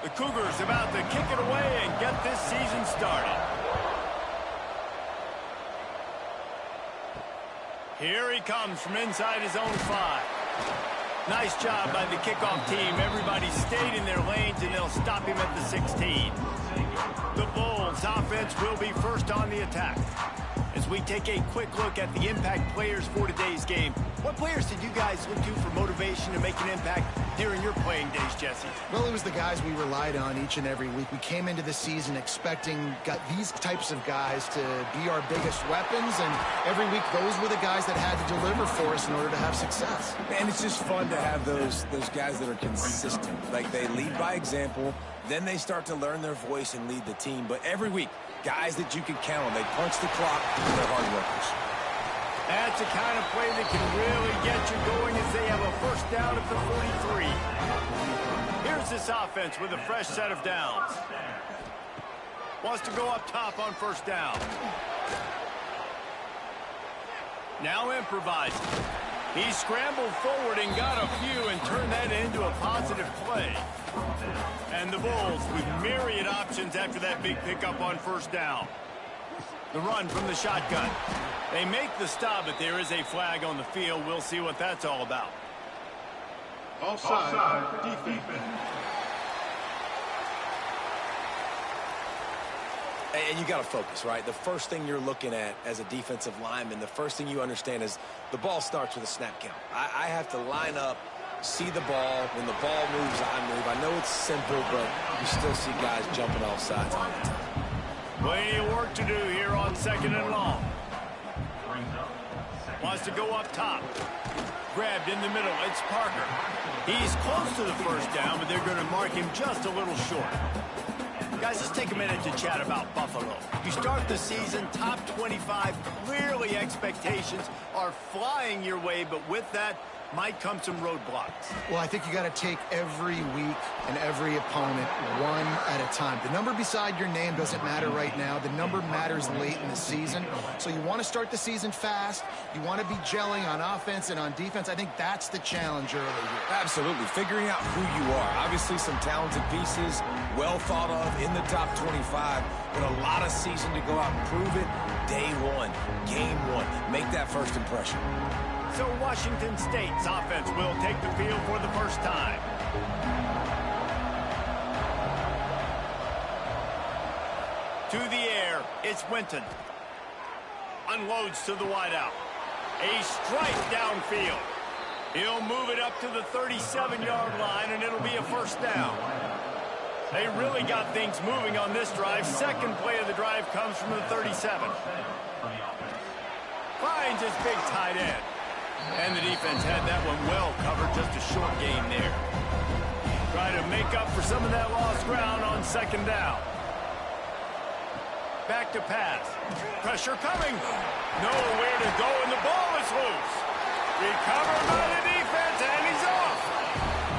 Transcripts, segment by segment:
The Cougars about to kick it away and get this season started. Here he comes from inside his own 5. Nice job by the kickoff team. Everybody stayed in their lanes, and they'll stop him at the 16. The Bulls offense will be first on the attack. As we take a quick look at the impact players for today's game, what players did you guys look to for motivation to make an impact during your playing days, Jesse? Well, it was the guys we relied on each and every week. We came into the season expecting these types of guys to be our biggest weapons, and every week those were the guys that had to deliver for us in order to have success. And it's just fun to have those guys that are consistent. Like, they lead by example, then they start to learn their voice and lead the team. But every week, guys that you can count on. They punch the clock, and they're hard workers. That's the kind of play that can really get you going as they have a first down at the 43. Here's this offense with a fresh set of downs. Wants to go up top on first down. Now improvising. He scrambled forward and got a few and turned that into a positive play. And the Bulls with myriad options after that big pickup on first down. The run from the shotgun. They make the stop, but there is a flag on the field. We'll see what that's all about. Offside, defense. And you got to focus, right? The first thing you're looking at as a defensive lineman, the first thing you understand is the ball starts with a snap count. I have to line up, see the ball. When the ball moves, I move. I know it's simple, but you still see guys jumping off sides all the time. Plenty of work to do here on 2nd and long. Wants to go up top. Grabbed in the middle. It's Parker. He's close to the first down, but they're going to mark him just a little short. Guys, let's take a minute to chat about Buffalo. You start the season top 25. Clearly expectations are flying your way, but with that might come some roadblocks. Well, I think you got to take every week and every opponent one at a time. The number beside your name doesn't matter right now. The number matters late in the season. So you want to start the season fast. You want to be gelling on offense and on defense. I think that's the challenge early here. Absolutely. Figuring out who you are. Obviously some talented pieces, well thought of in the top 25, but a lot of season to go out and prove it. Day one, game one. Make that first impression. So Washington State's offense will take the field for the first time. To the air, it's Winton. Unloads to the wideout. A strike downfield. He'll move it up to the 37-yard line, and it'll be a first down. They really got things moving on this drive. Second play of the drive comes from the 37. Finds his big tight end. And the defense had that one well covered, just a short game there. Try to make up for some of that lost ground on second down. Back to pass. Pressure coming. Nowhere to go, and the ball is loose. Recovered by the defense, and he's off.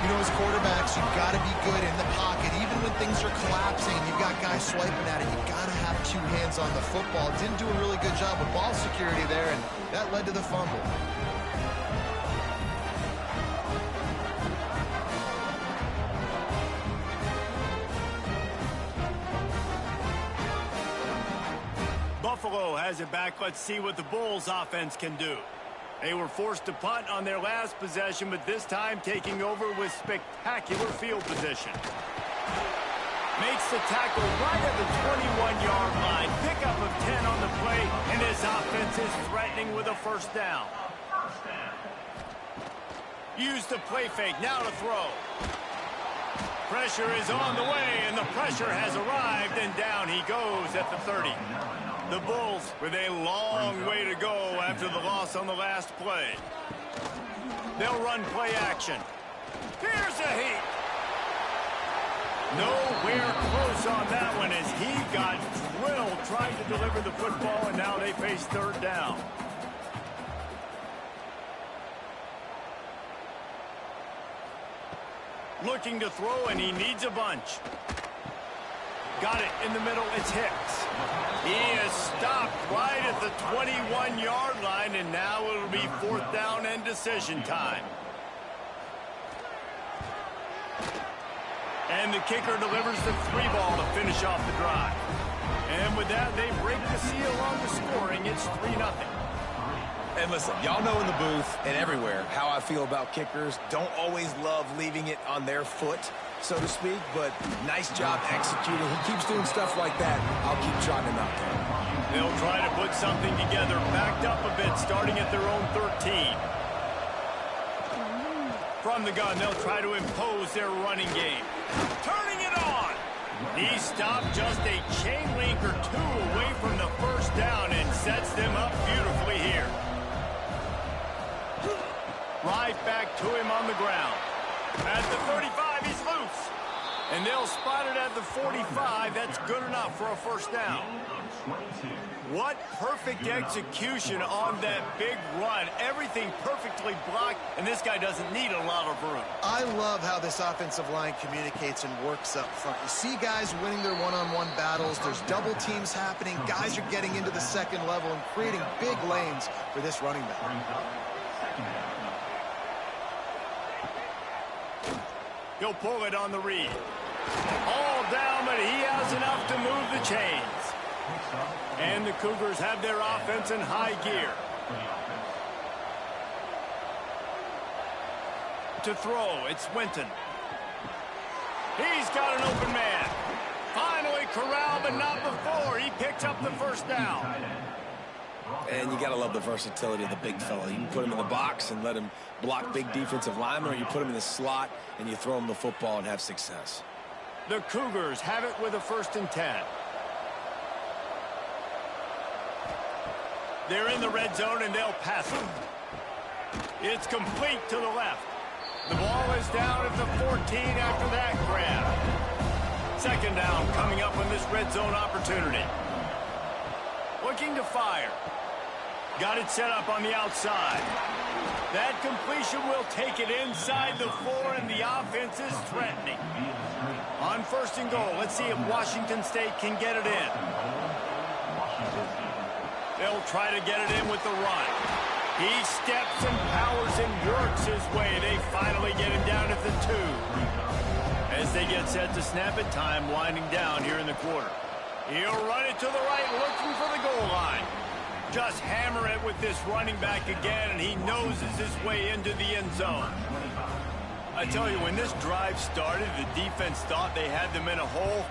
You know, as quarterbacks, you've got to be good in the pocket. Even when things are collapsing and you've got guys swiping at it, you've got to have two hands on the football. Didn't do a really good job of ball security there, and that led to the fumble. Buffalo has it back. Let's see what the Bulls offense can do. They were forced to punt on their last possession, but this time taking over with spectacular field position. Makes the tackle right at the 21-yard line. Pickup of 10 on the play, and his offense is threatening with a first down. Use the play fake, now to throw. Pressure is on the way, and the pressure has arrived, and down he goes at the 30. The Bulls with a long way to go after the loss on the last play. They'll run play action. Here's a heat. Nowhere close on that one as he got drilled trying to deliver the football, and now they face third down. Looking to throw, and he needs a bunch. Got it in the middle, it's Hicks. He is stopped right at the 21-yard line, and now it'll be fourth down and decision time. And the kicker delivers the 3 ball to finish off the drive. And with that, they break the seal on the scoring. It's 3-0. And listen, y'all know in the booth and everywhere how I feel about kickers. Don't always love leaving it on their foot, so to speak, but nice job executing. He keeps doing stuff like that. I'll keep trying to knock him. They'll try to put something together, backed up a bit, starting at their own 13. From the gun, they'll try to impose their running game. Turning it on. He stopped just a chain link or 2 away from the first down and sets them up beautifully here. Right back to him on the ground. At the 35, he's loose. And they'll spot it at the 45. That's good enough for a first down. What perfect execution on that big run. Everything perfectly blocked, and this guy doesn't need a lot of room. I love how this offensive line communicates and works up front. You see guys winning their one-on-one battles. There's double teams happening. Guys are getting into the second level and creating big lanes for this running back. He'll pull it on the read. All down, but he has enough to move the chains. And the Cougars have their offense in high gear. To throw, it's Winton. He's got an open man. Finally corralled, but not before. He picks up the first down. And you got to love the versatility of the big fella. You can put him in the box and let him block big defensive linemen, or you put him in the slot and you throw him the football and have success. The Cougars have it with a 1st and 10. They're in the red zone, and they'll pass him. It's complete to the left. The ball is down at the 14 after that grab. 2nd down coming up on this red zone opportunity. Looking to fire. Got it set up on the outside. That completion will take it inside the 4, and the offense is threatening. On 1st and goal, let's see if Washington State can get it in. They'll try to get it in with the run. He steps and powers and works his way. They finally get him down at the 2. As they get set to snap it, time winding down here in the quarter. He'll run it to the right, looking for the goal line. Just hammer it with this running back again, and he noses his way into the end zone. I tell you, when this drive started, the defense thought they had them in a hole.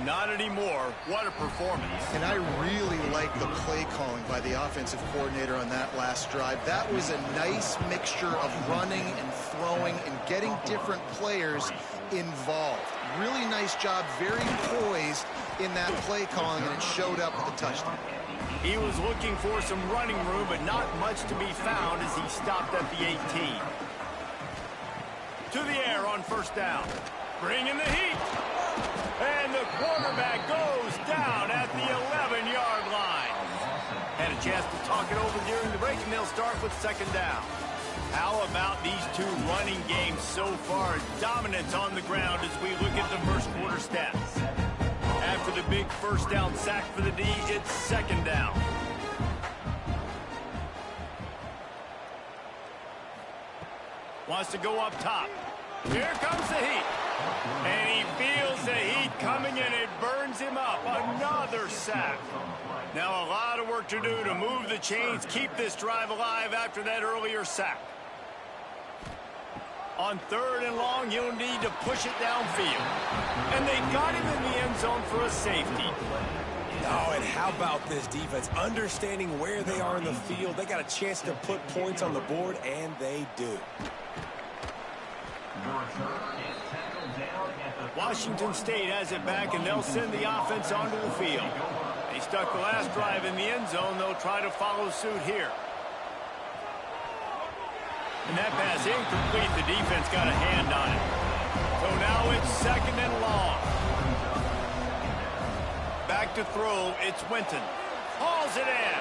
Not anymore. What a performance. And I really like the play calling by the offensive coordinator on that last drive. That was a nice mixture of running and throwing and getting different players involved. Really nice job, very poised in that play calling, and it showed up with the touchdown. He was looking for some running room, but not much to be found as he stopped at the 18. To the air on 1st down. Bringing the heat. And the quarterback goes down at the 11-yard line. Had a chance to talk it over during the break, and they'll start with 2nd down. How about these 2 running games so far? Dominance on the ground as we look at the 1st quarter stats. After the big 1st down sack for the D, it's 2nd down. Wants to go up top. Here comes the heat. And he feels the heat coming, and it burns him up. Another sack. Now a lot of work to do to move the chains, keep this drive alive after that earlier sack. On 3rd and long, you'll need to push it downfield. And they got him in the end zone for a safety. Oh, and how about this defense? Understanding where they are in the field. They got a chance to put points on the board, and they do. Washington State has it back, and they'll send the offense onto the field. They stuck the last drive in the end zone. They'll try to follow suit here. And that pass incomplete. The defense got a hand on it. So now it's 2nd and long. Back to throw. It's Winton. Hauls it in.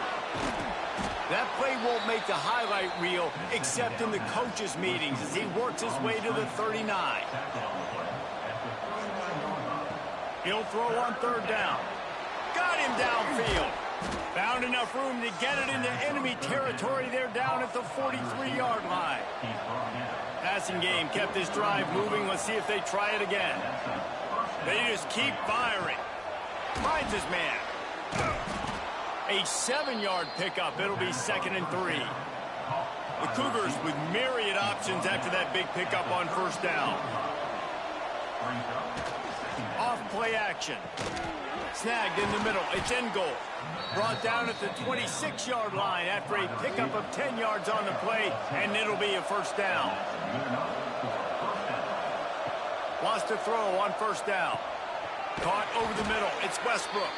That play won't make the highlight reel except in the coaches' meetings as he works his way to the 39. He'll throw on 3rd down. Got him downfield. Found enough room to get it into enemy territory. They're down at the 43-yard line. Passing game kept this drive moving. Let's see if they try it again. They just keep firing. Finds his man. A 7-yard pickup. It'll be 2nd and 3. The Cougars with myriad options after that big pickup on first down. Off play action. Snagged in the middle. It's in goal. Brought down at the 26-yard line after a pickup of 10 yards on the play, and it'll be a first down. Wants to throw on first down. Caught over the middle. It's Westbrook.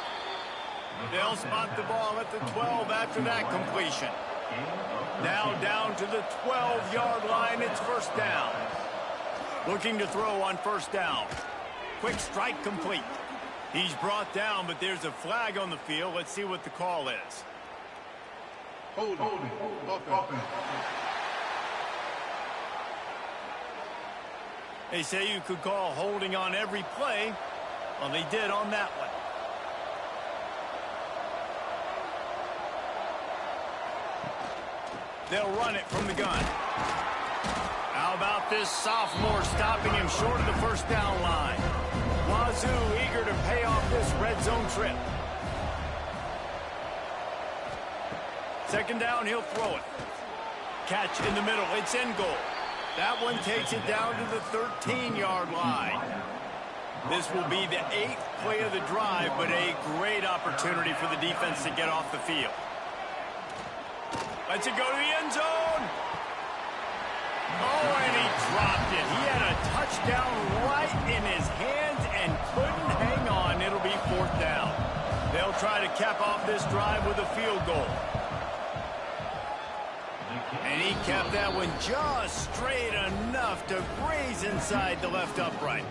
They'll spot the ball at the 12 after that completion. Now down to the 12-yard line. It's first down. Looking to throw on first down. Quick strike complete. He's brought down, but there's a flag on the field. Let's see what the call is. Holding. They say you could call holding on every play. Well, they did on that one. They'll run it from the gun. How about this sophomore stopping him short of the first down line? Wazoo eager to pay off this red zone trip. Second down, he'll throw it. Catch in the middle. It's in goal. That one takes it down to the 13-yard line. This will be the 8th play of the drive, but a great opportunity for the defense to get off the field. Lets it go to the end zone. Oh, and he dropped it. He had a touchdown right in his hands and couldn't hang on. It'll be 4th down. They'll try to cap off this drive with a field goal. And he kept that one just straight enough to graze inside the left upright.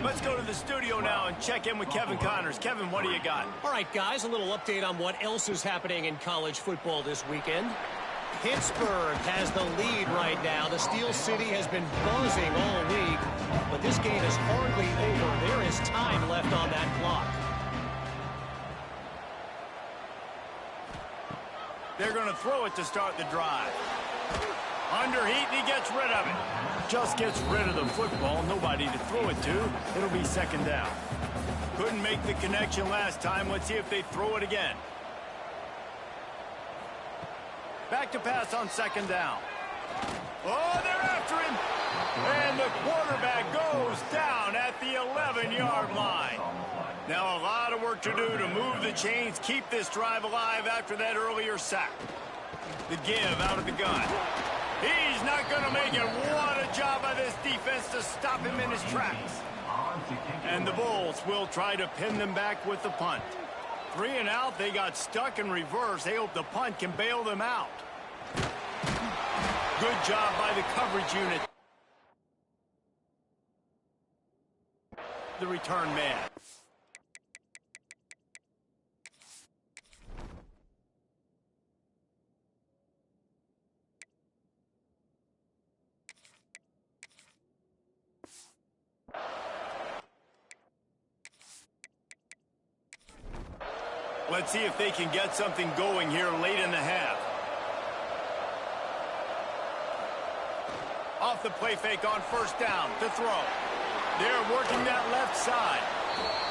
Let's go to the studio now and check in with Kevin Connors. Kevin, what do you got? All right, guys, a little update on what else is happening in college football this weekend. Pittsburgh has the lead right now. The Steel City has been buzzing all week, but this game is hardly over. There is time left on that clock. They're going to throw it to start the drive. Under heat, and he gets rid of it. Just gets rid of the football. Nobody to throw it to. It'll be 2nd down. Couldn't make the connection last time. Let's see if they throw it again. Back to pass on 2nd down. Oh, they're after him. And the quarterback goes down at the 11-yard line. Now a lot of work to do to move the chains, keep this drive alive after that earlier sack. The give out of the gun. He's not going to make it. What a job by this defense to stop him in his tracks. And the Bulls will try to pin them back with the punt. 3 and out. They got stuck in reverse. They hope the punt can bail them out. Good job by the coverage unit. The return man. Let's see if they can get something going here late in the half. Off the play fake on first down to throw. They're working that left side.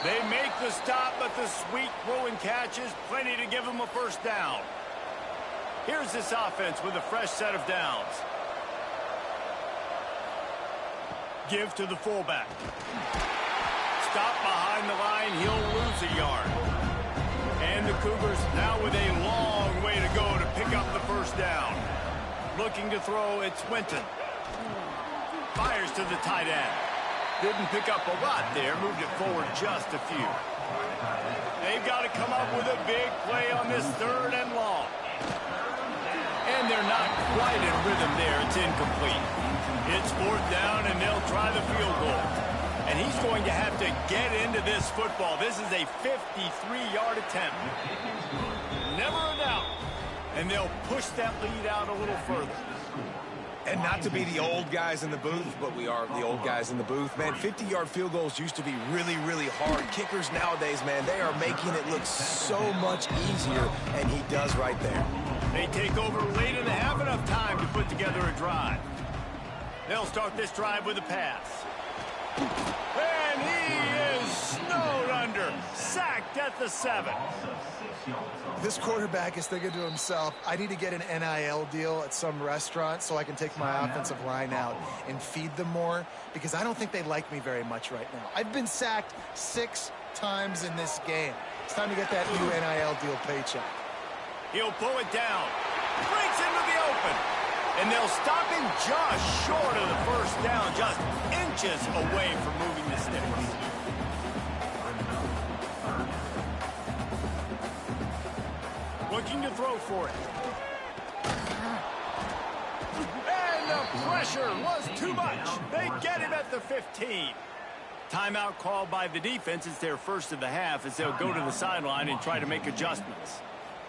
They make the stop, but the sweet throw and catch is plenty to give them a first down. Here's this offense with a fresh set of downs. Give to the fullback. Stop behind the line. He'll lose a yard. And the Cougars now with a long way to go to pick up the first down. Looking to throw, it's Winton. Fires to the tight end. Didn't pick up a lot there, moved it forward just a few. They've got to come up with a big play on this 3rd and long. And they're not quite in rhythm there. It's incomplete. It's 4th down, and they'll try the field goal. And he's going to have to get into this football. This is a 53-yard attempt. Never a doubt. And they'll push that lead out a little further. And not to be the old guys in the booth, but we are the old guys in the booth. Man, 50-yard field goals used to be really, really hard. Kickers nowadays, man, they are making it look so much easier, and he does right there. They take over late in the half, enough time to put together a drive. They'll start this drive with a pass. And he is snowed under. Sacked at the 7. This quarterback is thinking to himself, I need to get an NIL deal at some restaurant so I can take my offensive line out and feed them more, because I don't think they like me very much right now. I've been sacked 6 times in this game. It's time to get that new NIL deal paycheck. He'll pull it down. Breaks into the open. And they'll stop him just short of the first down, just inches away from moving the sticks. Looking to throw for it. And the pressure was too much. They get him at the 15. Timeout called by the defense. It's their first of the half as they'll go to the sideline and try to make adjustments.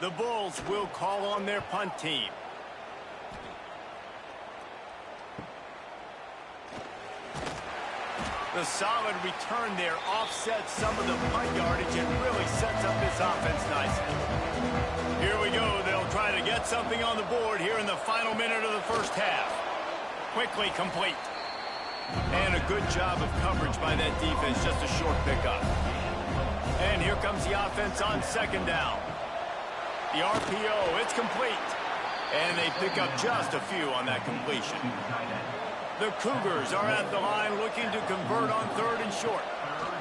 The Bulls will call on their punt team. The solid return there offsets some of the punt yardage and really sets up this offense nicely. Here we go. They'll try to get something on the board here in the final minute of the first half. Quickly complete. And a good job of coverage by that defense, just a short pickup. And here comes the offense on second down. The RPO, it's complete. And they pick up just a few on that completion. The Cougars are at the line looking to convert on third and short.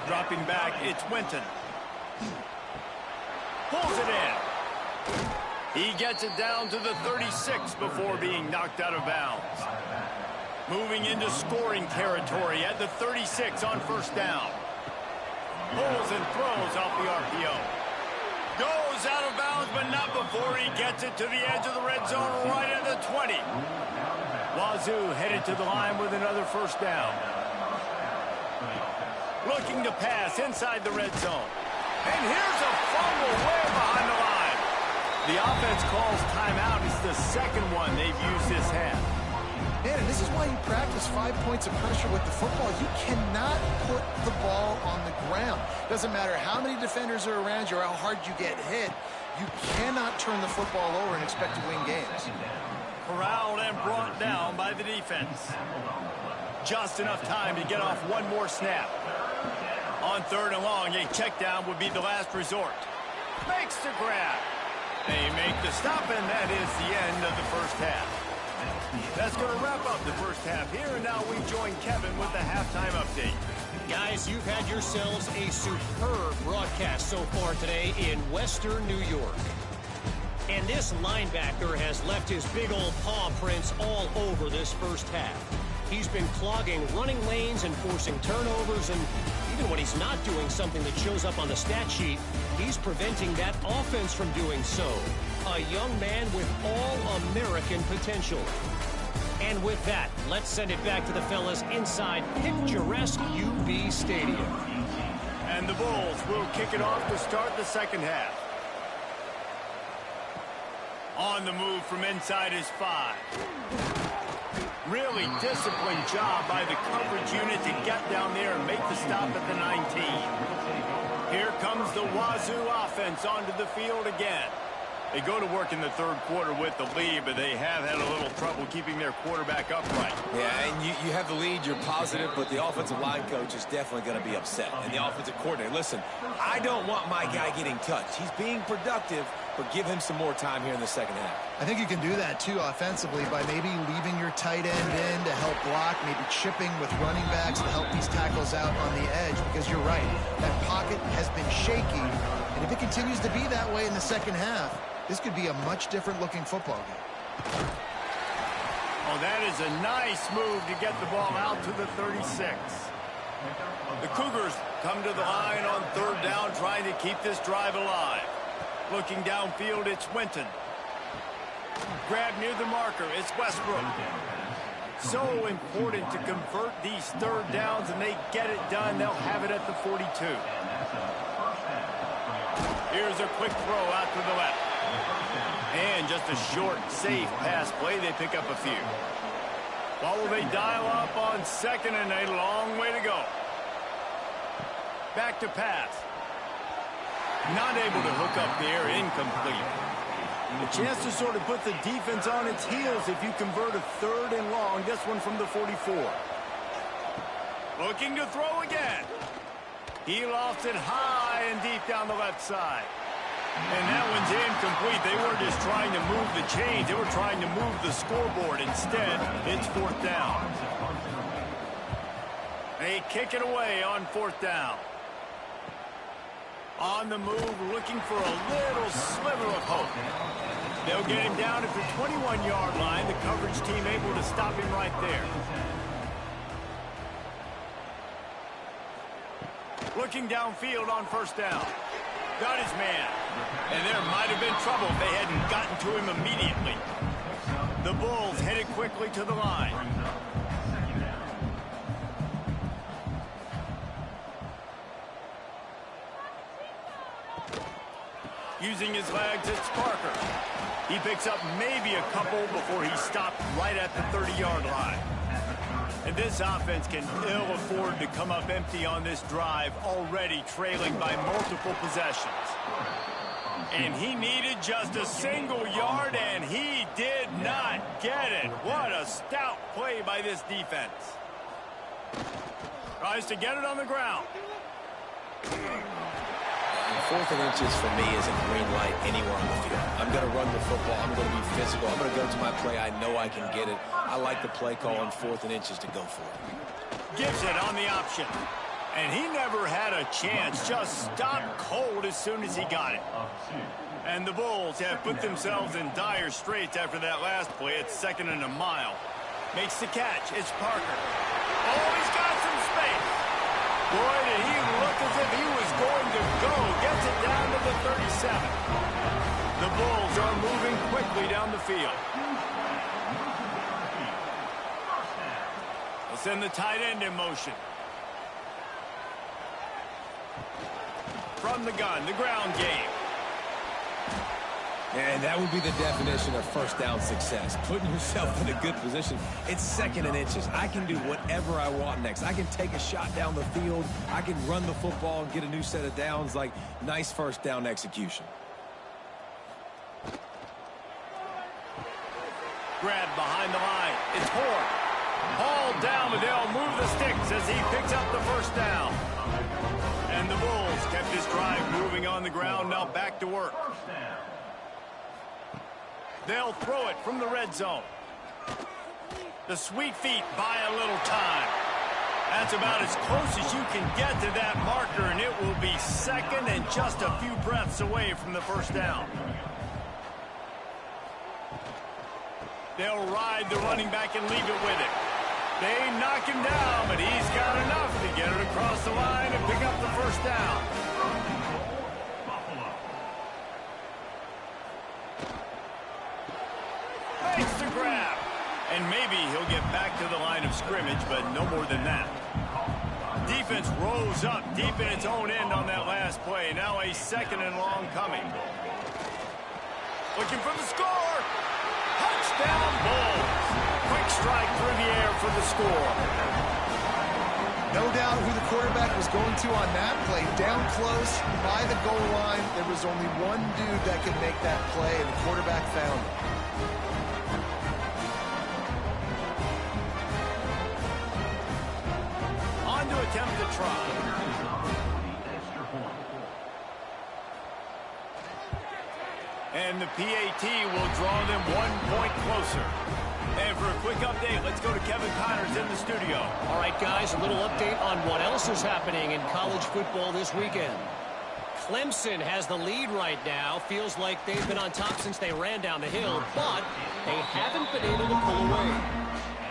Dropping back, it's Winton. Pulls it in. He gets it down to the 36 before being knocked out of bounds. Moving into scoring territory at the 36 on first down. Pulls and throws off the RPO. Goes out of bounds, but not before he gets it to the edge of the red zone right at the 20. Wazoo headed to the line with another first down. Looking to pass inside the red zone. And here's a fumble way behind the line. The offense calls timeout. It's the second one they've used this half. Man, and this is why you practice 5 points of pressure with the football. You cannot put the ball on the ground. Doesn't matter how many defenders are around you or how hard you get hit. You cannot turn the football over and expect to win games. Corralled and brought down by the defense. Just enough time to get off one more snap. On third and long, a check down would be the last resort. Makes the grab. They make the stop, and that is the end of the first half. That's going to wrap up the first half here, and now we join Kevin with the halftime update. Guys, you've had yourselves a superb broadcast so far today in Western New York. And this linebacker has left his big old paw prints all over this first half. He's been clogging running lanes and forcing turnovers, and even when he's not doing something that shows up on the stat sheet, he's preventing that offense from doing so. A young man with all-American potential. And with that, let's send it back to the fellas inside picturesque UB Stadium. And the Bulls will kick it off to start the second half. On the move from inside is 5. Really disciplined job by the coverage unit to get down there and make the stop at the 19. Here comes the Wazoo offense onto the field again. They go to work in the third quarter with the lead, but they have had a little trouble keeping their quarterback upright. Yeah, and you have the lead, you're positive, but the offensive line coach is definitely going to be upset. And the offensive coordinator, listen, I don't want my guy getting touched. He's being productive, but give him some more time here in the second half. I think you can do that, too, offensively, by maybe leaving your tight end in to help block, maybe chipping with running backs to help these tackles out on the edge, because you're right. That pocket has been shaky, and if it continues to be that way in the second half, this could be a much different-looking football game. Oh, that is a nice move to get the ball out to the 36. The Cougars come to the line on third down, trying to keep this drive alive. Looking downfield, it's Winton. Grab near the marker, it's Westbrook. So important to convert these third downs, and they get it done. They'll have it at the 42. Here's a quick throw out to the left. And just a short, safe pass play. They pick up a few. Well, will they dial up on second, and a long way to go. Back to pass. Not able to hook up there, incomplete. A chance to sort of put the defense on its heels if you convert a 3rd and long. This one from the 44. Looking to throw again. He lofts it high and deep down the left side. And that one's incomplete. They weren't just trying to move the chains. They were trying to move the scoreboard. Instead, it's 4th down. They kick it away on 4th down. On the move, looking for a little sliver of hope. They'll get him down at the 21-yard line. The coverage team able to stop him right there. Looking downfield on 1st down. Got his man. And there might have been trouble if they hadn't gotten to him immediately. The Bulls headed quickly to the line. Using his legs, it's Parker. He picks up maybe a couple before he stopped right at the 30-yard line. And this offense can ill afford to come up empty on this drive, already trailing by multiple possessions. And he needed just a single yard, and he did not get it. What a stout play by this defense. Tries to get it on the ground. 4th and inches for me is a green light anywhere on the field. I'm going to run the football. I'm going to be physical. I'm going to go to my play. I know I can get it. I like the play call on 4th and inches to go for it. Gives it on the option. And he never had a chance. Just stopped cold as soon as he got it. And the Bulls have put themselves in dire straits after that last play. It's 2nd and a mile. Makes the catch. It's Parker. Oh, he's got some space. Boy, did he look as if he was going to go. Gets it down to the 37. The Bulls are moving quickly down the field. They'll send the tight end in motion. From the gun, the ground game. And that would be the definition of 1st down success. Putting yourself in a good position. It's 2nd and inches. I can do whatever I want next. I can take a shot down the field. I can run the football and get a new set of downs. Like, nice 1st down execution. Grab behind the line. It's Horn. Hauled down, but they'll move the sticks as he picks up the 1st down. And the Bulls kept this drive moving on the ground. Now back to work. They'll throw it from the red zone. The sweet feet buy a little time. That's about as close as you can get to that marker, and it will be 2nd and just a few breaths away from the 1st down. They'll ride the running back and leave it with it. They knock him down, but he's got enough to get it across the line and pick up the 1st down. Makes the grab. And maybe he'll get back to the line of scrimmage, but no more than that. Defense rose up deep in its own end on that last play. Now a 2nd and long coming. Looking for the score. Touchdown Bulls. Quick strike through the air for the score. No doubt who the quarterback was going to on that play. Down close, by the goal line. There was only one dude that could make that play, and the quarterback found it. On to attempt the try. And the PAT will draw them 1 point closer. And for a quick update, let's go to Kevin Connors in the studio. All right, guys, a little update on what else is happening in college football this weekend. Clemson has the lead right now. Feels like they've been on top since they ran down the hill, but they haven't been able to pull away.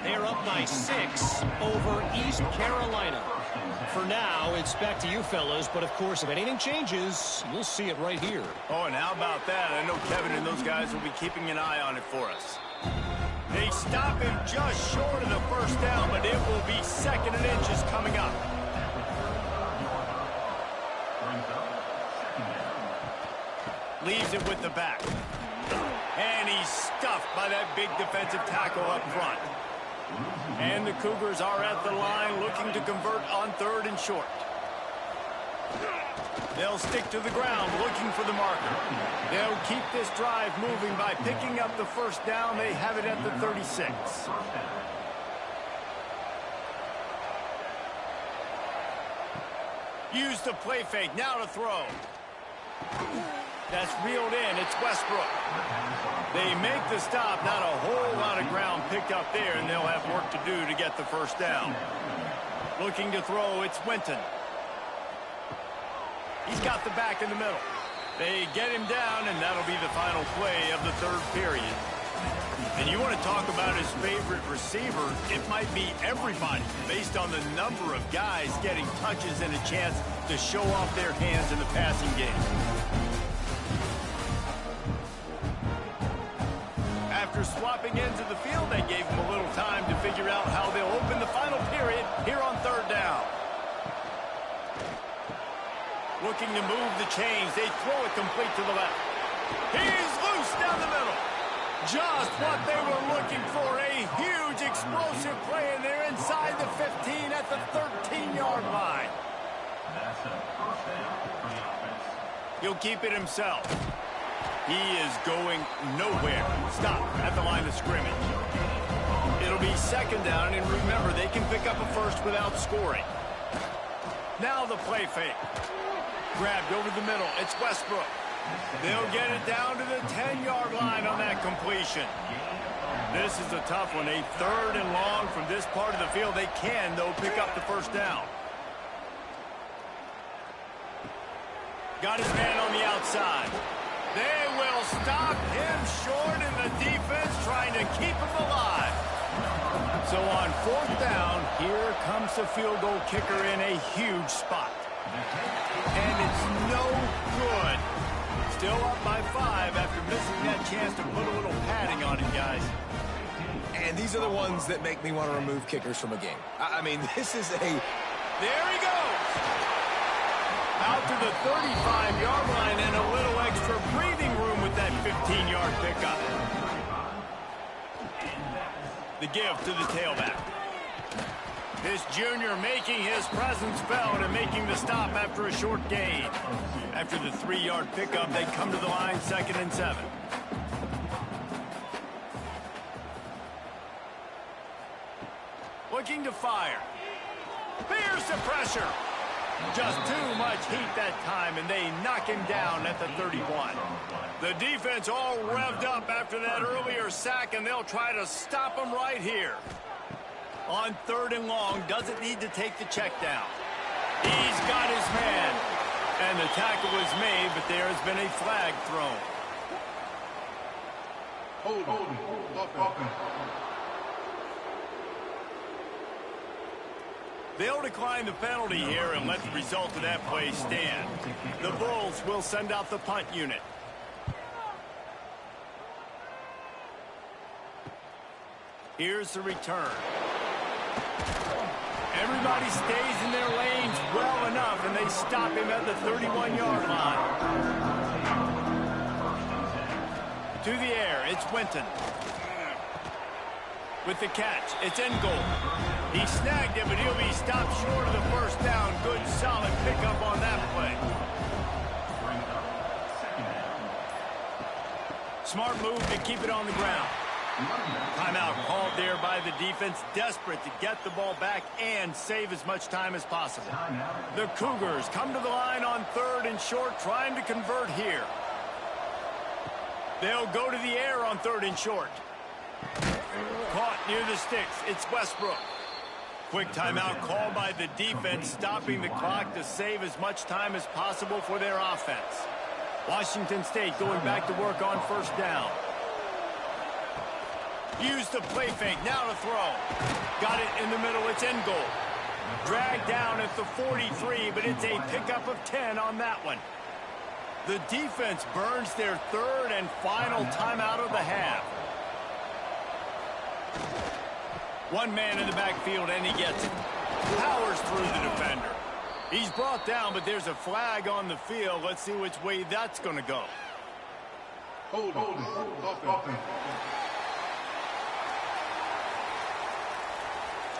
They're up by 6 over East Carolina. For now, it's back to you fellas, but of course, if anything changes, you'll see it right here. Oh, and how about that? I know Kevin and those guys will be keeping an eye on it for us. They stop him just short of the 1st down, but it will be 2nd and inches coming up. Leaves it with the back. And he's stuffed by that big defensive tackle up front. And the Cougars are at the line looking to convert on 3rd and short. They'll stick to the ground looking for the marker. They'll keep this drive moving by picking up the first down. They have it at the 36. Use the play fake. Now to throw. That's reeled in. It's Westbrook. They make the stop. Not a whole lot of ground picked up there, and they'll have work to do to get the first down. Looking to throw. It's Winton. He's got the back in the middle. They get him down, and that'll be the final play of the third period. And you want to talk about his favorite receiver, it might be everybody, based on the number of guys getting touches and a chance to show off their hands in the passing game. After swapping ends of the field, they gave him a little time to figure out how they'll open the final period here on third down. Looking to move the chains. They throw it complete to the left. He's loose down the middle. Just what they were looking for. A huge explosive play, and they're inside the 15 at the 13-yard line. He'll keep it himself. He is going nowhere. Stop at the line of scrimmage. It'll be second down, and remember, they can pick up a first without scoring. Now the play fake. Grabbed over the middle. It's Westbrook. They'll get it down to the 10-yard line on that completion. This is a tough one. A third and long from this part of the field. They can, though, pick up the first down. Got his man on the outside. They will stop him short, and the defense trying to keep him alive. So on fourth down, here comes the field goal kicker in a huge spot. And it's no good. Still up by 5 after missing that chance to put a little padding on it, guys. And these are the ones that make me want to remove kickers from a game. I mean, this is a... There he goes. Out to the 35-yard line and a little extra breathing room with that 15-yard pickup. The give to the tailback. This junior making his presence felt and making the stop after a short gain. After the 3-yard pickup, they come to the line, 2nd and 7. Looking to fire. Fierce the pressure. Just too much heat that time, and they knock him down at the 31. The defense all revved up after that earlier sack, and they'll try to stop him right here. On 3rd and long, doesn't need to take the check down. He's got his man. And the tackle was made, but there has been a flag thrown. Hold. They'll decline the penalty here and let the result of that play stand. The Bulls will send out the punt unit. Here's the return. Everybody stays in their lanes well enough, and they stop him at the 31-yard line. To the air, it's Winton. With the catch, it's in goal. He snagged it, but he'll be stopped short of the first down. Good, solid pickup on that play. Smart move to keep it on the ground. Timeout called there by the defense, desperate to get the ball back and save as much time as possible. The Cougars come to the line on 3rd and short, trying to convert here. They'll go to the air on 3rd and short. Caught near the sticks. It's Westbrook. Quick timeout called by the defense, stopping the clock to save as much time as possible for their offense. Washington State going back to work on 1st down. Use the play fake, now to throw. Got it in the middle, it's in goal. Dragged down at the 43, but it's a pickup of 10 on that one. The defense burns their 3rd and final timeout of the half. One man in the backfield, and he gets it. Powers through the defender. He's brought down, but there's a flag on the field. Let's see which way that's going to go. Hold.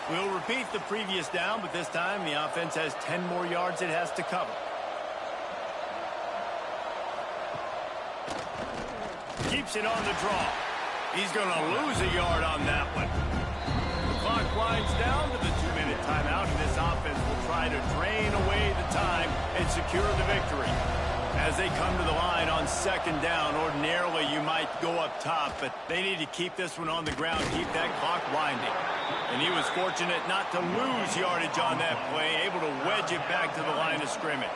We'll repeat the previous down, but this time the offense has 10 more yards it has to cover. keeps it on the draw. He's going to lose a yard on that one. The clock winds down to the 2-minute timeout, and this offense will try to drain away the time and secure the victory. As they come to the line on second down, ordinarily you might go up top, but they need to keep this one on the ground, keep that clock winding. And he was fortunate not to lose yardage on that play, able to wedge it back to the line of scrimmage.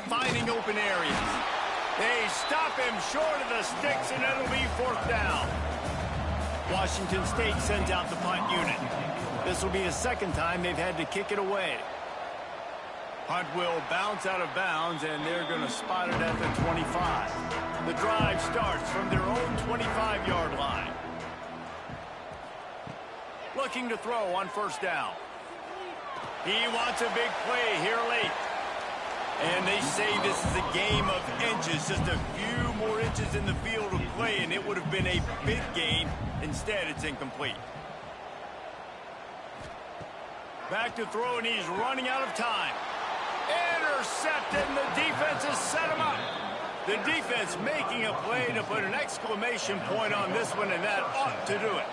Finding open areas. They stop him short of the sticks, and it'll be 4th down. Washington State sends out the punt unit. This will be the second time they've had to kick it away. Punt will bounce out of bounds, and they're going to spot it at the 25. The drive starts from their own 25-yard line. Looking to throw on 1st down. He wants a big play here late. And they say this is a game of inches, just a few more inches in the field of play, and it would have been a big gain. Instead, it's incomplete. Back to throw, and he's running out of time. Intercepted, and the defense has set him up. The defense making a play to put an exclamation point on this one, and that ought to do it.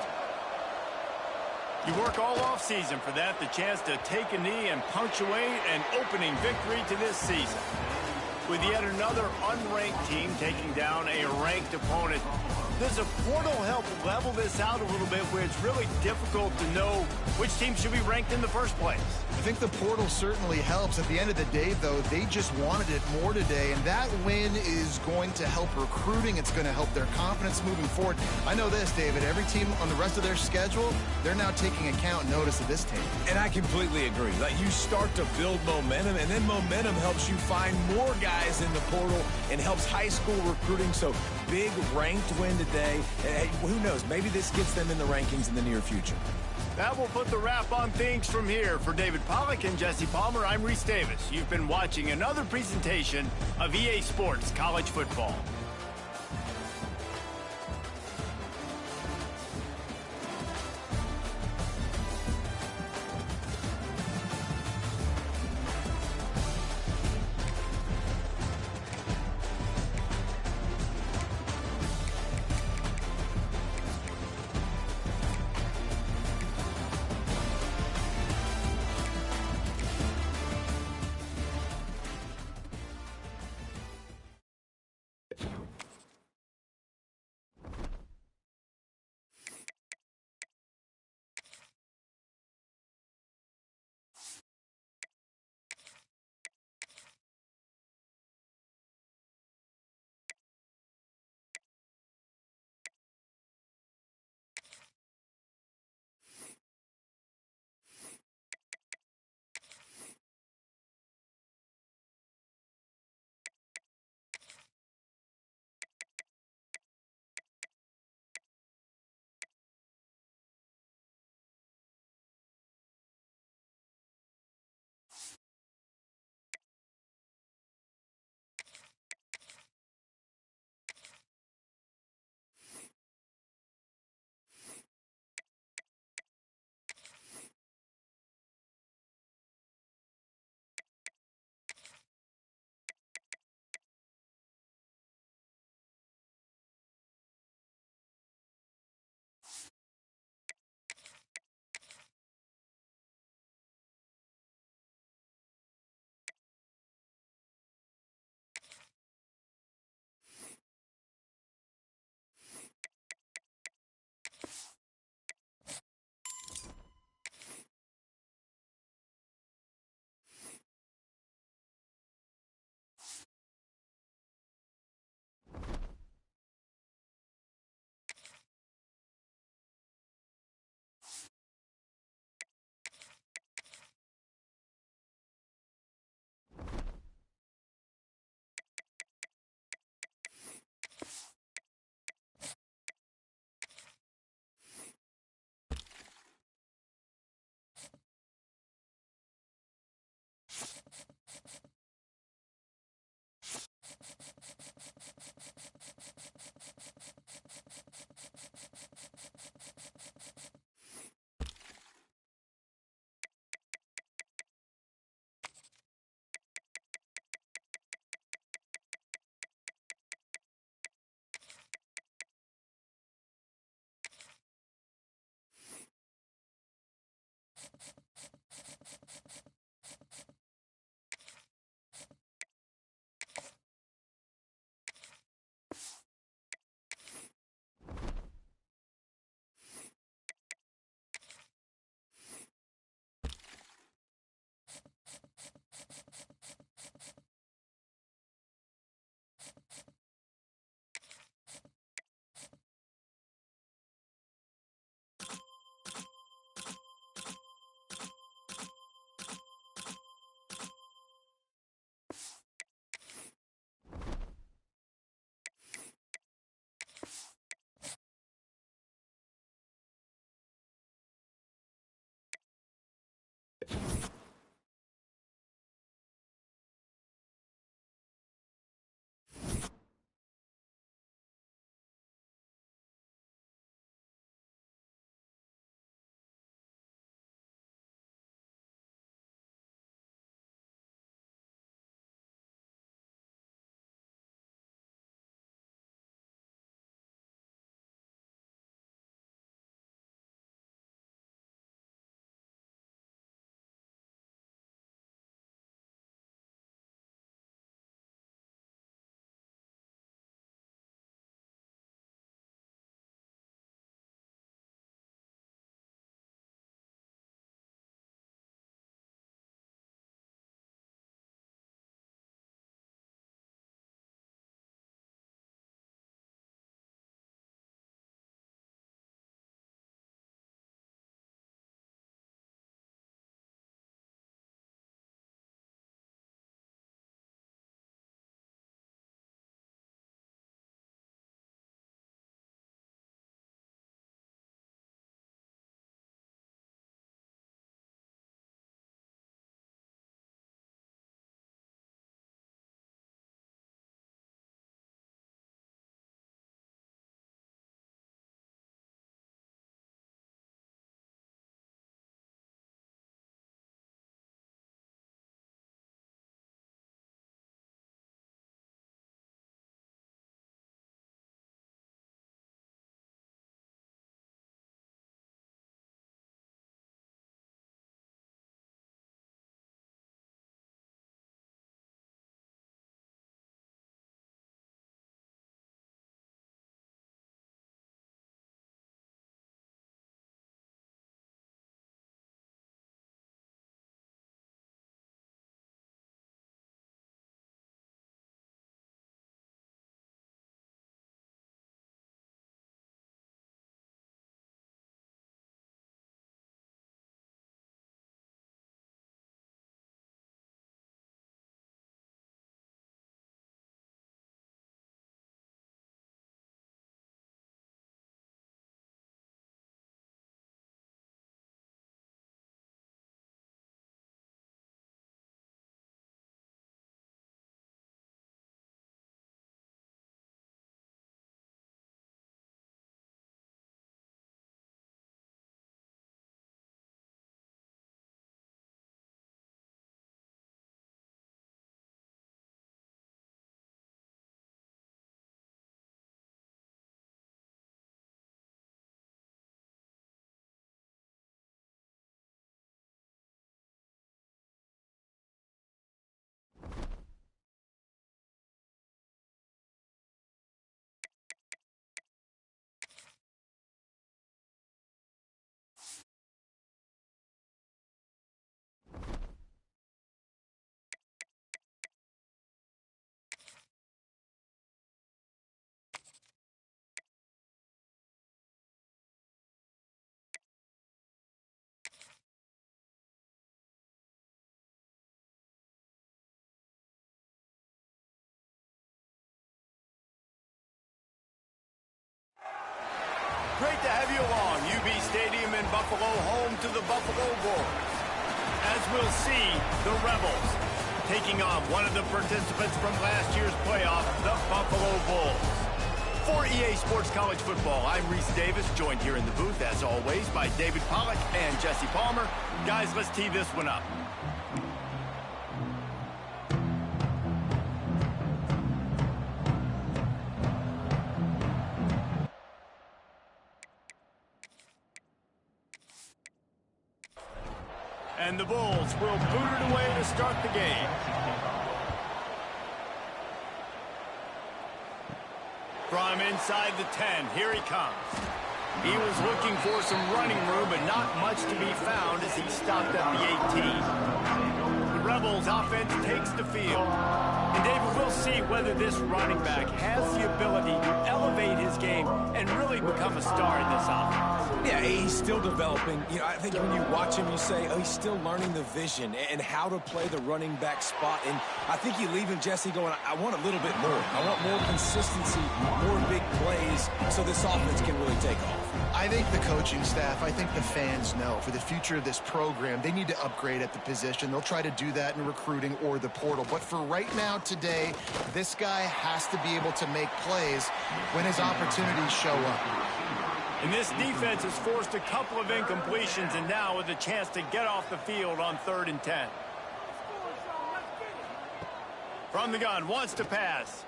You work all offseason for that, the chance to take a knee and punctuate an opening victory to this season. With yet another unranked team taking down a ranked opponent, does a portal help level this out a little bit where it's really difficult to know which team should be ranked in the first place? I think the portal certainly helps. At the end of the day, though, they just wanted it more today, and that win is going to help recruiting. It's going to help their confidence moving forward. I know this, David, every team on the rest of their schedule, they're now taking account and notice of this team. And I completely agree. Like, you start to build momentum, and then momentum helps you find more guys in the portal and helps high school recruiting. So big ranked win today. Hey, who knows? Maybe this gets them in the rankings in the near future. That will put the wrap on things from here. For David Pollack and Jesse Palmer, I'm Reese Davis. You've been watching another presentation of EA Sports College Football. Great to have you along. UB Stadium in Buffalo, home to the Buffalo Bulls. As we'll see, the Rebels taking on one of the participants from last year's playoff, the Buffalo Bulls. For EA Sports College Football, I'm Reese Davis, joined here in the booth, as always, by David Pollack and Jesse Palmer. Guys, let's tee this one up. And the Bulls will boot it away to start the game. From inside the 10, here he comes. He was looking for some running room, but not much to be found as he stopped at the 18. The Rebels offense takes the field. And David, we'll see whether this running back has the ability to elevate his game and really become a star in this offense. Yeah, he's still developing. You know, I think when you watch him, you say, oh, he's still learning the vision and how to play the running back spot. And I think you leave him, Jesse, going, I want a little bit more. I want more consistency, more big plays, so this offense can really take off. I think the coaching staff, I think the fans know for the future of this program, they need to upgrade at the position. They'll try to do that in recruiting or the portal. But for right now, today, this guy has to be able to make plays when his opportunities show up. And this defense has forced a couple of incompletions, and now with a chance to get off the field on 3rd and 10. From the gun, wants to pass.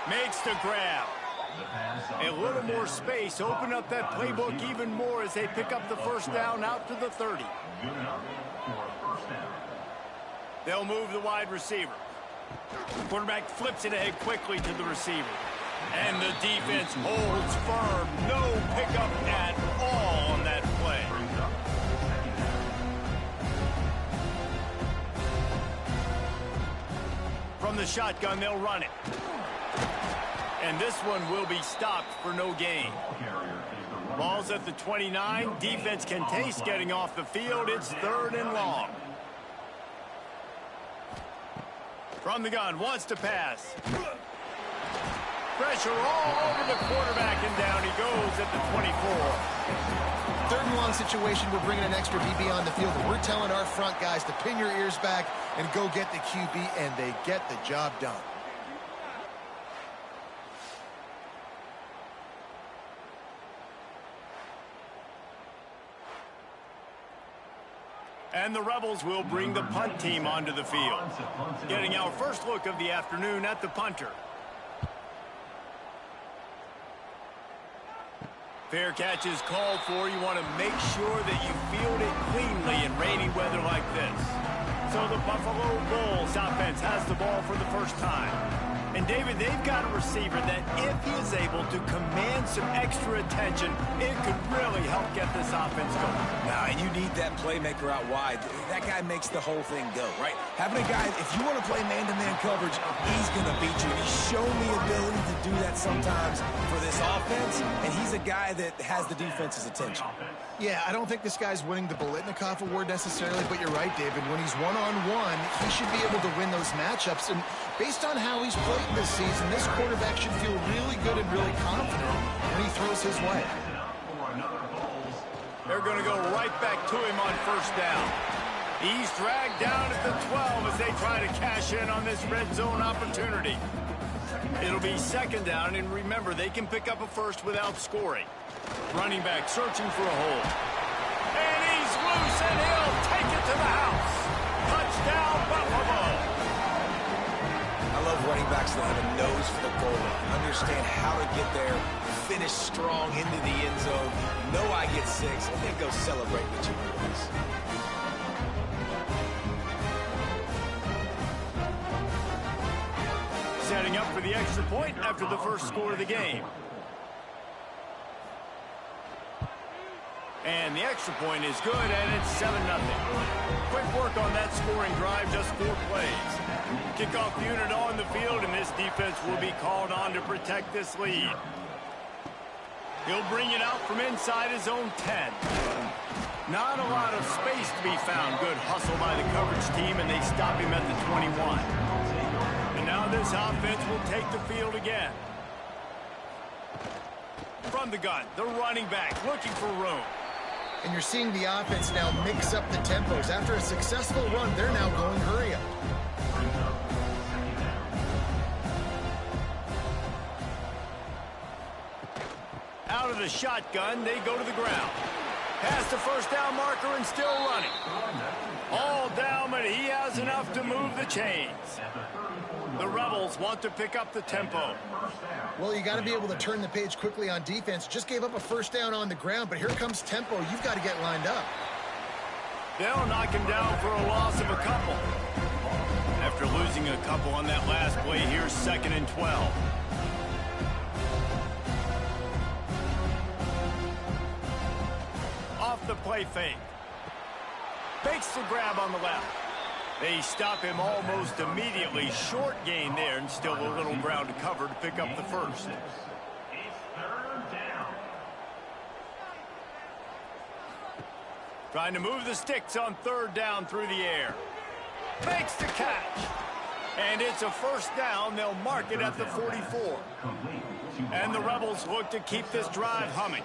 Makes the grab. A little more space, open up that playbook even more as they pick up the first down out to the 30. They'll move the wide receiver. Quarterback flips it ahead quickly to the receiver. And the defense holds firm. No pickup at all on that play. From the shotgun, they'll run it. And this one will be stopped for no gain. Ball's at the 29. Defense can taste getting off the field. It's 3rd and long. From the gun, wants to pass. Pressure all over the quarterback, and down he goes at the 24. 3rd and long situation, we're bringing an extra DB on the field. And we're telling our front guys to pin your ears back and go get the QB, and they get the job done. And the Rebels will bring the punt team onto the field. Getting our first look of the afternoon at the punter. Fair catch is called for. You want to make sure that you field it cleanly in rainy weather like this. So the Buffalo Bulls offense has the ball for the first time. And David, they've got a receiver that if he is able to command some extra attention, it could really help get this offense going. Now, and you need that playmaker out wide. That guy makes the whole thing go, right? Having a guy, if you want to play man-to-man coverage, he's going to beat you. And he's shown the ability to do that sometimes for this offense, and he's a guy that has the defense's attention. Yeah, I don't think this guy's winning the Biletnikoff Award necessarily, but you're right, David. When he's one-on-one, he should be able to win those matchups. And based on how he's played this season, this quarterback should feel really good and really confident when he throws his way. They're going to go right back to him on 1st down. He's dragged down at the 12 as they try to cash in on this red zone opportunity. It'll be 2nd down, and remember, they can pick up a first without scoring. Running back searching for a hole. And he's loose, and he'll take it to the house. Touchdown, Buffalo. I love running backs that have a nose for the goal line. Understand how to get there, finish strong into the end zone. Know I get 6, and then go celebrate with your boys. Setting up for the extra point after the first score of the game. And the extra point is good, and it's 7-0. Quick work on that scoring drive, just 4 plays. Kickoff unit on the field, and this defense will be called on to protect this lead. He'll bring it out from inside his own 10. Not a lot of space to be found. Good hustle by the coverage team, and they stop him at the 21. And now this offense will take the field again. From the gun, the running back looking for room. And you're seeing the offense now mix up the tempos. After a successful run, they're now going hurry up. Out of the shotgun, they go to the ground. Past the first down marker and still running. All down, but he has enough to move the chains. The Rebels want to pick up the tempo. Well, you got to be able to turn the page quickly on defense. Just gave up a first down on the ground, but here comes tempo. You've got to get lined up. They'll knock him down for a loss of a couple. After losing a couple on that last play, here's 2nd and 12. Off the play fake. Fakes the grab on the left. They stop him almost immediately. Short gain there, and still a little ground to cover to pick up the first. Trying to move the sticks on 3rd down through the air. Makes the catch. And it's a first down. They'll mark it at the 44. And the Rebels look to keep this drive humming.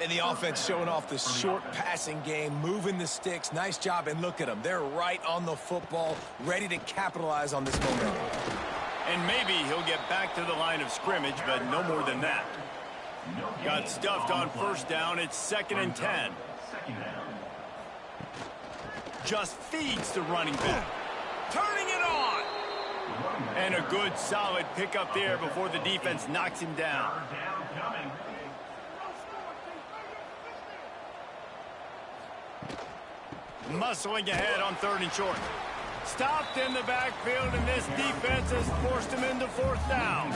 And the offense showing off the short passing game, moving the sticks. Nice job, and look at them. They're right on the football, ready to capitalize on this momentum. And maybe he'll get back to the line of scrimmage, but no more than that. Got stuffed on first down. It's 2nd and 10. Just feeds the running back. Turning it on. And a good, solid pickup there before the defense knocks him down. Muscling ahead on 3rd and short. Stopped in the backfield, and this defense has forced him into 4th down.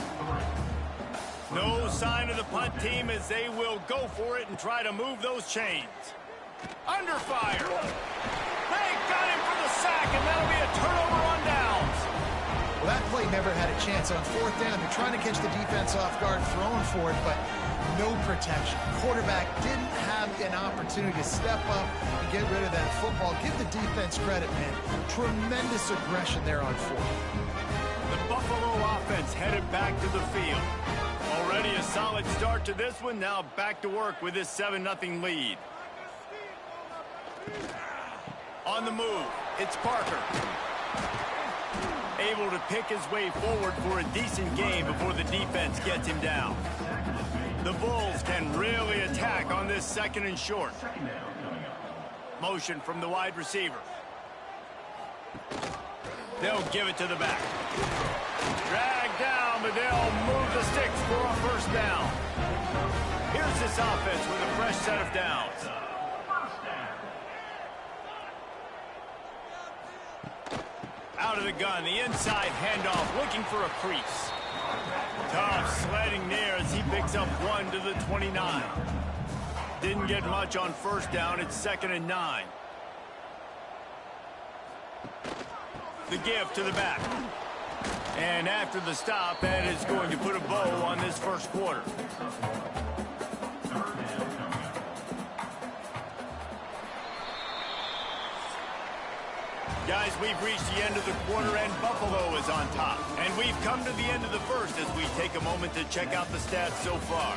No sign of the punt team as they will go for it and try to move those chains. Under fire. They got him for the sack, and that'll be a turnover on downs. Well, that play never had a chance. On 4th down, they're trying to catch the defense off guard, throwing for it, but no protection. Quarterback didn't have an opportunity to step up and get rid of that football. Give the defense credit, man. Tremendous aggression there on 4th. The Buffalo offense headed back to the field. Already a solid start to this one. Now back to work with this 7-0 lead. On the move, it's Parker. Able to pick his way forward for a decent game before the defense gets him down. The Bulls can really attack on this 2nd and short. Motion from the wide receiver. They'll give it to the back. Drag down, but they'll move the sticks for a first down. Here's this offense with a fresh set of downs. Out of the gun, the inside handoff, looking for a crease. Tough sledding there as he picks up 1 to the 29. Didn't get much on first down. It's 2nd and 9. The give to the back. And after the stop, that is going to put a bow on this first quarter. Guys, we've reached the end of the quarter, and Buffalo is on top. And we've come to the end of the first as we take a moment to check out the stats so far.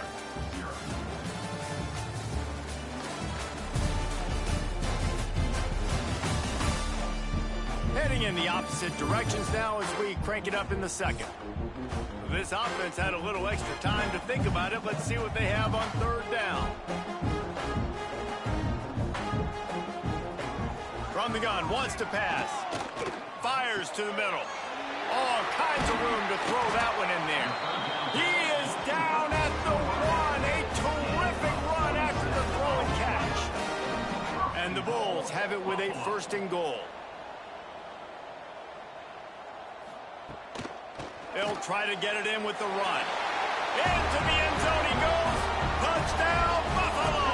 Heading in the opposite directions now as we crank it up in the second. This offense had a little extra time to think about it. Let's see what they have on 3rd down. From the gun, wants to pass. Fires to the middle. All kinds of room to throw that one in there. He is down at the 1. A terrific run after the throw and catch. And the Bulls have it with a 1st and goal. They'll try to get it in with the run. Into the end zone he goes. Touchdown, Buffalo!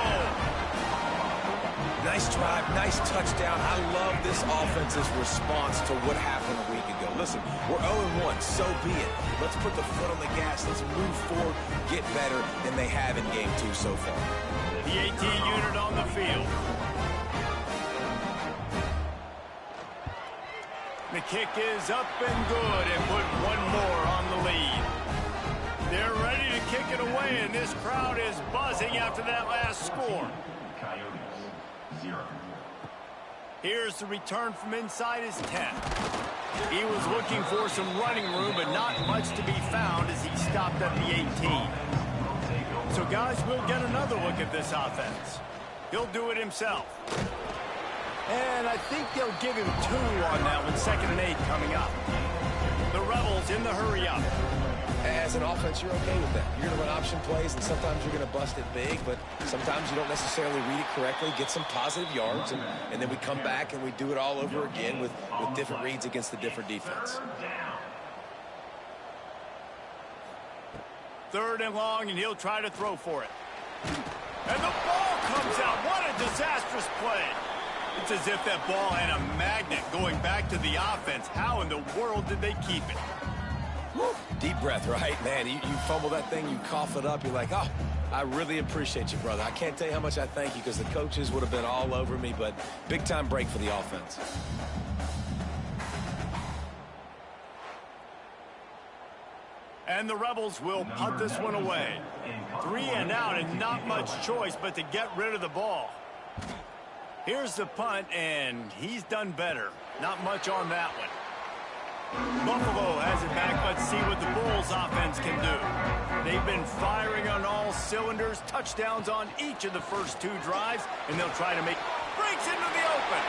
Nice drive, nice touchdown. I love this offense's response to what happened a week ago. Listen, we're 0-1, so be it. Let's put the foot on the gas. Let's move forward, get better than they have in Game 2 so far. The AT unit on the field. The kick is up and good, and put one more on the lead. They're ready to kick it away, and this crowd is buzzing after that last score. Coyotes, 0. Here's the return from inside his 10. He was looking for some running room, but not much to be found as he stopped at the 18. So, guys, we'll get another look at this offense. He'll do it himself. And I think they'll give him 2 on that one, 2nd and 8 coming up. The Rebels in the hurry-up. As an offense, you're okay with that. You're going to run option plays, and sometimes you're going to bust it big, but sometimes you don't necessarily read it correctly, get some positive yards, and then we come back and we do it all over again with different reads against the different defense. 3rd and long, and he'll try to throw for it. And the ball comes out. What a disastrous play. It's as if that ball had a magnet going back to the offense. How in the world did they keep it? Woo. Deep breath, right? Man, you fumble that thing, you cough it up, you're like, oh, I really appreciate you, brother. I can't tell you how much I thank you because the coaches would have been all over me, but big-time break for the offense. And the Rebels will punt this one away. 3 and out, and not much choice but to get rid of the ball. Here's the punt, and he's done better. Not much on that one. Buffalo has it back. Let's see what the Bulls offense can do. They've been firing on all cylinders, touchdowns on each of the first 2 drives, and they'll try to make breaks into the open.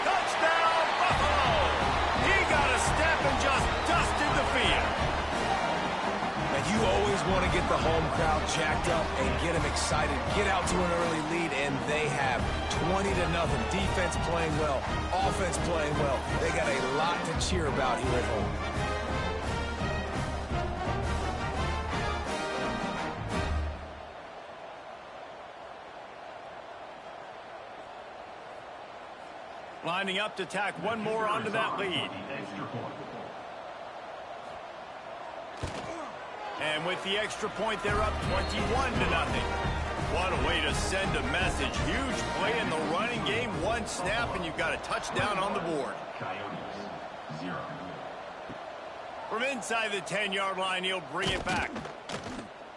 Touchdown, Buffalo! He got a step and just dusted the field. And you always want to get the home crowd jacked up and get them excited, get out to an early lead, and they have 20-0. Defense playing well, offense playing well. They got a lot to cheer about here at home. Lining up to tack one more onto that lead. And with the extra point, they're up 21-0. What a way to send a message. Huge play in the running game. 1 snap, and you've got a touchdown on the board. Coyotes, 0. From inside the 10-yard line, he'll bring it back.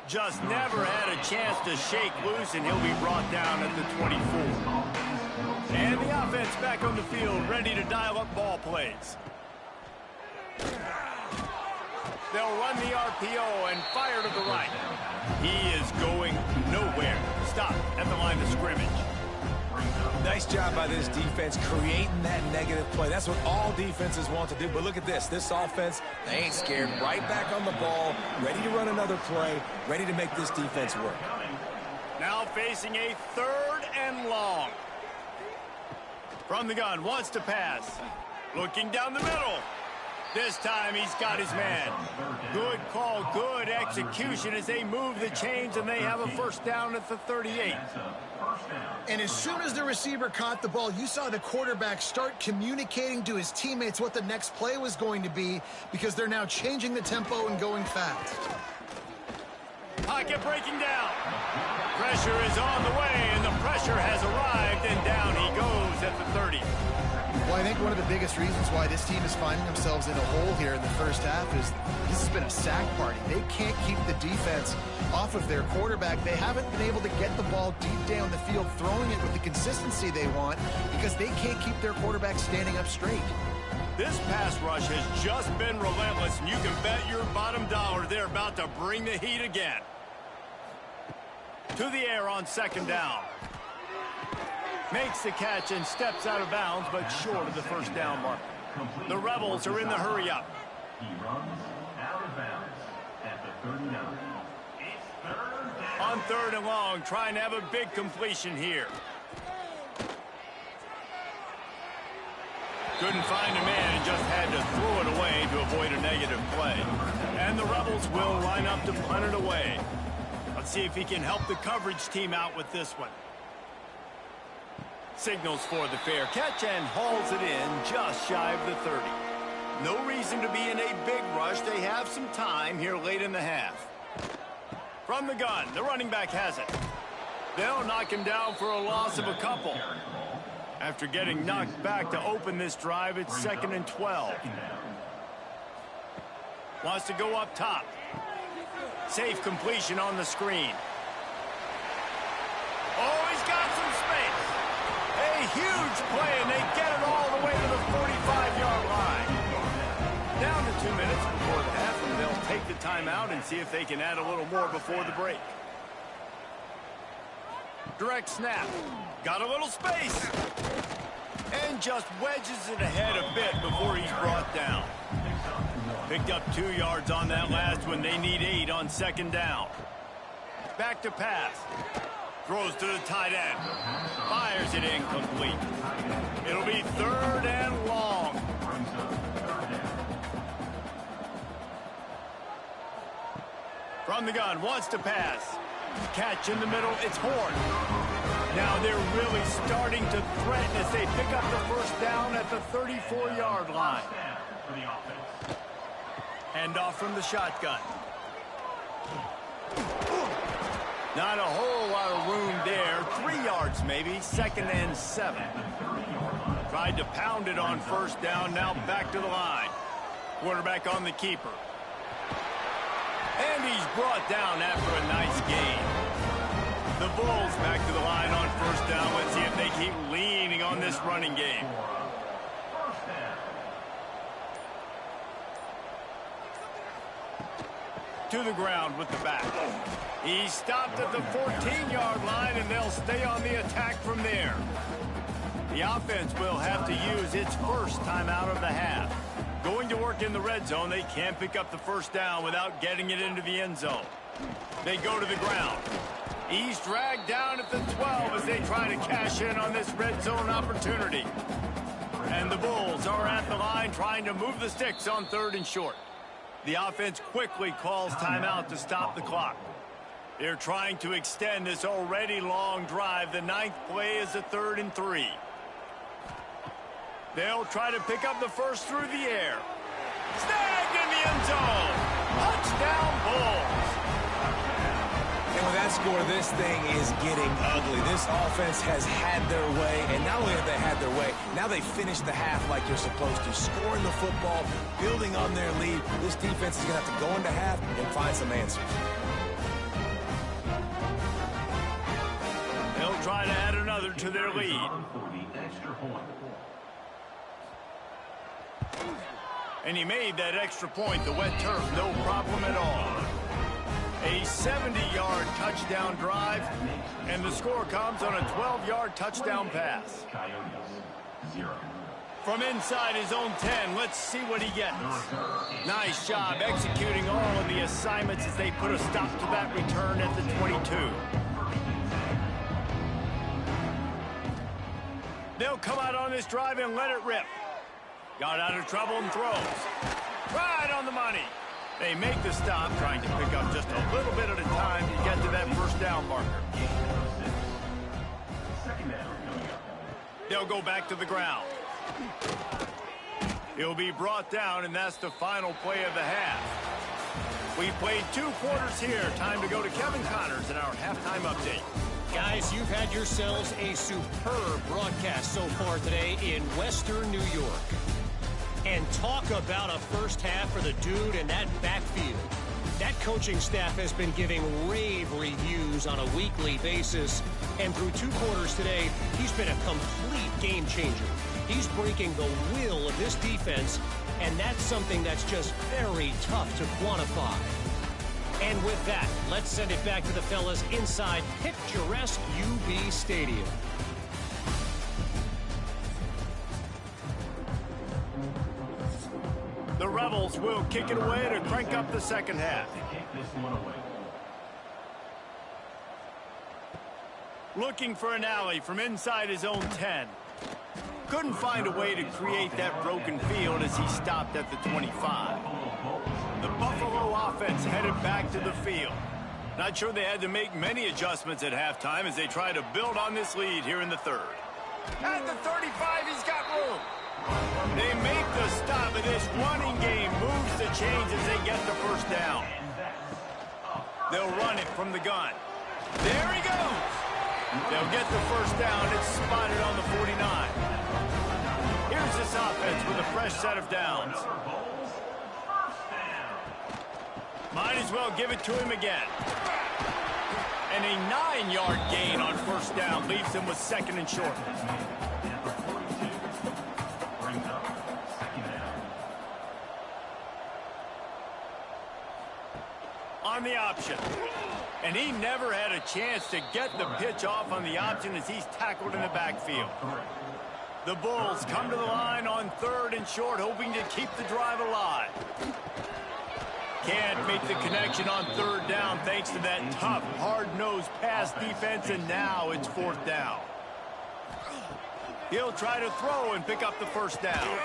Just never had a chance to shake loose, and he'll be brought down at the 24. And the offense back on the field, ready to dial up ball plays. They'll run the RPO and fire to the right. He is going nowhere. Stop at the line of scrimmage. Nice job by this defense creating that negative play. That's what all defenses want to do. But look at this. This offense, they ain't scared. Right back on the ball, ready to run another play, ready to make this defense work. Now facing a 3rd and long. From the gun, wants to pass. Looking down the middle. This time he's got his man. Good call, good execution as they move the chains, and they have a 1st down at the 38. And as soon as the receiver caught the ball, you saw the quarterback start communicating to his teammates what the next play was going to be because they're now changing the tempo and going fast. Pocket breaking down. Pressure is on the way, and the pressure has arrived, and down he goes at the 30. Well, I think one of the biggest reasons why this team is finding themselves in a hole here in the first half is this has been a sack party. They can't keep the defense off of their quarterback. They haven't been able to get the ball deep down the field, throwing it with the consistency they want because they can't keep their quarterback standing up straight. This pass rush has just been relentless, and you can bet your bottom dollar they're about to bring the heat again. To the air on 2nd down. Makes the catch and steps out of bounds, but short of the 1st down mark. The Rebels are in the hurry-up. He runs out of bounds at the 39. It's 3rd down. On 3rd and long, trying to have a big completion here. Couldn't find a man and just had to throw it away to avoid a negative play. And the Rebels will line up to punt it away. Let's see if he can help the coverage team out with this one. Signals for the fair catch and hauls it in just shy of the 30. No reason to be in a big rush. They have some time here late in the half. From the gun, the running back has it. They'll knock him down for a loss of a couple. After getting knocked back to open this drive, it's 2nd and 12. Wants to go up top. Safe completion on the screen. Oh, he's got some space. A huge play, and they get it all the way to the 45-yard line. Down to 2 minutes before the half, and they'll take the timeout and see if they can add a little more before the break. Direct snap. Got a little space. And just wedges it ahead a bit before he's brought down. Picked up 2 yards on that last one. They need 8 on second down. Back to pass. Throws to the tight end. Fires it incomplete. It'll be 3rd and long. From the gun, wants to pass. Catch in the middle, it's Horn. Now they're really starting to threaten as they pick up the first down at the 34-yard line. Hand off from the shotgun. Not a whole lot of room there. 3 yards maybe, 2nd and 7. Tried to pound it on first down, now back to the line. Quarterback on the keeper. And he's brought down after a nice gain. The Bulls back to the line on first down. Let's see if they keep leaning on this running game. To the ground with the back. He stopped at the 14-yard line, and they'll stay on the attack from there. The offense will have to use its first timeout of the half. Going to work in the red zone, they can't pick up the first down without getting it into the end zone. They go to the ground. He's dragged down at the 12 as they try to cash in on this red zone opportunity. And the Bulls are at the line trying to move the sticks on 3rd and short. The offense quickly calls timeout to stop the clock. They're trying to extend this already long drive. The 9th play is a 3rd and 3. They'll try to pick up the first through the air. Snagged in the end zone. Touchdown, Bulls. And with that score, this thing is getting ugly. This offense has had their way, and not only have they had their way, now they finished the half like you're supposed to, scoring the football, building on their lead. This defense is going to have to go into half and find some answers. They'll try to add another to their lead. And he made that extra point, the wet turf, no problem at all. A 70-yard touchdown drive, and the score comes on a 12-yard touchdown pass. From inside his own 10, let's see what he gets. Nice job executing all of the assignments as they put a stop to that return at the 22. They'll come out on this drive and let it rip. Got out of trouble and throws. Right on the money. They make the stop, trying to pick up just a little bit at a time to get to that first down marker. They'll go back to the ground. He'll be brought down, and that's the final play of the half. We've played 2 quarters here. Time to go to Kevin Connors in our halftime update. Guys, you've had yourselves a superb broadcast so far today in Western New York. And talk about a first half for the dude in that backfield. That coaching staff has been giving rave reviews on a weekly basis. And through 2 quarters today, he's been a complete game changer. He's breaking the will of this defense, and that's something that's just very tough to quantify. And with that, let's send it back to the fellas inside picturesque UB Stadium. The Rebels will kick it away to crank up the second half. Looking for an alley from inside his own 10. Couldn't find a way to create that broken field as he stopped at the 25. The Buffalo offense headed back to the field. Not sure they had to make many adjustments at halftime as they try to build on this lead here in the 3rd. At the 35, he's got room. They make the stop, and this running game moves the chains as they get the first down. They'll run it from the gun. There he goes. They'll get the first down. It's spotted on the 49. Here's this offense with a fresh set of downs. Might as well give it to him again. And a 9-yard gain on first down leaves him with second and short. Brings up second down. On the option. And he never had a chance to get the pitch off on the option as he's tackled in the backfield. The Bulls come to the line on third and short, hoping to keep the drive alive. Can't make the connection on third down thanks to that tough, hard-nosed pass defense, and now it's fourth down. He'll try to throw and pick up the first down.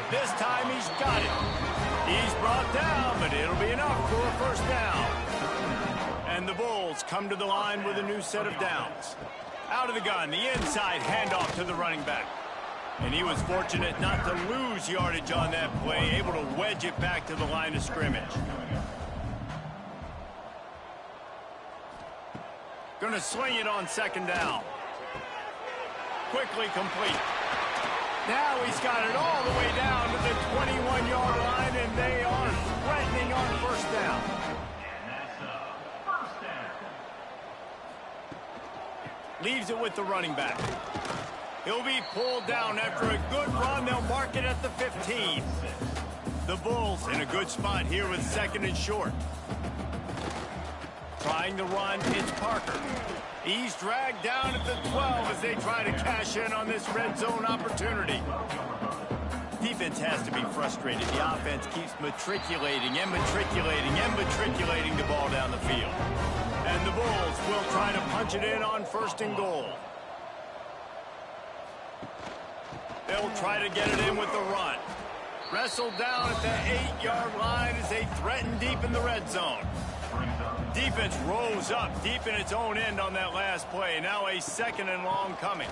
This time he's got it. He's brought down, but it'll be enough for a first down. And the Bulls come to the line with a new set of downs. Out of the gun, the inside handoff to the running back. And he was fortunate not to lose yardage on that play, able to wedge it back to the line of scrimmage. Going to swing it on second down. Quickly complete. Now he's got it all the way down to the 21-yard line, and they are threatening on first down. Leaves it with the running back. He'll be pulled down after a good run. They'll mark it at the 15. The Bulls in a good spot here with second and short. Trying to run, it's Parker. He's dragged down at the 12 as they try to cash in on this red zone opportunity. Defense has to be frustrated. The offense keeps matriculating and matriculating and matriculating the ball down the field. And the Bulls will try to punch it in on first and goal. They'll try to get it in with the run. Wrestled down at the 8-yard line as they threaten deep in the red zone. Defense rose up deep in its own end on that last play. Now a second and long coming.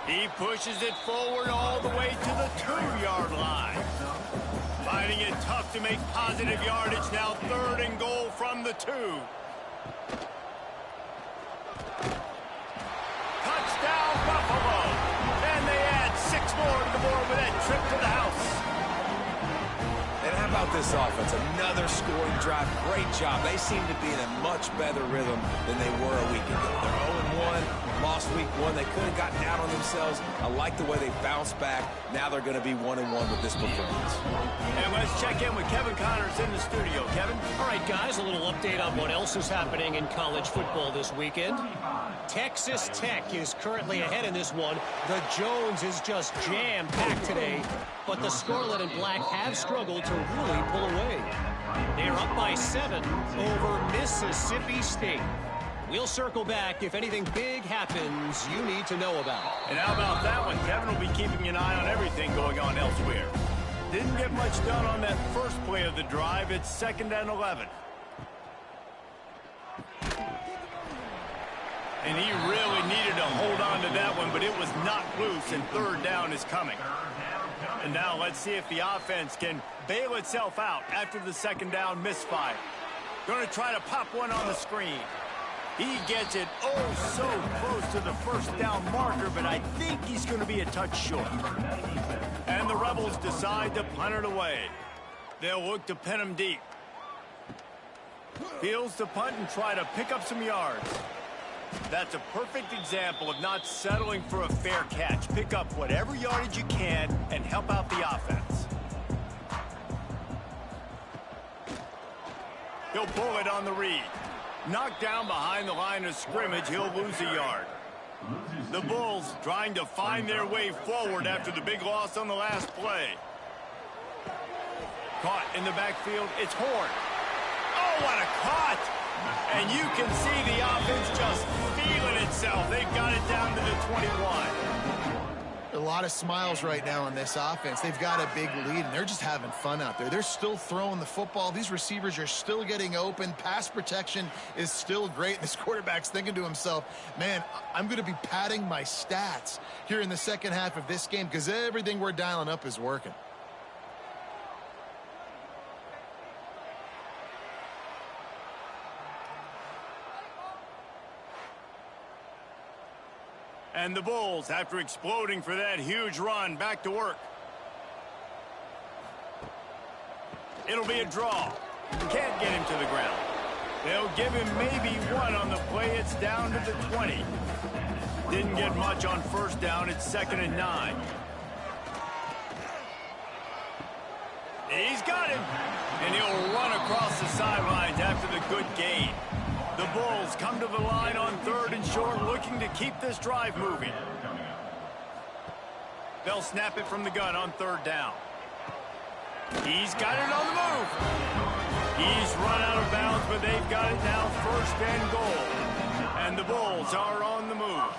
He pushes it forward all the way to the 2-yard line. Finding it tough to make positive yardage. Now third and goal from the 2. Touchdown, Buffalo. And they add 6 more to the board with that trip to the house. And how about this offense? Another scoring drive. Great job. They seem to be in a much better rhythm than they were a week ago. They're 0-1, lost week 1. They could have gotten down on themselves. I like the way they bounced back. Now they're going to be 1-1 with this performance. And let's check in with Kevin Connors in the studio. Kevin? All right, guys, a little update on what else is happening in college football this weekend. Texas Tech is currently ahead in this one. The Jones is just jam-packed today, but the Scarlet and Black have struggled to really pull away. They're up by 7 over Mississippi State. We'll circle back if anything big happens you need to know about. And how about that one? Kevin will be keeping an eye on everything going on elsewhere. Didn't get much done on that first play of the drive. It's 2nd and 11. And he really needed to hold on to that one, but it was knocked loose, and third down is coming. And now let's see if the offense can bail itself out after the second down misfire. Going to try to pop one on the screen. He gets it oh so close to the first down marker, but I think he's going to be a touch short. And the Rebels decide to punt it away. They'll look to pin him deep. Fields to punt and try to pick up some yards. That's a perfect example of not settling for a fair catch. Pick up whatever yardage you can and help out the offense. He'll pull it on the read. Knocked down behind the line of scrimmage, he'll lose a yard. The Bulls trying to find their way forward after the big loss on the last play. Caught in the backfield, it's Horn. Oh, what a cut! And you can see the offense just feeling itself. They've got it down to the 21. A lot of smiles right now on this offense. They've got a big lead, and they're just having fun out there. They're still throwing the football. These receivers are still getting open. Pass protection is still great. This quarterback's thinking to himself, man, I'm going to be padding my stats here in the second half of this game because everything we're dialing up is working. And the Bulls, after exploding for that huge run, back to work. It'll be a draw. Can't get him to the ground. They'll give him maybe one on the play. It's down to the 20. Didn't get much on first down. It's 2nd and 9. He's got him. And he'll run across the sidelines after the good gain. The Bulls come to the line on 3rd and short, looking to keep this drive moving. They'll snap it from the gun on 3rd down. He's got it on the move. He's run out of bounds, but they've got it now 1st and goal. And the Bulls are on the move.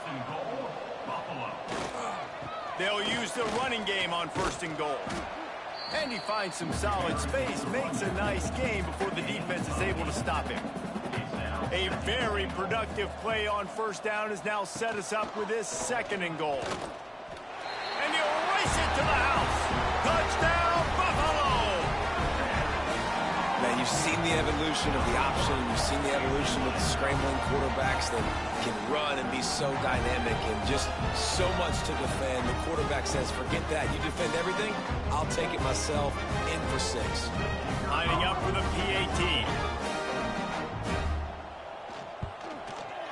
They'll use the running game on 1st and goal. And he finds some solid space, makes a nice gain before the defense is able to stop him. A very productive play on 1st down has now set us up with this 2nd and goal. And he'll race it to the house. Touchdown, Buffalo! Man, you've seen the evolution of the option. You've seen the evolution of the scrambling quarterbacks that can run and be so dynamic and just so much to defend. The quarterback says, forget that. You defend everything, I'll take it myself. In for 6. Lining up for the PAT.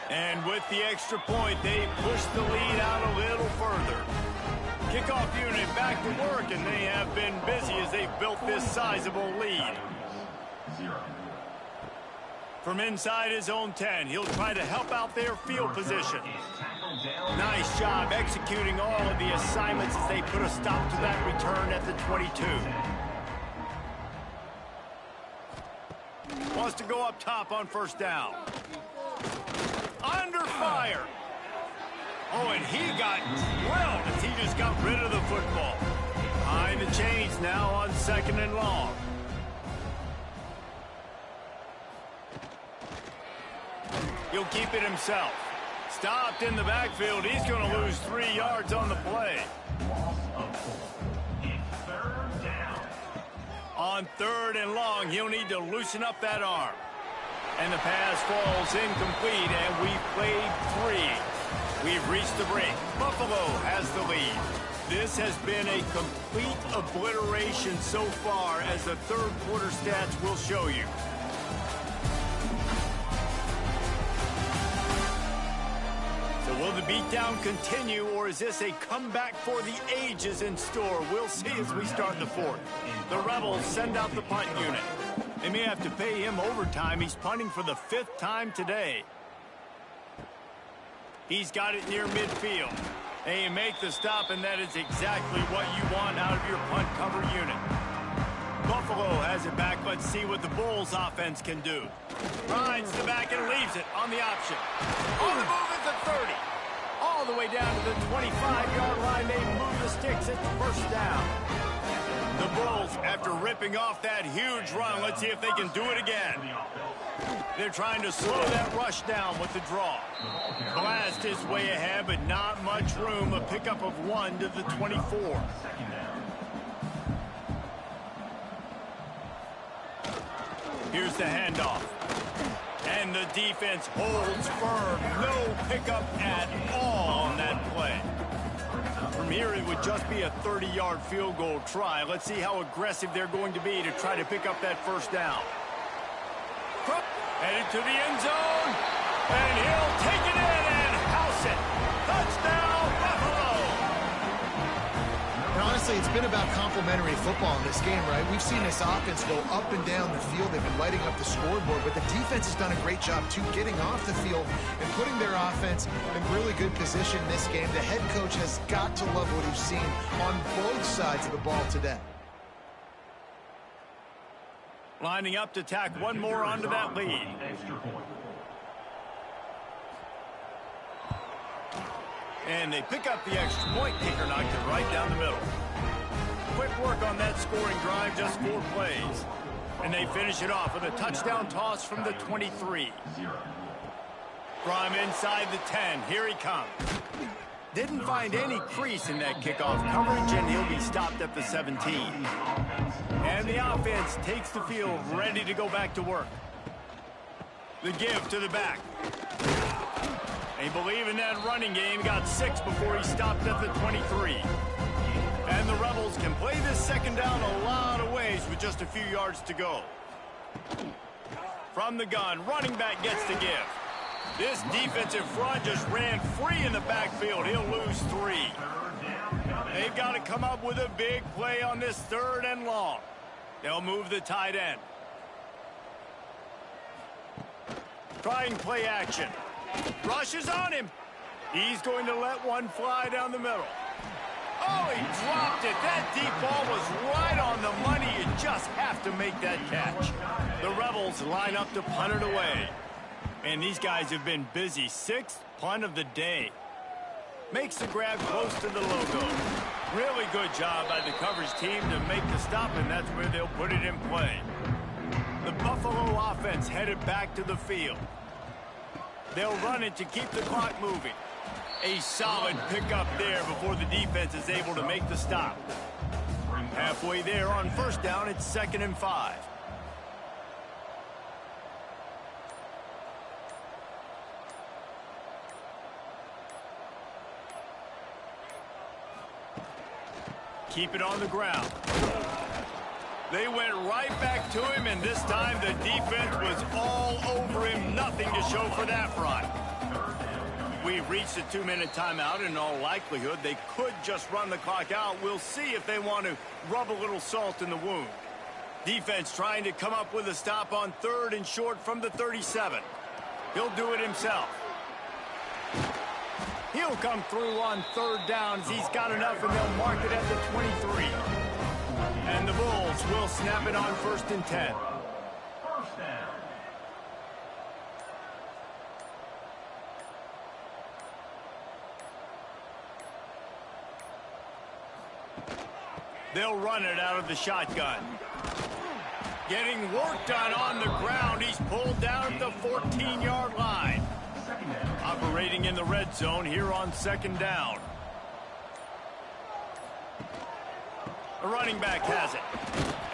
And with the extra point, they push the lead out a little further. Kickoff unit back to work, and they have been busy as they've built this sizable lead. From inside his own 10, he'll try to help out their field position. Nice job executing all of the assignments as they put a stop to that return at the 22. Wants to go up top on 1st down. Under fire. Oh, and he got drilled as he just got rid of the football. Behind the chains now on 2nd and long. He'll keep it himself. Stopped in the backfield. He's going to lose 3 yards on the play. On 3rd and long, he'll need to loosen up that arm. And the pass falls incomplete, and we've played 3. We've reached the break. Buffalo has the lead. This has been a complete obliteration so far, as the 3rd quarter stats will show you. So will the beatdown continue, or is this a comeback for the ages in store? We'll see as we start the 4th. The Rebels send out the punt unit. They may have to pay him overtime. He's punting for the 5th time today. He's got it near midfield. They make the stop, and that is exactly what you want out of your punt cover unit. Buffalo has it back. Let's see what the Bulls offense can do. Rides the back and leaves it on the option. On the move at the 30. All the way down to the 25-yard line. They move the sticks at the 1st down. The Bulls, after ripping off that huge run, let's see if they can do it again. They're trying to slow that rush down with the draw. Blast his way ahead, but not much room. A pickup of 1 to the 24. Here's the handoff. And the defense holds firm. No pickup at all on that play. From here, it would just be a 30-yard field goal try. Let's see how aggressive they're going to be to try to pick up that 1st down. Headed to the end zone. And he'll take it in and house it. Touchdown, Buffalo! And honestly, it's been about complementary football in this game, right? We've seen this offense go up and down the field. They've been lighting up the scoreboard, but the defense has done a great job, too, getting off the field and putting their offense in really good position in this game. The head coach has got to love what he's seen on both sides of the ball today. Lining up to tack one more onto that lead. And they pick up the extra point. Kicker knocked it right down the middle. Quick work on that scoring drive, just 4 plays. And they finish it off with a touchdown toss from the 23. From inside the 10, here he comes. Didn't find any crease in that kickoff coverage, and he'll be stopped at the 17. And the offense takes the field, ready to go back to work. The give to the back. They believe in that running game. Got 6 before he stopped at the 23. And the Rebels can play this second down a lot of ways with just a few yards to go. From the gun, running back gets to give. This defensive front just ran free in the backfield. He'll lose 3. They've got to come up with a big play on this 3rd and long. They'll move the tight end. Trying play action. Rushes on him. He's going to let one fly down the middle. Oh, he dropped it. That deep ball was right on the money. You just have to make that catch. The Rebels line up to punt it away. And these guys have been busy. 6th punt of the day. Makes the grab close to the logo. Really good job by the coverage team to make the stop, and that's where they'll put it in play. The Buffalo offense headed back to the field. They'll run it to keep the clock moving. A solid pickup there before the defense is able to make the stop. Halfway there on 1st down, it's 2nd and 5. Keep it on the ground. They went right back to him, and this time the defense was all over him. Nothing to show for that run. We've reached a 2-minute timeout. In all likelihood, they could just run the clock out. We'll see if they want to rub a little salt in the wound. Defense trying to come up with a stop on 3rd and short from the 37. He'll do it himself. He'll come through on 3rd down as he's got enough, and they'll mark it at the 23. And the Bulls will snap it on 1st and 10. First down. They'll run it out of the shotgun. Getting work done on the ground. He's pulled down at the 14-yard line. Operating in the red zone here on 2nd down. The running back has it.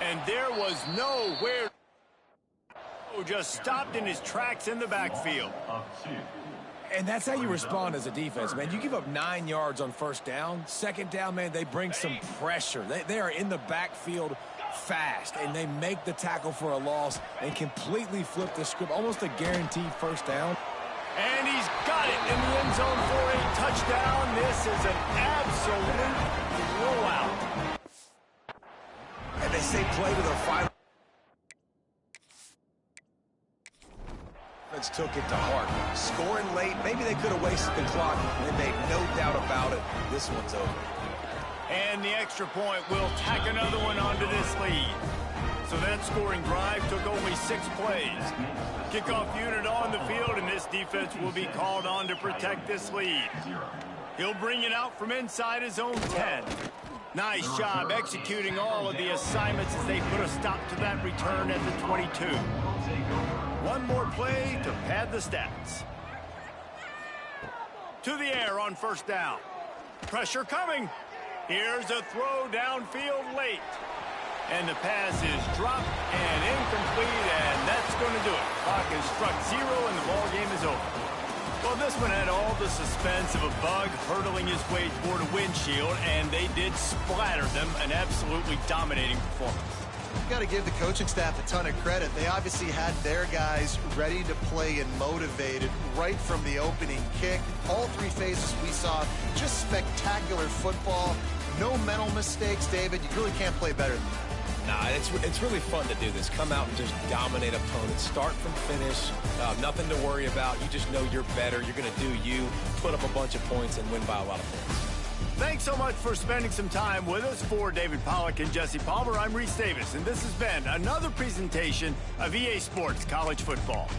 And there was nowhere. Just stopped in his tracks in the backfield. And that's how you respond as a defense, man. You give up 9 yards on 1st down. 2nd down, man, they bring some pressure. They are in the backfield fast, and they make the tackle for a loss and completely flip the script. Almost a guaranteed 1st down. And he's got it in the end zone for a touchdown. This is an absolute blowout. And they say play to their final. Took it to heart. Scoring late, maybe they could have wasted the clock. They made no doubt about it. This one's over. And the extra point will tack another one onto this lead. So that scoring drive took only 6 plays. Kickoff unit on the field, and this defense will be called on to protect this lead. He'll bring it out from inside his own 10. Nice job executing all of the assignments as they put a stop to that return at the 22. One more play to pad the stats. To the air on 1st down. Pressure coming. Here's a throw downfield late. And the pass is dropped and incomplete, and that's going to do it. Clock is struck 0, and the ball game is over. Well, this one had all the suspense of a bug hurtling his way toward a windshield, and they did splatter them. An absolutely dominating performance. You've got to give the coaching staff a ton of credit. They obviously had their guys ready to play and motivated right from the opening kick. All 3 phases we saw, just spectacular football. No mental mistakes, David. You really can't play better than that. Nah, it's really fun to do this. Come out and just dominate opponents. Start from finish. Nothing to worry about. You just know you're better. You're going to do you, put up a bunch of points, and win by a lot of points. Thanks so much for spending some time with us. For David Pollack and Jesse Palmer, I'm Reese Davis, and this has been another presentation of EA Sports College Football.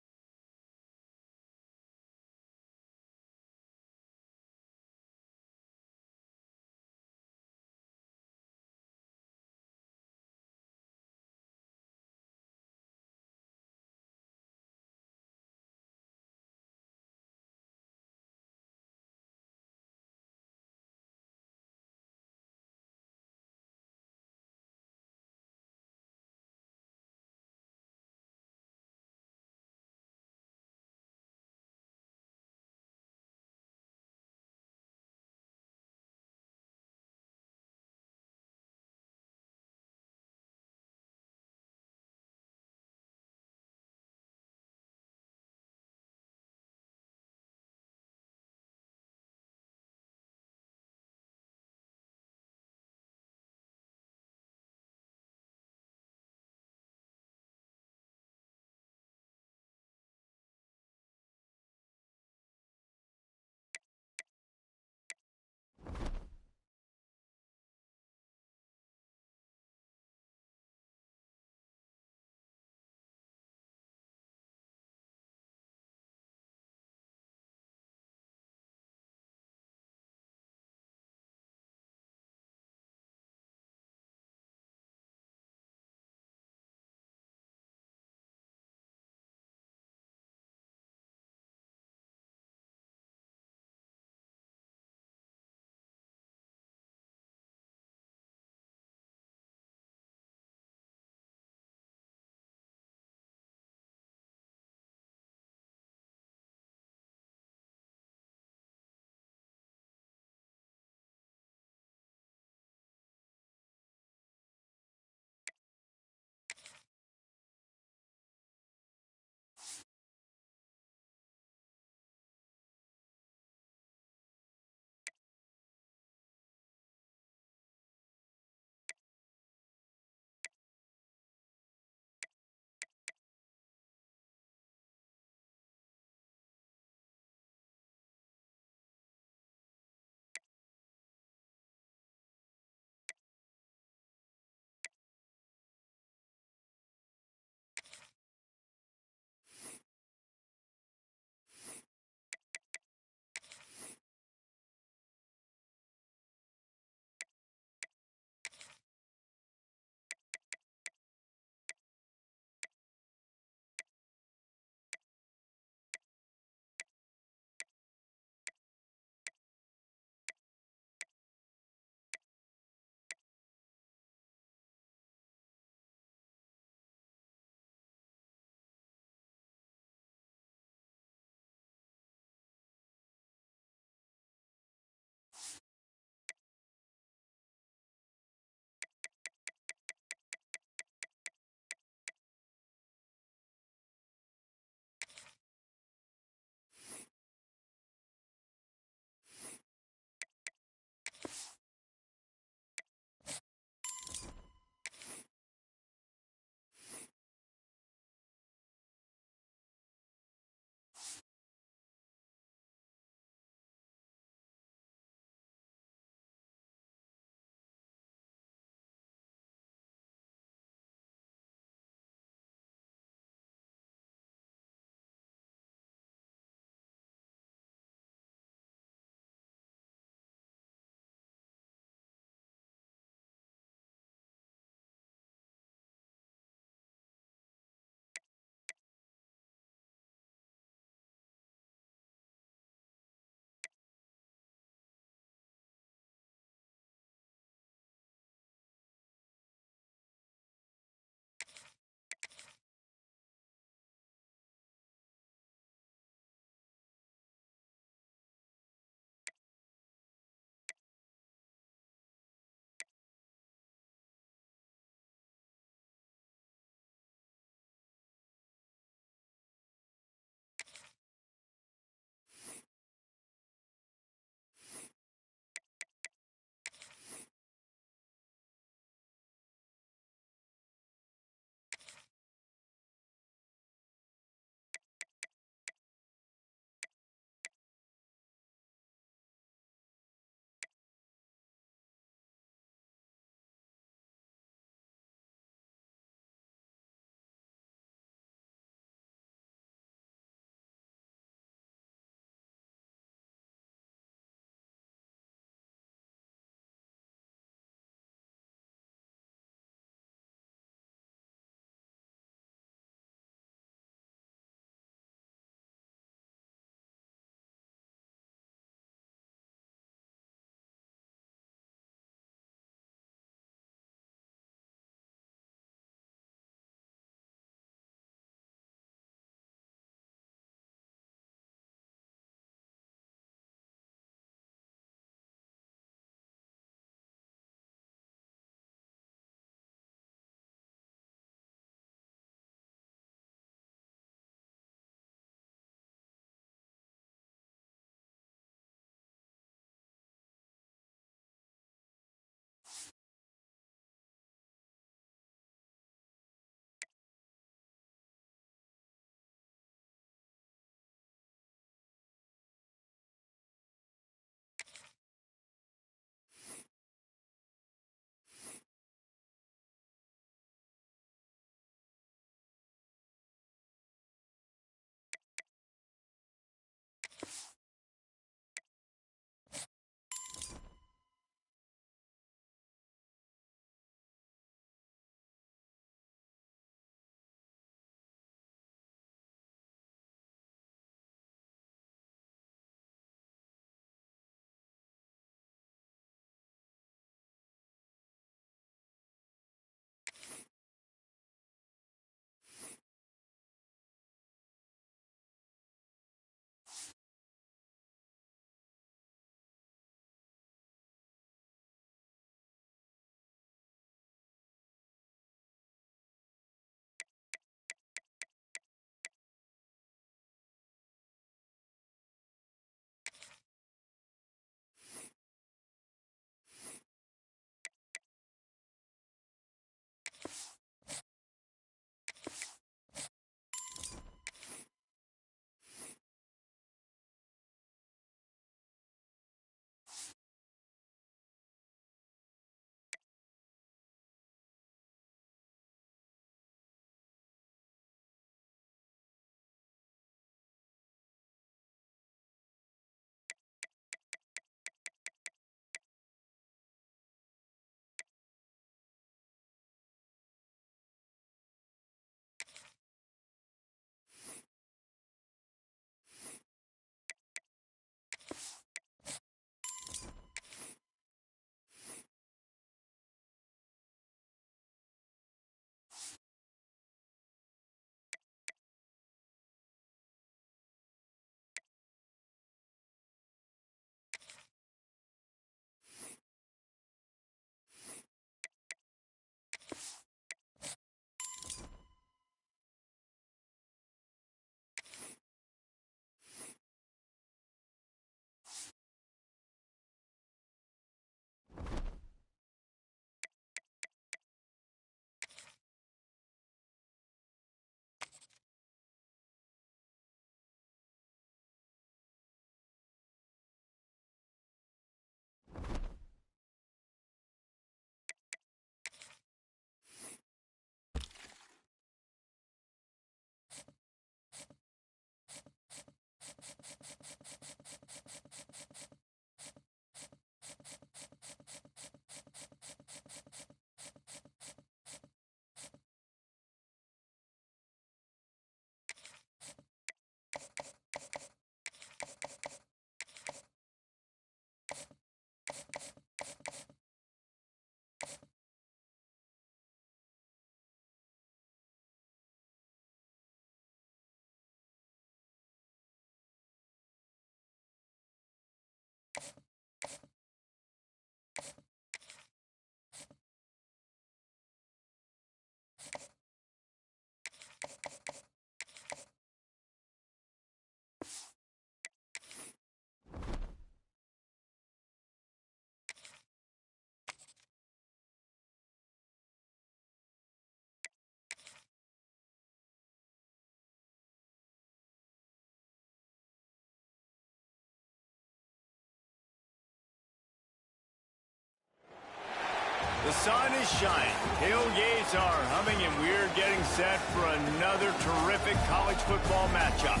The sun is shining, tailgates are humming, and we're getting set for another terrific college football matchup.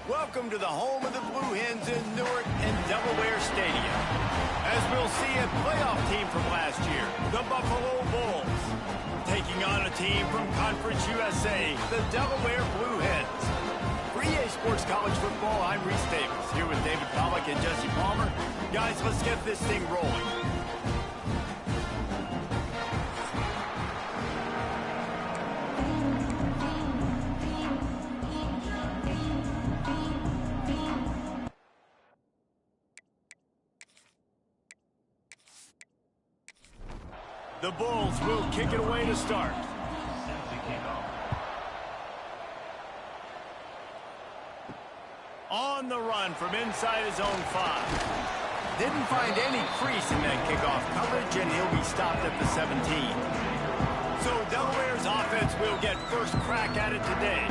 Welcome to the home of the Blue Hens in Newark and Delaware Stadium. As we'll see a playoff team from last year, the Buffalo Bulls, taking on a team from Conference USA, the Delaware Blue Hens. For EA Sports College Football, I'm Reese Davis, here with David Pollack and Jesse Palmer. Guys, let's get this thing rolling. The Bulls will kick it away to start. On the run from inside his own 5. Didn't find any crease in that kickoff coverage, and he'll be stopped at the 17. So Delaware's offense will get first crack at it today.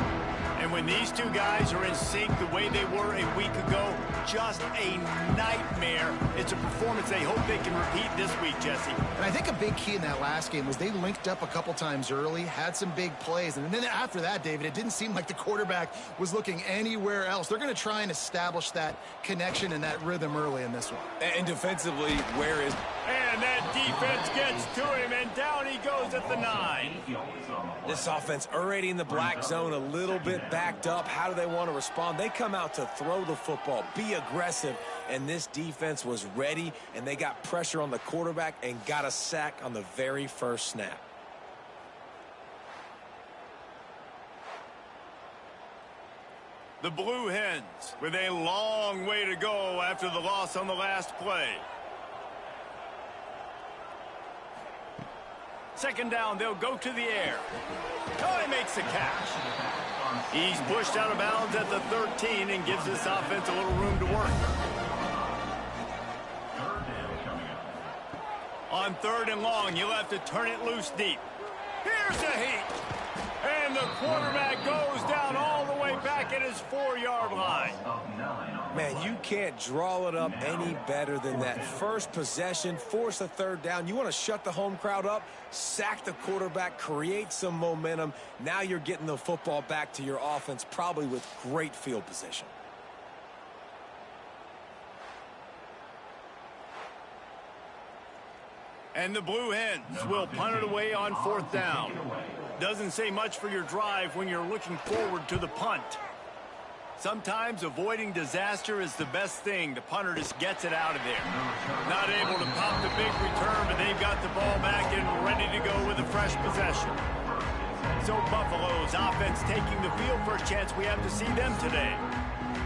And when these two guys are in sync the way they were a week ago, just a nightmare. It's a performance they hope they can repeat this week, Jesse. And I think a big key in that last game was they linked up a couple times early, had some big plays, and then after that, David, it didn't seem like the quarterback was looking anywhere else. They're going to try and establish that connection and that rhythm early in this one. And defensively, where is... And that defense gets to him, and down he goes at the 9. This offense already in the black zone, a little bit backed up. How do they want to respond? They come out to throw the football, be aggressive, and this defense was ready, and they got pressure on the quarterback and got a sack on the very first snap. The Blue Hens with a long way to go after the loss on the last play. Second down, they'll go to the air. Oh, he makes the catch. He's pushed out of bounds at the 13 and gives this offense a little room to work. On 3rd and long, you'll have to turn it loose deep. Here's the heat. And the quarterback goes down all the way back at his 4-yard line. Man, you can't draw it up any better than that. First possession, force a 3rd down. You want to shut the home crowd up, sack the quarterback, create some momentum. Now you're getting the football back to your offense, probably with great field position. And the Blue Hens will punt it away on 4th down. Doesn't say much for your drive when you're looking forward to the punt. Sometimes avoiding disaster is the best thing. The punter just gets it out of there. Not able to pop the big return, but they've got the ball back and ready to go with a fresh possession. So Buffalo's offense taking the field for a chance we have to see them today.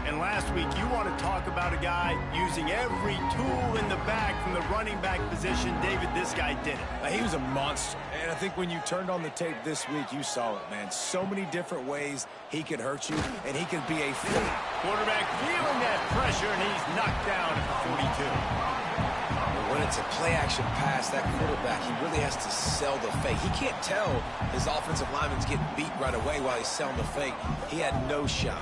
And last week, you want to talk about a guy using every tool in the bag from the running back position. David, this guy did it. He was a monster. And I think when you turned on the tape this week, you saw it, man. So many different ways he could hurt you, and he could be a quarterback feeling that pressure, and he's knocked down at the 42. When it's a play-action pass, that quarterback, he really has to sell the fake. He can't tell his offensive lineman's getting beat right away while he's selling the fake. He had no shot.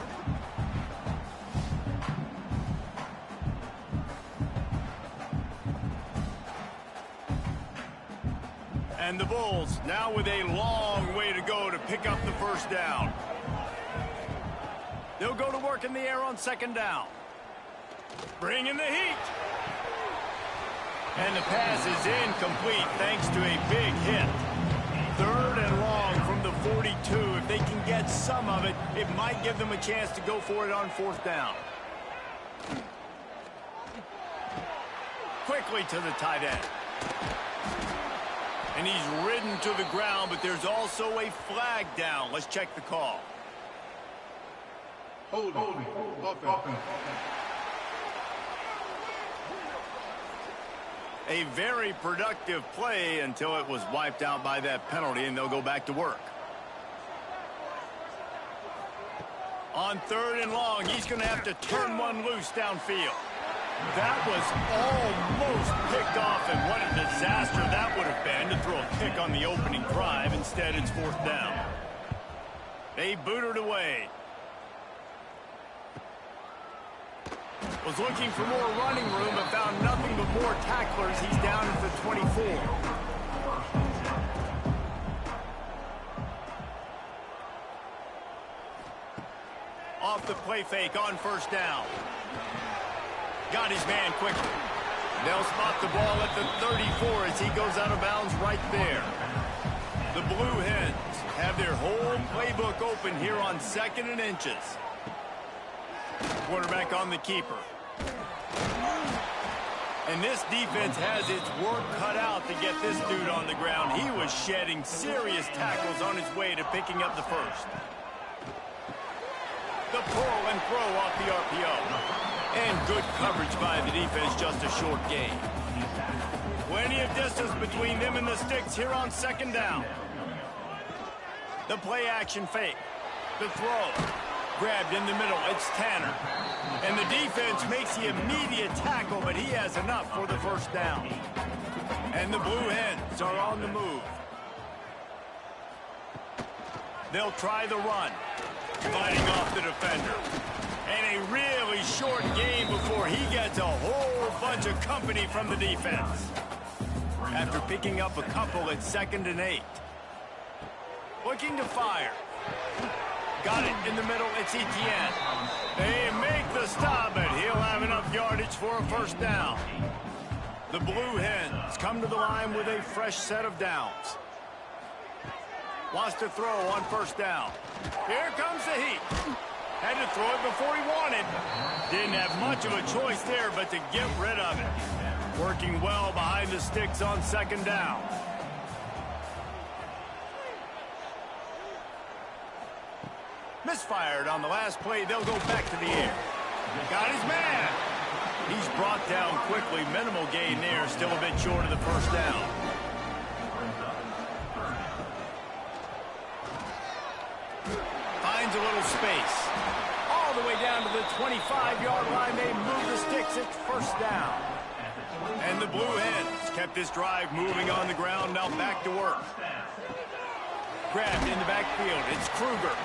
And the Bulls now with a long way to go to pick up the 1st down. They'll go to work in the air on 2nd down. Bring in the heat. And the pass is incomplete thanks to a big hit. 3rd and long from the 42. If they can get some of it, it might give them a chance to go for it on 4th down. Quickly to the tight end. And he's ridden to the ground, but there's also a flag down. Let's check the call. Hold offense. A very productive play until it was wiped out by that penalty, and they'll go back to work. On 3rd and long, he's going to have to turn one loose downfield. That was almost picked off, and what a disaster that would have been to throw a pick on the opening drive. Instead, it's 4th down. They boot it away. Was looking for more running room, but found nothing but more tacklers. He's down at the 24. Off the play fake on first down. Got his man quickly. They'll spot the ball at the 34 as he goes out of bounds right there. The Blue Hens have their whole playbook open here on 2nd and inches. Quarterback on the keeper. And this defense has its work cut out to get this dude on the ground. He was shedding serious tackles on his way to picking up the first. The pull and throw off the RPO. And good coverage by the defense, just a short gain. Plenty of distance between them and the sticks here on 2nd down. The play action fake. The throw. Grabbed in the middle. It's Tanner. And the defense makes the immediate tackle, but he has enough for the first down. And the Blue Hens are on the move. They'll try the run. Fighting off the defender. And a really short game before he gets a whole bunch of company from the defense. After picking up a couple at 2nd and 8. Looking to fire. Got it in the middle. It's Etienne. They make the stop, but he'll have enough yardage for a first down. The Blue Hens come to the line with a fresh set of downs. Wants to throw on first down. Here comes the heat. Had to throw it before he wanted. Didn't have much of a choice there, but to get rid of it. Working well behind the sticks on 2nd down. Misfired on the last play. They'll go back to the air. Got his man. He's brought down quickly. Minimal gain there. Still a bit short of the first down. Finds a little space. All the way down to the 25-yard line. They move the sticks. It's first down. And the Blue Hens kept this drive moving on the ground. Now back to work. Grabbed in the backfield. It's Kruger.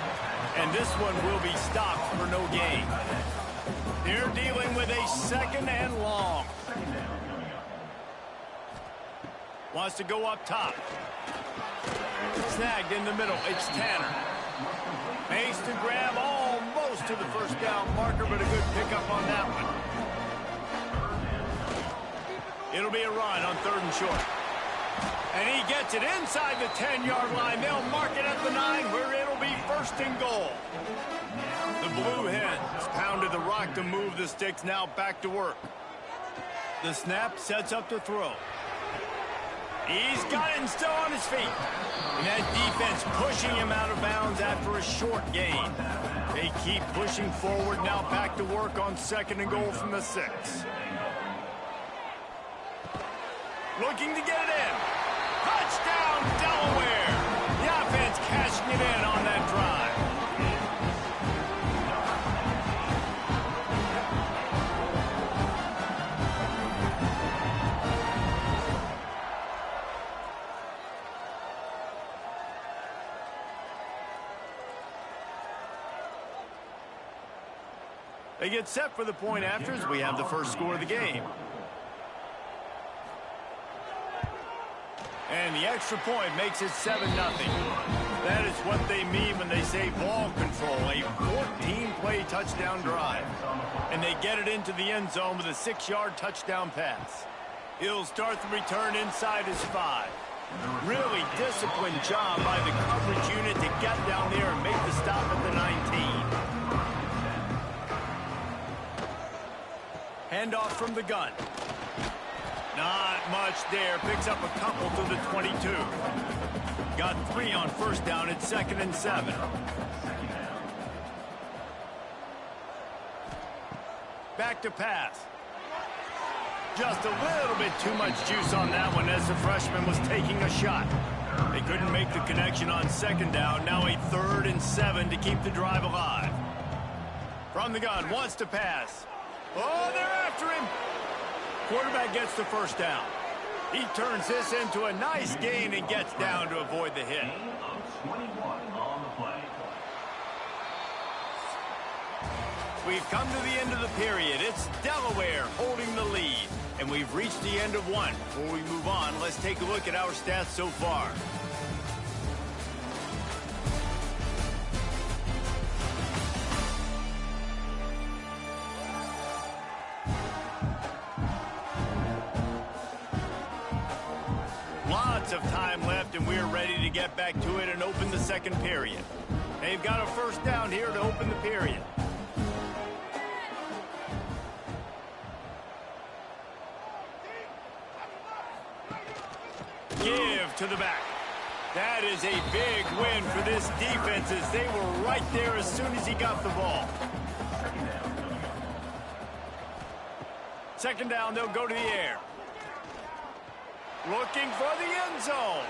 And this one will be stopped for no gain. They're dealing with a 2nd and long. Wants to go up top. Snagged in the middle. It's Tanner. Makes the grab almost to the first down marker, but a good pickup on that one. It'll be a run on 3rd and short. And he gets it inside the 10-yard line. They'll mark it at the 9, where it'll be 1st and goal. The Blue Hens pounded the rock to move the sticks. Now back to work. The snap sets up to throw. He's got it and still on his feet. And that defense pushing him out of bounds after a short gain. They keep pushing forward. Now back to work on 2nd and goal from the 6. Looking to get it in. Touchdown, Delaware. The offense cashing it in on that drive. They get set for the point after as we have the first score of the game. And the extra point makes it 7-0. That is what they mean when they say ball control, a 14-play touchdown drive. And they get it into the end zone with a 6-yard touchdown pass. He'll start the return inside his 5. Really disciplined job by the coverage unit to get down there and make the stop at the 19. Handoff from the gun. Not much there. Picks up a couple to the 22. Got 3 on first down at 2nd and 7. Back to pass. Just a little bit too much juice on that one as the freshman was taking a shot. They couldn't make the connection on 2nd down. Now a 3rd and 7 to keep the drive alive. From the gun, wants to pass. Oh, they're after him. Quarterback gets the first down. He turns this into a nice gain and gets down to avoid the hit. Gain of 21 on the play. We've come to the end of the period. It's Delaware holding the lead. And we've reached the end of one. Before we move on, let's take a look at our stats so far. Lots of time left, and we're ready to get back to it and open the second period. They've got a first down here to open the period. Give to the back. That is a big win for this defense as they were right there as soon as he got the ball. Second down, they'll go to the air. Looking for the end zone.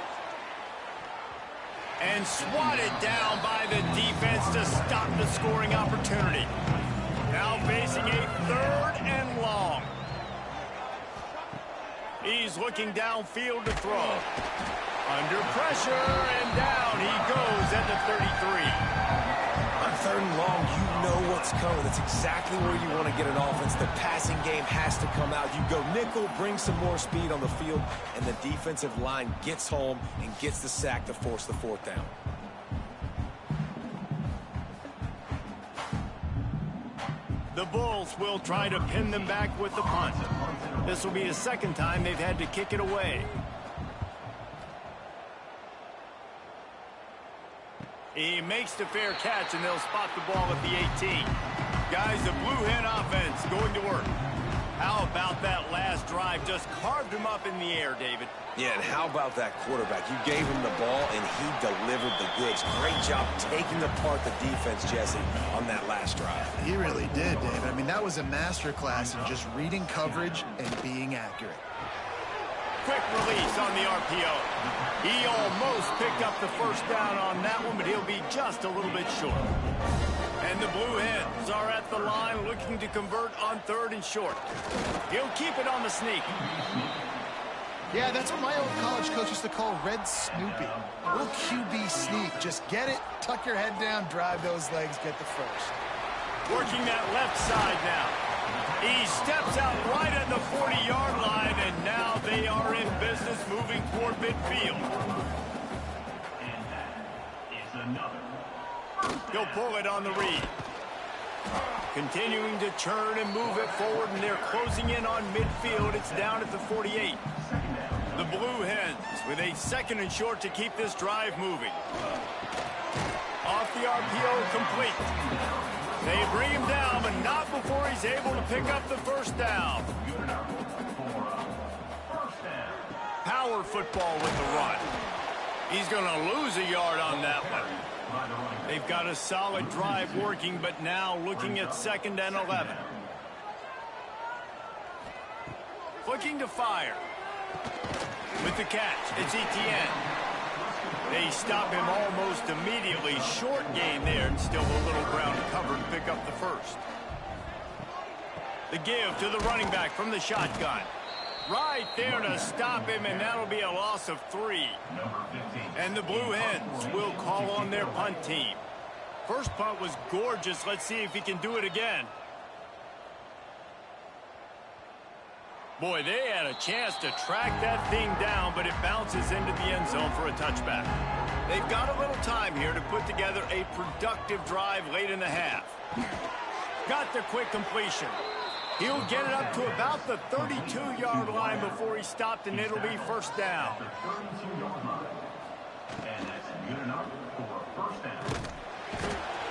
And swatted down by the defense to stop the scoring opportunity. Now facing a third and long. He's looking downfield to throw. Under pressure, and down he goes at the 33. On third and long, you know what's coming. That's exactly where you want to get an offense. The passing game has to come out. You go nickel, bring some more speed on the field, and the defensive line gets home and gets the sack to force the fourth down. The Bulls will try to pin them back with the punt. This will be the second time they've had to kick it away. He makes the fair catch, and they'll spot the ball at the 18. Guys, the Blue Hen offense going to work. How about that last drive? Just carved him up in the air, David. Yeah, and how about that quarterback? You gave him the ball, and he delivered the goods. Great job taking apart the defense, Jesse, on that last drive. He really did, David. I mean, that was a masterclass in just reading coverage and being accurate. Quick release on the RPO. He almost picked up the first down on that one, but he'll be just a little bit short. And the Blue Hens are at the line looking to convert on third and short. He'll keep it on the sneak. Yeah, that's what my old college coach used to call Red Snoopy. A little QB sneak. Just get it, tuck your head down, drive those legs, get the first. Working that left side now. He steps out right at the 40-yard line, and now they are in business moving toward midfield. And that is another. He'll pull it on the read. Continuing to turn and move it forward, and they're closing in on midfield. It's down at the 48. The Blue Hens with a second and short to keep this drive moving. Off the RPO, complete. They bring him down, but not before he's able to pick up the first down. Power football with the run. He's going to lose a yard on that one. They've got a solid drive working, but now looking at second and 11. Looking to fire. With the catch, it's Etienne. They stop him almost immediately. Short gain there, and still a little ground covered to pick up the first. The give to the running back from the shotgun. Right there to stop him, and that'll be a loss of 3. And the Blue Hens will call on their punt team. First punt was gorgeous. Let's see if he can do it again. Boy, they had a chance to track that thing down, but it bounces into the end zone for a touchback. They've got a little time here to put together a productive drive late in the half. Got the quick completion. He'll get it up to about the 32-yard line before he stopped, and it'll be first down. And that's good enough for a first down.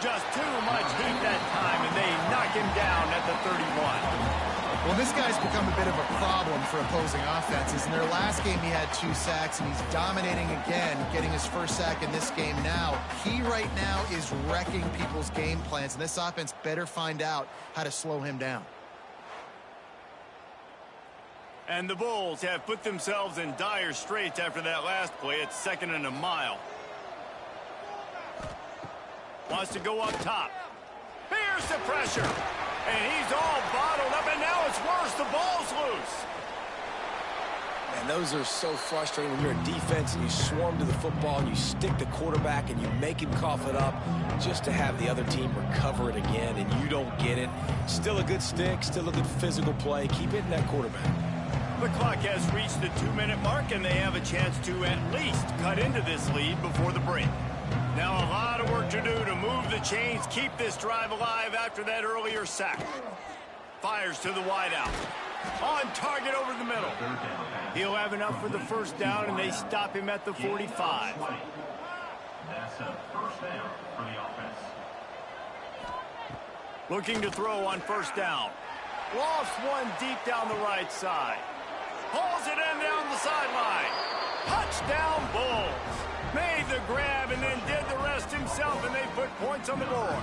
Just too much heat that time, and they knock him down at the 31. Well, this guy's become a bit of a problem for opposing offenses. In their last game, he had 2 sacks, and he's dominating again, getting his first sack in this game now. He right now is wrecking people's game plans, and this offense better find out how to slow him down. And the Bulls have put themselves in dire straits after that last play. It's second and a mile. Wants to go up top. Here's the pressure. And he's all bottled up, and now it's worse. The ball's loose. And those are so frustrating when you're a defense and you swarm to the football and you stick the quarterback and you make him cough it up just to have the other team recover it again and you don't get it. Still a good stick, still a good physical play. Keep hitting that quarterback. The clock has reached the 2-minute mark, and they have a chance to at least cut into this lead before the break. Now a lot of work to do to move the chains, keep this drive alive after that earlier sack. Fires to the wideout. On target over the middle. He'll have enough for the first down, and they stop him at the 45. That's a first down for the offense. Looking to throw on first down. Lost one deep down the right side. Pulls it in down the sideline. Touchdown Bulls. Made the grab and then did the rest himself, and they put points on the board.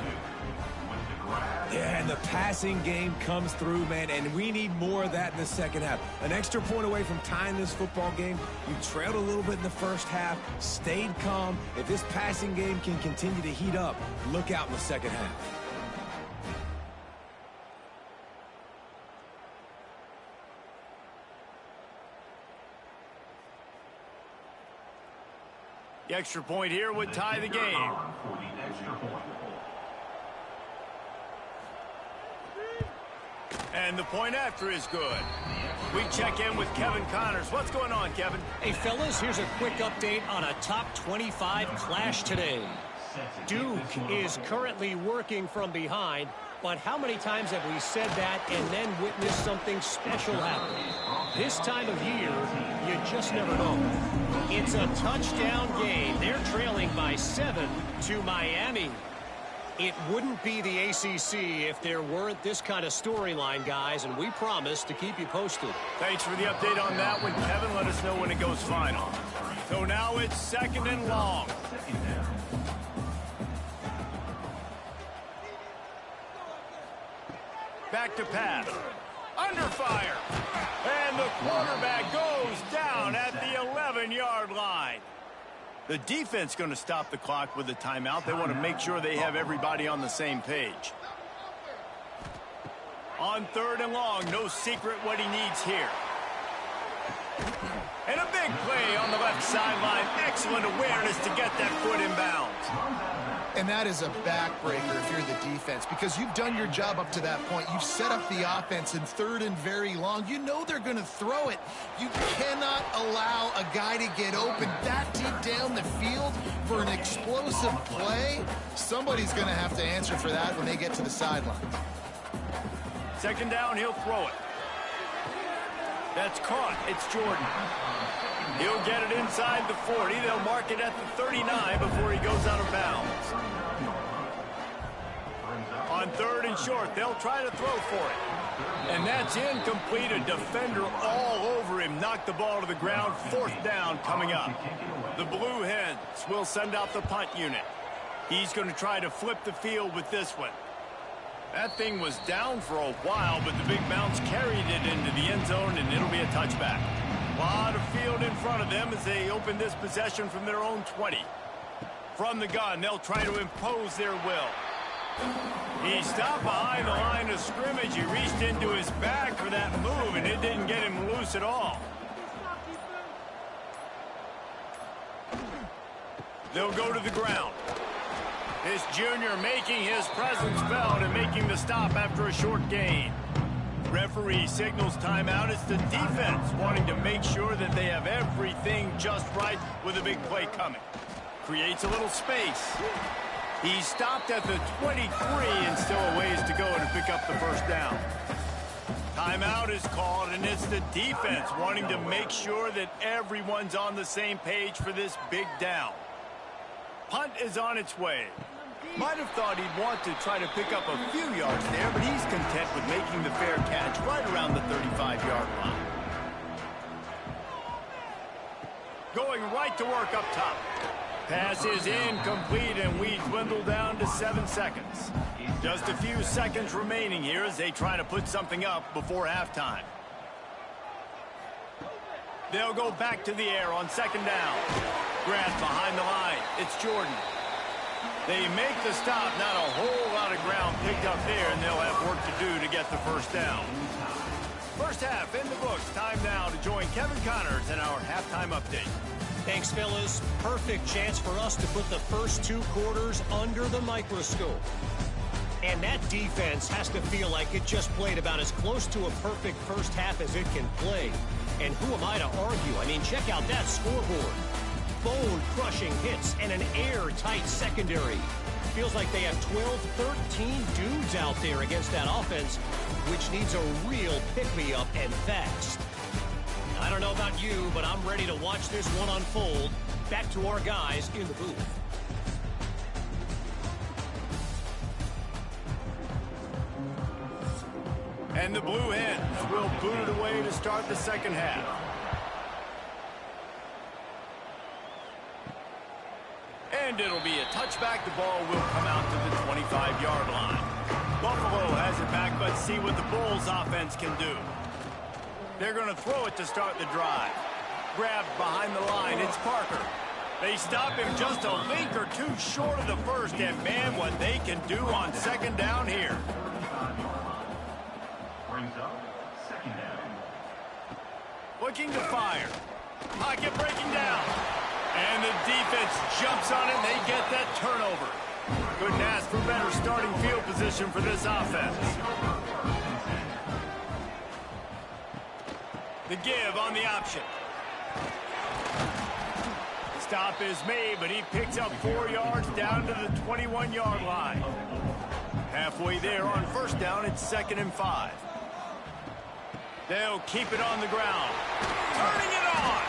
Yeah, and the passing game comes through, man, and we need more of that in the second half. An extra point away from tying this football game. You trailed a little bit in the first half, stayed calm. If this passing game can continue to heat up, look out in the second half. The extra point here would tie the game. For the extra point. And the point after is good. We check in with Kevin Connors. What's going on, Kevin? Hey, fellas, here's a quick update on a top 25 clash today. Duke is currently working from behind, but how many times have we said that and then witnessed something special happen? This time of year, you just never know. It's a touchdown game. They're trailing by 7 to Miami. It wouldn't be the ACC if there weren't this kind of storyline, guys, and we promise to keep you posted. Thanks for the update on that one, Kevin. Let us know when it goes final. So now it's 2nd and long. Back to pass. Under fire. And the quarterback goes down at the 11-yard line. The defense going to stop the clock with a timeout. They want to make sure they have everybody on the same page. On 3rd and long, no secret what he needs here. And a big play on the left sideline. Excellent awareness to get that foot in bounds. And that is a backbreaker if you're the defense, because you've done your job up to that point. You've set up the offense in 3rd and very long. You know they're going to throw it. You cannot allow a guy to get open that deep down the field for an explosive play. Somebody's going to have to answer for that when they get to the sideline. 2nd down, he'll throw it. That's caught. It's Jordan. He'll get it inside the 40. They'll mark it at the 39 before he goes out of bounds. On 3rd and short, they'll try to throw for it. And that's incomplete. A defender all over him. Knocked the ball to the ground. 4th down coming up. The Blue Hens will send out the punt unit. He's going to try to flip the field with this one. That thing was down for a while, but the big bounce carried it into the end zone, and it'll be a touchback. A lot of field in front of them as they open this possession from their own 20. From the gun, they'll try to impose their will. He stopped behind the line of scrimmage. He reached into his bag for that move, and it didn't get him loose at all. They'll go to the ground. This junior making his presence felt and making the stop after a short gain. Referee signals timeout. It's the defense wanting to make sure that they have everything just right with a big play coming. Creates a little space. He stopped at the 23 and still a ways to go to pick up the first down. Timeout is called, and it's the defense wanting to make sure that everyone's on the same page for this big down. Punt is on its way. Might have thought he'd want to try to pick up a few yards there, but he's content with making the fair catch right around the 35-yard line. Going right to work up top. Pass is incomplete, and we dwindle down to 7 seconds. Just a few seconds remaining here as they try to put something up before halftime. They'll go back to the air on 2nd down. Grant behind the line. It's Jordan. They make the stop. Not a whole lot of ground picked up there, and they'll have work to do to get the first down. First half in the books. Time now to join Kevin Connors in our halftime update. Thanks, fellas. Perfect chance for us to put the first 2 quarters under the microscope. And that defense has to feel like it just played about as close to a perfect first half as it can play. And who am I to argue? I mean, check out that scoreboard. Bone-crushing hits and an airtight secondary. Feels like they have 12, 13 dudes out there against that offense, which needs a real pick-me-up and fast. I don't know about you, but I'm ready to watch this one unfold. Back to our guys in the booth. And the Blue Hens will boot it away to start the second half. And it'll be a touchback. The ball will come out to the 25-yard line. Buffalo has it back, but see what the Bulls offense can do. They're going to throw it to start the drive. Grabbed behind the line. It's Parker. They stop him just a link or two short of the first. And, man, what they can do on second down here. Brings up second down. Looking to fire. Pocket breaking down. And the defense jumps on it, and they get that turnover. Couldn't ask for better starting field position for this offense. The give on the option. Stop is made, but he picks up 4 yards down to the 21-yard line. Halfway there on first down, it's 2nd and 5. They'll keep it on the ground. Turning it on.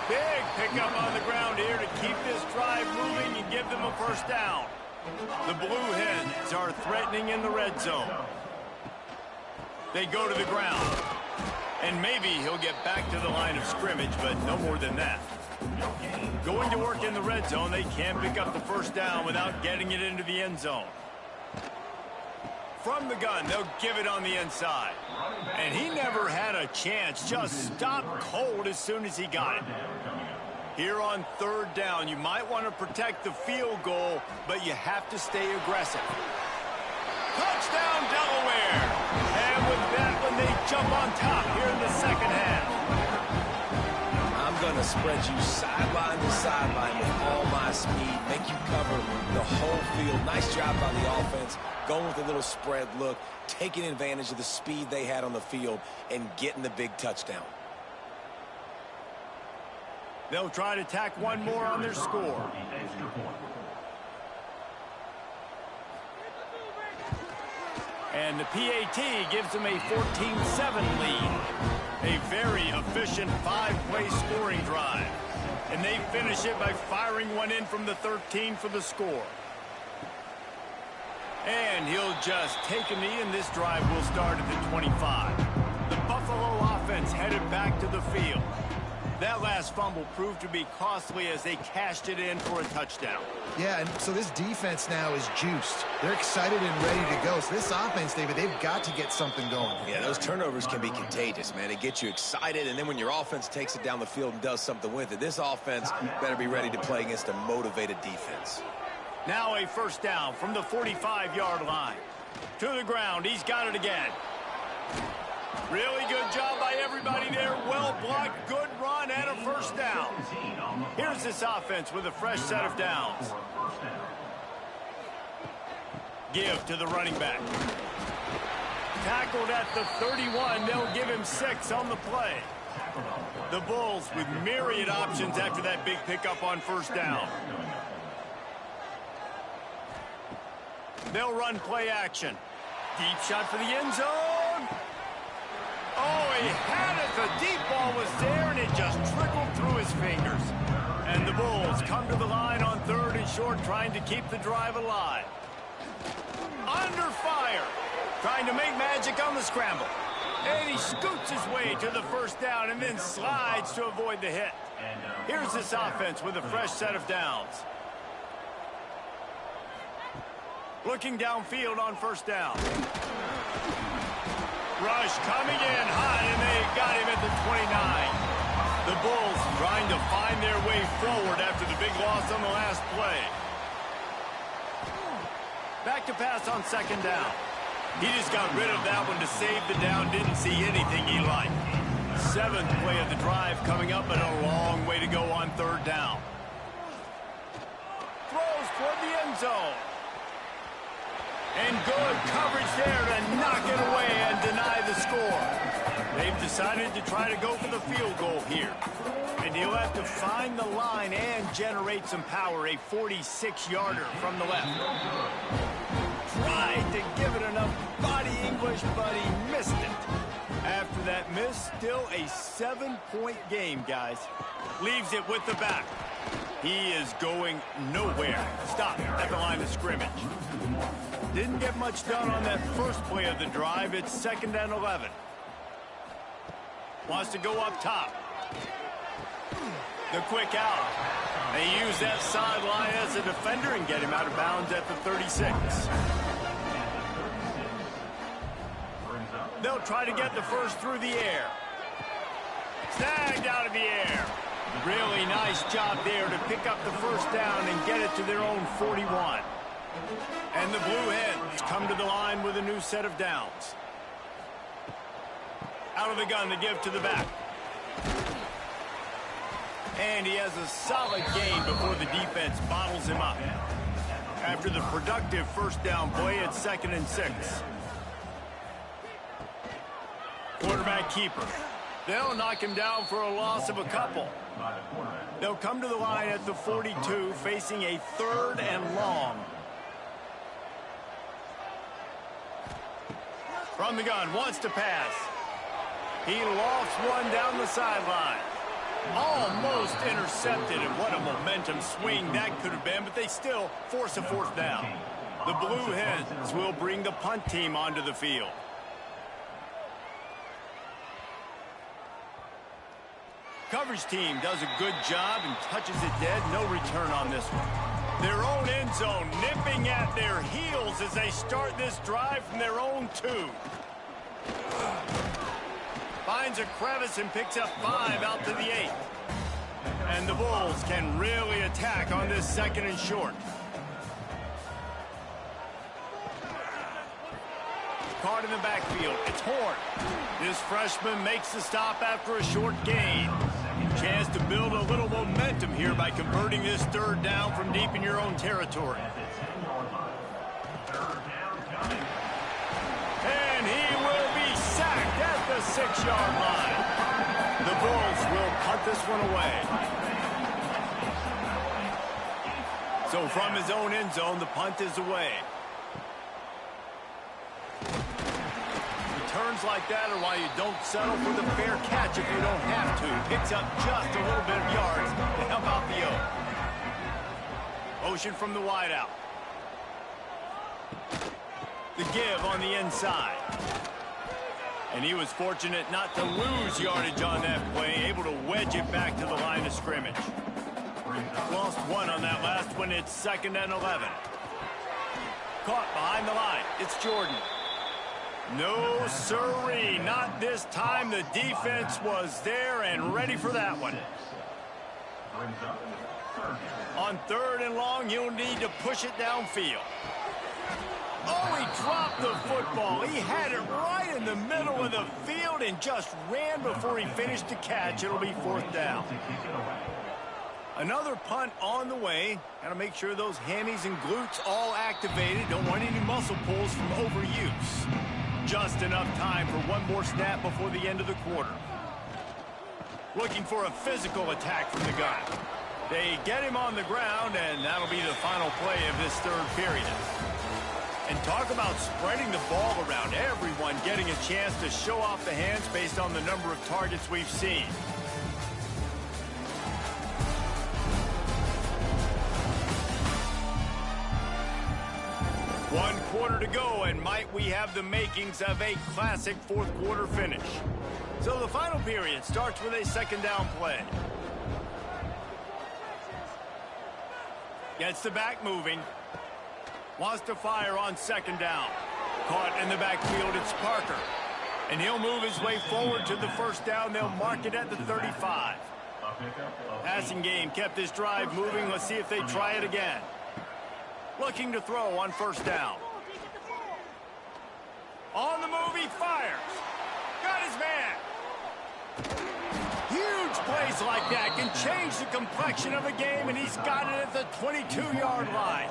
Big pickup on the ground here to keep this drive moving and give them a first down. The Blue Hens are threatening in the red zone. They go to the ground. And maybe he'll get back to the line of scrimmage, but no more than that. Going to work in the red zone, they can't pick up the first down without getting it into the end zone. From the gun, they'll give it on the inside. And he never had a chance, just stopped cold as soon as he got it. Here on third down, you might want to protect the field goal, but you have to stay aggressive. Touchdown, Delaware! And with that one, they jump on top here in the second half. I'm going to spread you sideline to sideline with all my speed, make you cover the whole field. Nice job by the offense, going with a little spread look, taking advantage of the speed they had on the field, and getting the big touchdown. They'll try to tack one more on their score. And the PAT gives them a 14-7 lead. A very efficient 5-play scoring drive. And they finish it by firing one in from the 13 for the score. And he'll just take a knee, and this drive will start at the 25. The Buffalo offense headed back to the field. That last fumble proved to be costly as they cashed it in for a touchdown. Yeah, and so this defense now is juiced. They're excited and ready to go. So this offense, David, they've got to get something going. Yeah, those turnovers can be contagious, man. It gets you excited, and then when your offense takes it down the field and does something with it, this offense better be ready to play against a motivated defense. Now a first down from the 45-yard line. To the ground, he's got it again. Really good job by everybody there. Well blocked, good run, and a first down. Here's this offense with a fresh set of downs. Give to the running back. Tackled at the 31. They'll give him 6 on the play. The Bulls with myriad options after that big pickup on first down. They'll run play action. Deep shot for the end zone. Oh, he had it. The deep ball was there, and it just trickled through his fingers. And the Bulls come to the line on 3rd and short, trying to keep the drive alive. Under fire. Trying to make magic on the scramble. And he scoots his way to the first down and then slides to avoid the hit. Here's this offense with a fresh set of downs. Looking downfield on first down. Rush coming in hot, and they got him at the 29. The Bulls trying to find their way forward after the big loss on the last play. Back to pass on second down. He just got rid of that one to save the down. Didn't see anything he liked. 7th play of the drive coming up, but a long way to go on 3rd down. Throws toward the end zone. And good coverage there to knock it away and deny the score. They've decided to try to go for the field goal here. And he'll have to find the line and generate some power. A 46-yarder from the left. Tried to give it enough body English, but he missed it. After that miss, still a 7-point game, guys. Leaves it with the back. He is going nowhere. Stop at the line of scrimmage. Didn't get much done on that first play of the drive. It's 2nd and 11. Wants to go up top. The quick out. They use that sideline as a defender and get him out of bounds at the 36. They'll try to get the first through the air. Snagged out of the air. Really nice job there to pick up the first down and get it to their own 41. And the Blue Hens come to the line with a new set of downs. Out of the gun to give to the back. And he has a solid gain before the defense bottles him up. After the productive first down play, it's 2nd and 6. Quarterback keeper. They'll knock him down for a loss of a couple. They'll come to the line at the 42, facing a 3rd and long. From the gun, wants to pass. He lofts one down the sideline. Almost intercepted, and what a momentum swing that could have been, but they still force a 4th down. The Blue Hens will bring the punt team onto the field. Coverage team does a good job and touches it dead. No return on this one. Their own end zone nipping at their heels as they start this drive from their own 2. Finds a crevice and picks up 5 out to the 8. And the Bulls can really attack on this 2nd and short. Caught in the backfield. It's Horn. This freshman makes the stop after a short gain. Chance to build a little momentum here by converting this 3rd down from deep in your own territory. And he will be sacked at the 6-yard line. The Bulls will punt this one away. So from his own end zone, the punt is away. Returns like that are why you don't settle for the fair catch if you don't have to. Picks up just a little bit of yards to help out the O. Motion from the wideout. The give on the inside. And he was fortunate not to lose yardage on that play, able to wedge it back to the line of scrimmage. Lost 1 on that last one. It's 2nd and 11. Caught behind the line. It's Jordan. No, sirree, not this time. The defense was there and ready for that one. On 3rd and long, you'll need to push it downfield. Oh, he dropped the football. He had it right in the middle of the field and just ran before he finished the catch. It'll be 4th down. Another punt on the way. Got to make sure those hammies and glutes all activated. Don't want any muscle pulls from overuse. Just enough time for one more snap before the end of the quarter. Looking for a physical attack from the gun. They get him on the ground, and that'll be the final play of this 3rd period. And talk about spreading the ball around. Everyone getting a chance to show off the hands based on the number of targets we've seen. One quarter to go, and might we have the makings of a classic 4th quarter finish. So the final period starts with a 2nd down play. Gets the back moving. Wants to fire on 2nd down. Caught in the backfield, it's Parker. And he'll move his way forward to the 1st down. They'll mark it at the 35. Passing game kept this drive moving. Let's see if they try it again. Looking to throw on 1st down. On the move, he fires. Got his man. Huge plays like that can change the complexion of a game, and he's got it at the 22-yard line.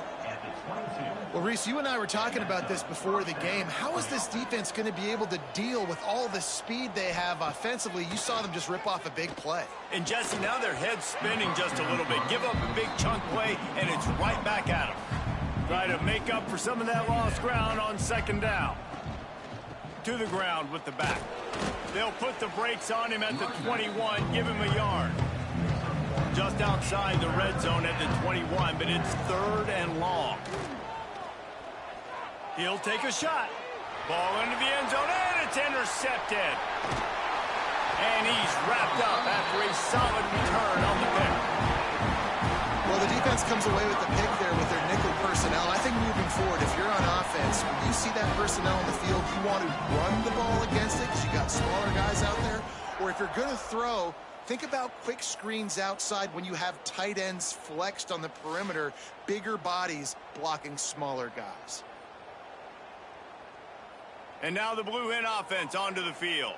Well, Reese, you and I were talking about this before the game. How is this defense going to be able to deal with all the speed they have offensively? You saw them just rip off a big play. And, Jesse, now their head's spinning just a little bit. Give up a big chunk play, and it's right back at them. Try to make up for some of that lost ground on second down. To the ground with the back. They'll put the brakes on him at the 21, give him a yard. Just outside the red zone at the 21, but it's 3rd and long. He'll take a shot. Ball into the end zone, and it's intercepted. And he's wrapped up after a solid return on the pick. Well, the defense comes away with the pick there with their nickel personnel. I think moving forward, if you're on offense, when you see that personnel on the field, you want to run the ball against it because you got smaller guys out there. Or if you're going to throw, think about quick screens outside when you have tight ends flexed on the perimeter, bigger bodies blocking smaller guys. And now the Blue Hen offense onto the field.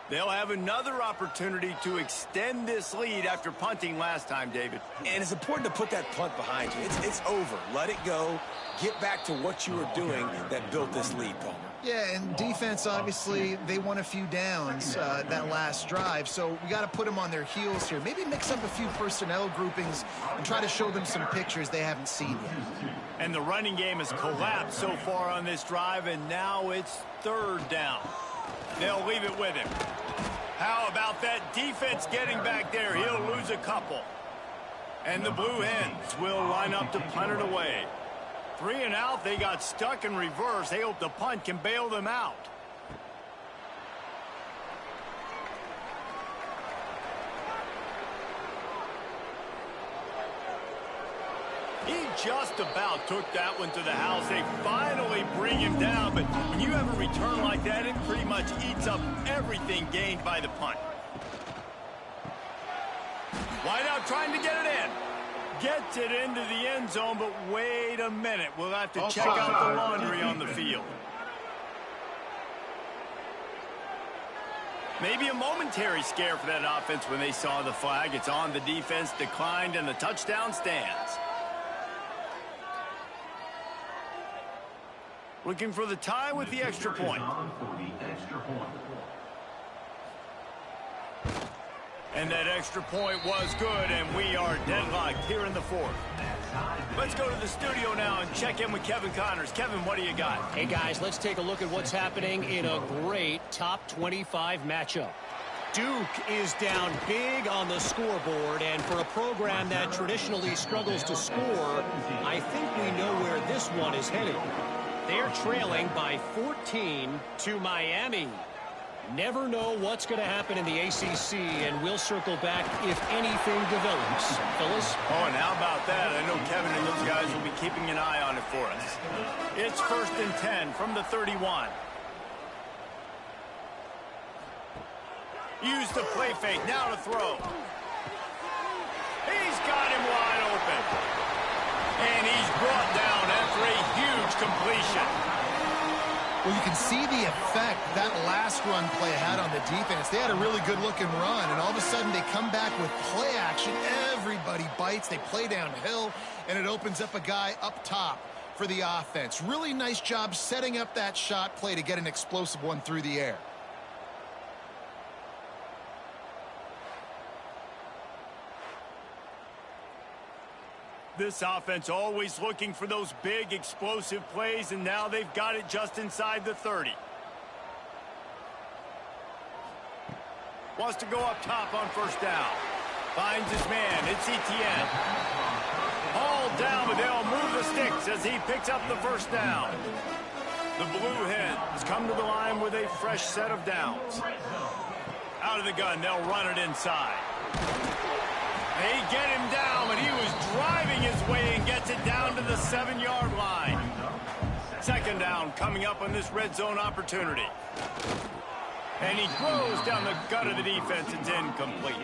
They'll have another opportunity to extend this lead after punting last time, David. And it's important to put that punt behind you. It's over. Let it go. Get back to what you were doing that built this lead, Palmer. Yeah, and defense, obviously, they won a few downs that last drive, so we got to put them on their heels here. Maybe mix up a few personnel groupings and try to show them some pictures they haven't seen yet. And the running game has collapsed so far on this drive, and now it's 3rd down. They'll leave it with him. How about that defense getting back there? He'll lose a couple. And the Blue Hens will line up to punt it away. 3 and out, they got stuck in reverse. They hope the punt can bail them out. He just about took that one to the house. They finally bring him down, but when you have a return like that, it pretty much eats up everything gained by the punt. Wide out trying to get it in. Gets it into the end zone, but wait a minute. We'll have to check out the laundry on the field. Maybe a momentary scare for that offense when they saw the flag. It's on the defense, declined, and the touchdown stands. Looking for the tie with the extra point. And that extra point was good, and we are deadlocked here in the 4th. Let's go to the studio now and check in with Kevin Connors. Kevin, what do you got? Hey, guys, let's take a look at what's happening in a great top 25 matchup. Duke is down big on the scoreboard, and for a program that traditionally struggles to score, I think we know where this one is headed. They're trailing by 14 to Miami. Never know what's going to happen in the ACC, and we'll circle back if anything develops. Phyllis? Oh, and how about that? I know Kevin and those guys will be keeping an eye on it for us. It's 1st and 10 from the 31. Use the play fake. Now to throw. He's got him wide open. And he's brought down after a huge completion. Well, you can see the effect that last run play had on the defense. They had a really good-looking run, and all of a sudden they come back with play action. Everybody bites. They play downhill, and it opens up a guy up top for the offense. Really nice job setting up that shot play to get an explosive one through the air. This offense always looking for those big explosive plays, and now they've got it just inside the 30. Wants to go up top on 1st down. Finds his man. It's Etienne. All down, but they'll move the sticks as he picks up the 1st down. The Blue Hens come to the line with a fresh set of downs. Out of the gun, they'll run it inside. They get him down, but he was driving his way and gets it down to the 7-yard line. 2nd down coming up on this red zone opportunity. And he throws down the gut of the defense. It's incomplete.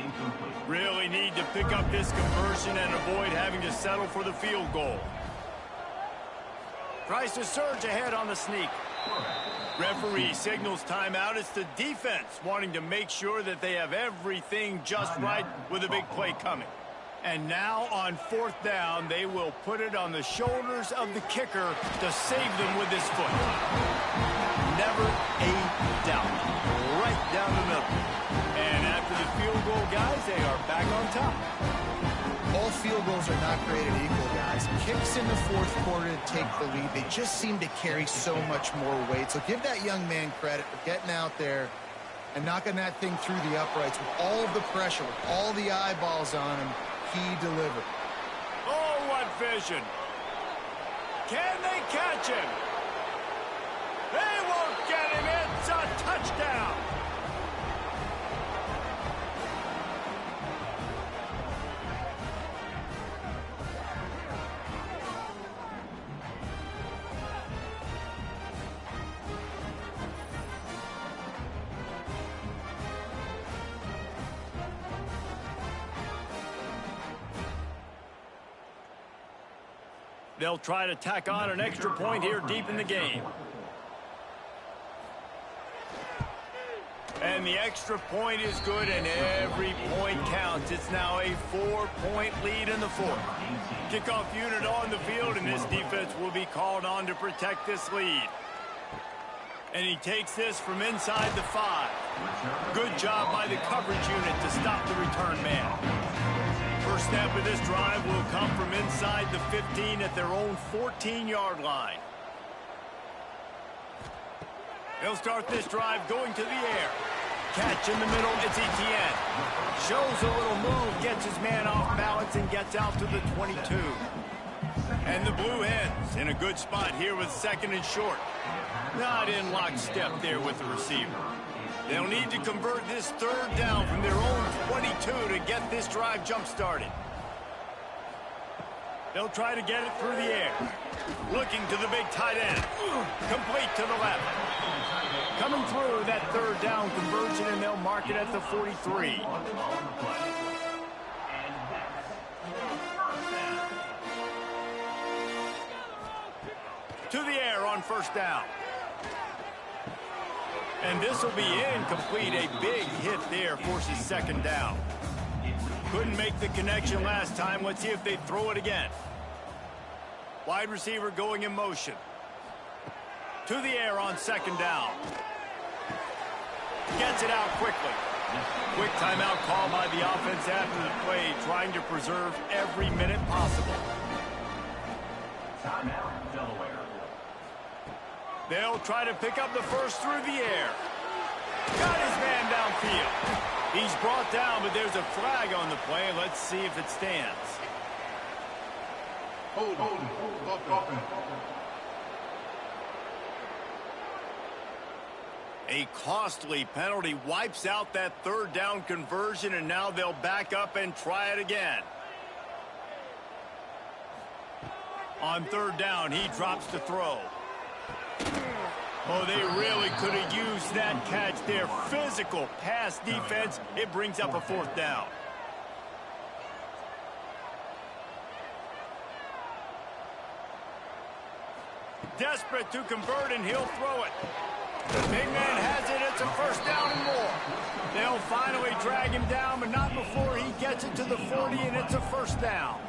Really need to pick up this conversion and avoid having to settle for the field goal. Tries to surge ahead on the sneak. Referee signals timeout. It's the defense wanting to make sure that they have everything just right with a big play coming. And now on 4th down, they will put it on the shoulders of the kicker to save them with his foot. Never a doubt. Right down the middle. And after the field goal, guys, they are back on top. All field goals are not created equal, guys. Kicks in the 4th quarter to take the lead. They just seem to carry so much more weight. So give that young man credit for getting out there and knocking that thing through the uprights with all of the pressure, with all the eyeballs on him. He delivered. Oh, what vision. Can they catch him? They won't get him. It's a touchdown. They'll try to tack on an extra point here deep in the game. And the extra point is good, and every point counts. It's now a 4-point lead in the 4th. Kickoff unit on the field, and this defense will be called on to protect this lead. And he takes this from inside the 5. Good job by the coverage unit to stop the return man. First snap of this drive will come from inside the 15 at their own 14-yard line. They'll start this drive going to the air. Catch in the middle, it's Etienne. Shows a little move, gets his man off balance, and gets out to the 22. And the Blue Hens in a good spot here with 2nd and short. Not in lockstep there with the receiver. They'll need to convert this 3rd down from their own 22 to get this drive jump-started. They'll try to get it through the air. Looking to the big tight end. Complete to the left. Coming through that 3rd down conversion, and they'll mark it at the 43. To the air on 1st down. And this will be incomplete. A big hit there forces 2nd down. Couldn't make the connection last time. Let's see if they throw it again. Wide receiver going in motion. To the air on 2nd down. Gets it out quickly. Quick timeout call by the offense after the play, trying to preserve every minute possible. Timeout, Delaware. They'll try to pick up the first through the air. Got his man downfield. He's brought down, but there's a flag on the play. Let's see if it stands. Hold. A costly penalty wipes out that 3rd down conversion, and now they'll back up and try it again. On 3rd down, he drops to throw. Oh, they really could have used that catch there. Physical pass defense. It brings up a 4th down. Desperate to convert, and he'll throw it. The big man has it. It's a 1st down and more. They'll finally drag him down, but not before he gets it to the 40, and it's a 1st down.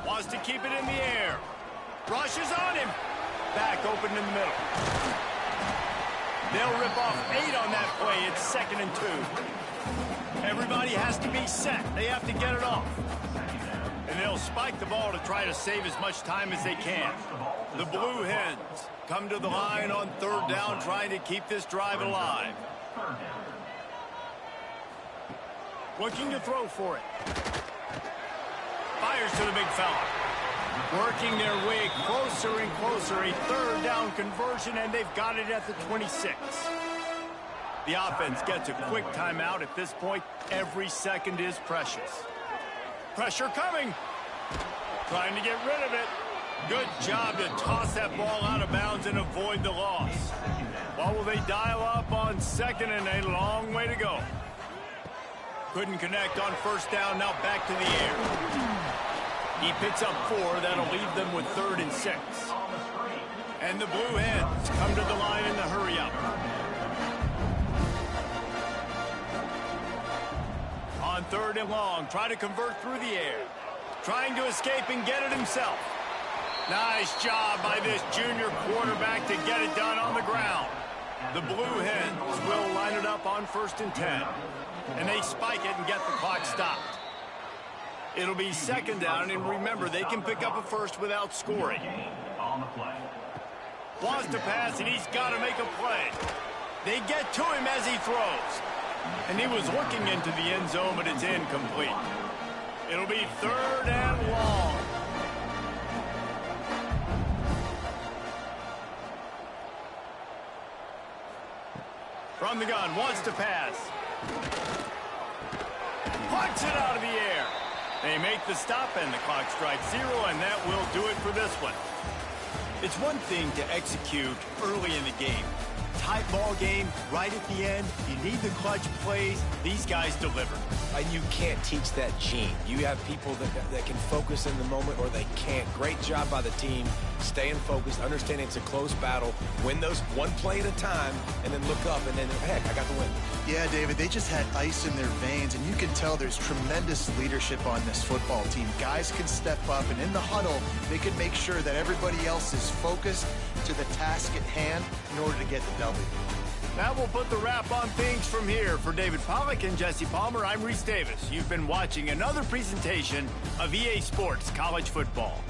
Wants to keep it in the air. Rushes on him. Back open in the middle. They'll rip off 8 on that play. It's 2nd and 2. Everybody has to be set. They have to get it off. And they'll spike the ball to try to save as much time as they can. The Blue Hens come to the line on 3rd down, trying to keep this drive alive. Looking to throw for it. Fires to the big fella. Working their way closer and closer. A 3rd down conversion, and they've got it at the 26. The offense gets a quick timeout. At this point, every second is precious. Pressure coming. Trying to get rid of it. Good job to toss that ball out of bounds and avoid the loss. What will they dial up on 2nd, and a long way to go. Couldn't connect on 1st down. Now back to the air. He picks up 4. That'll leave them with 3rd and 6. And the Blue Hens come to the line in the hurry-up. On 3rd and long, try to convert through the air. Trying to escape and get it himself. Nice job by this junior quarterback to get it done on the ground. The Blue Hens will line it up on 1st and 10. And they spike it and get the clock stopped. It'll be 2nd down, and remember, they can pick up a first without scoring. Wants to pass, and he's got to make a play. They get to him as he throws. And he was looking into the end zone, but it's incomplete. It'll be 3rd and long. From the gun, wants to pass. Punch it out of the air. They make the stop, and the clock strikes 0, and that will do it for this one. It's one thing to execute early in the game. Tight ball game, right at the end, you need the clutch plays. These guys deliver. And you can't teach that gene. You have people that can focus in the moment, or they can't. Great job by the team, staying focused, understanding it's a close battle, win those one play at a time, and then look up, and then, heck, I got the win. Yeah, David, they just had ice in their veins, and you can tell there's tremendous leadership on this football team. Guys can step up, and in the huddle, they can make sure that everybody else is focused to the task at hand in order to get the W. That will put the wrap on things from here. For David Pollack and Jesse Palmer, I'm Reese Davis. You've been watching another presentation of EA Sports College Football.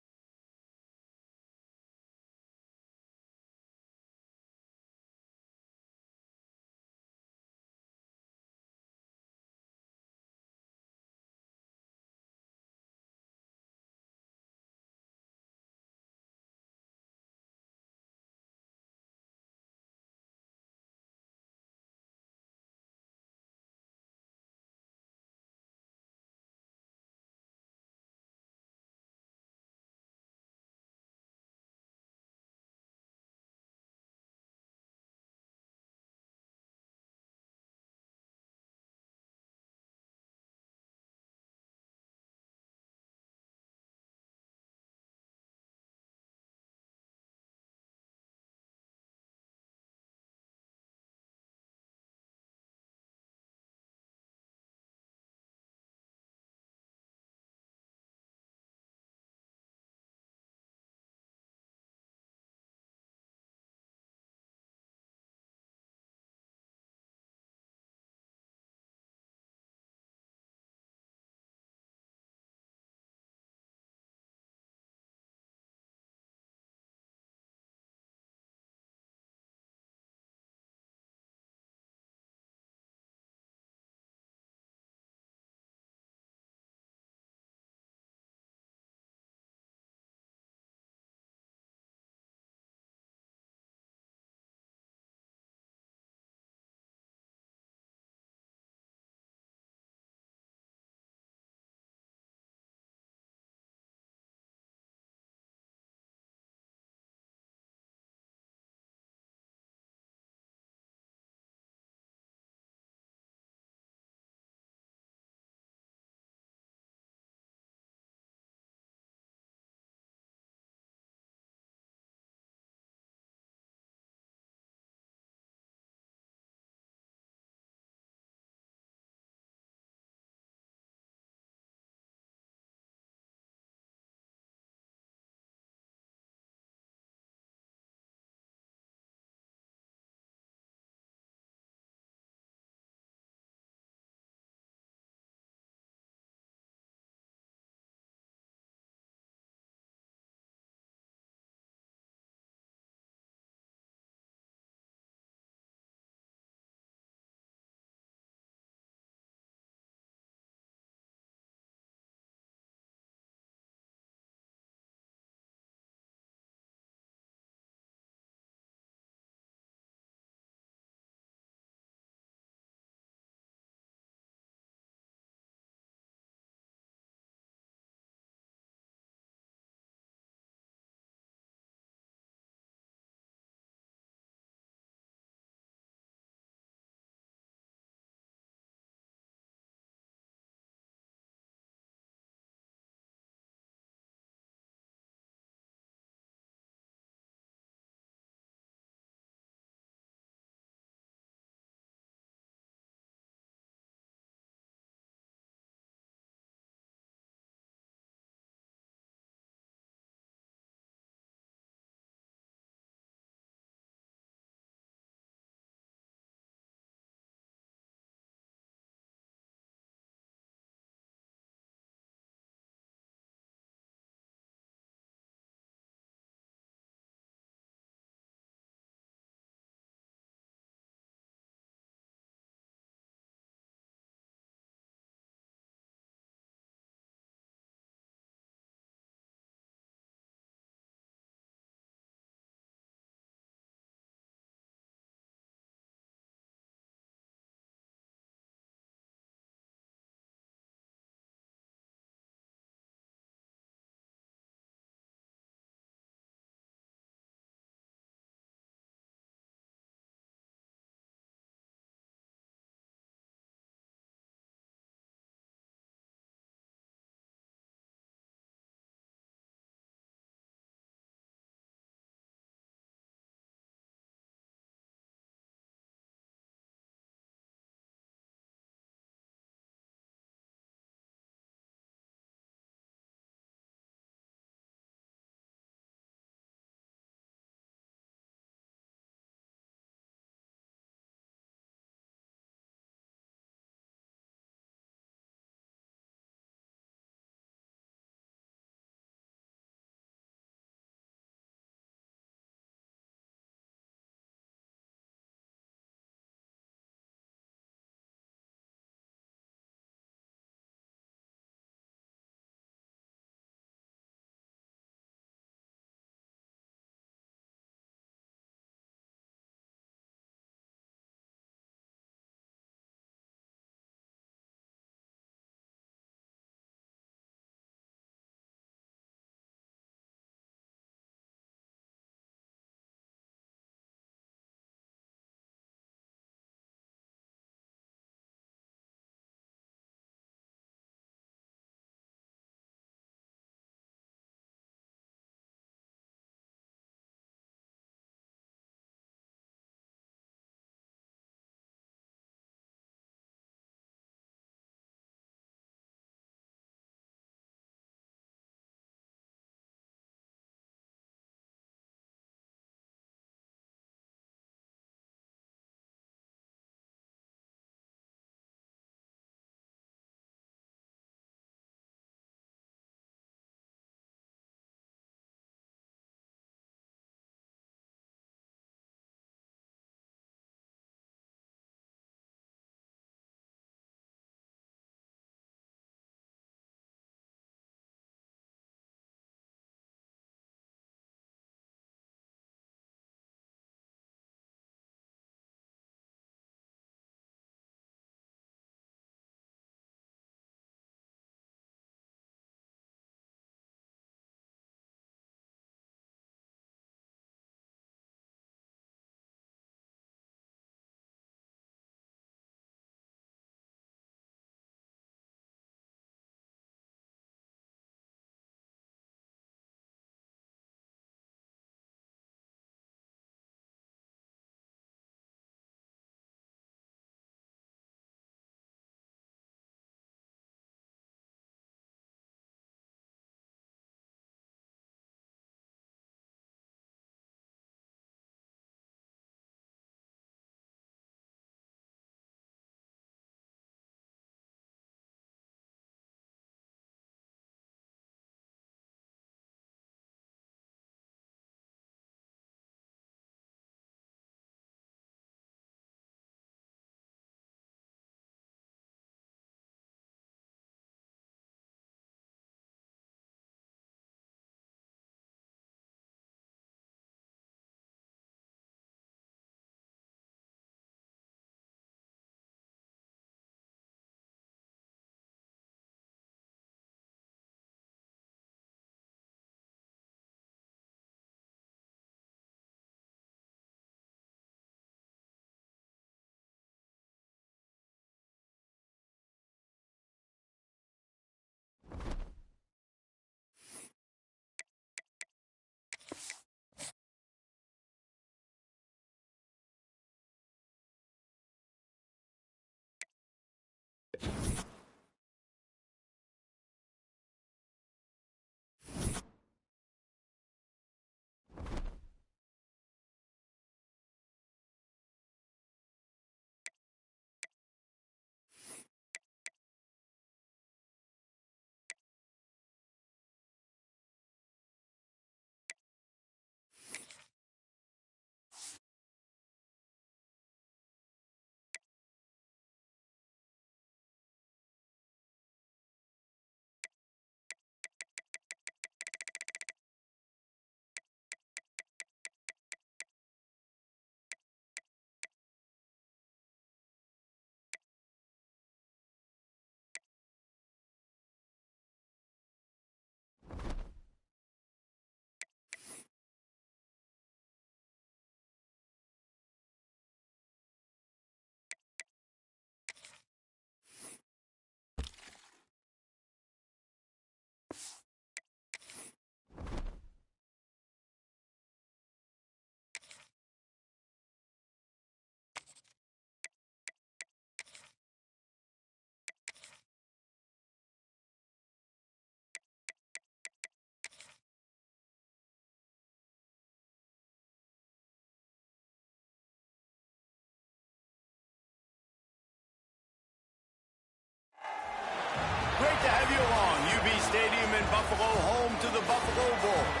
have you along. UB Stadium in Buffalo, home to the Buffalo Bulls.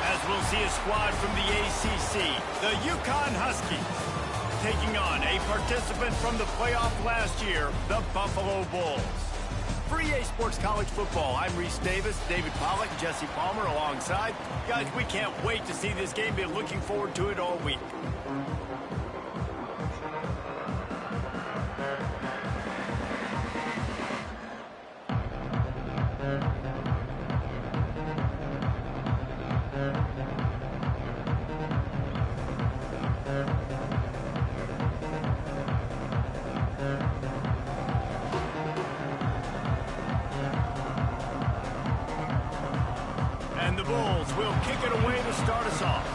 As we'll see a squad from the ACC, the UConn Huskies, taking on a participant from the playoff last year, the Buffalo Bulls. For EA Sports College Football, I'm Reese Davis, David Pollack, Jesse Palmer alongside. Guys, we can't wait to see this game. Been looking forward to it all week. And the Bulls will kick it away to start us off.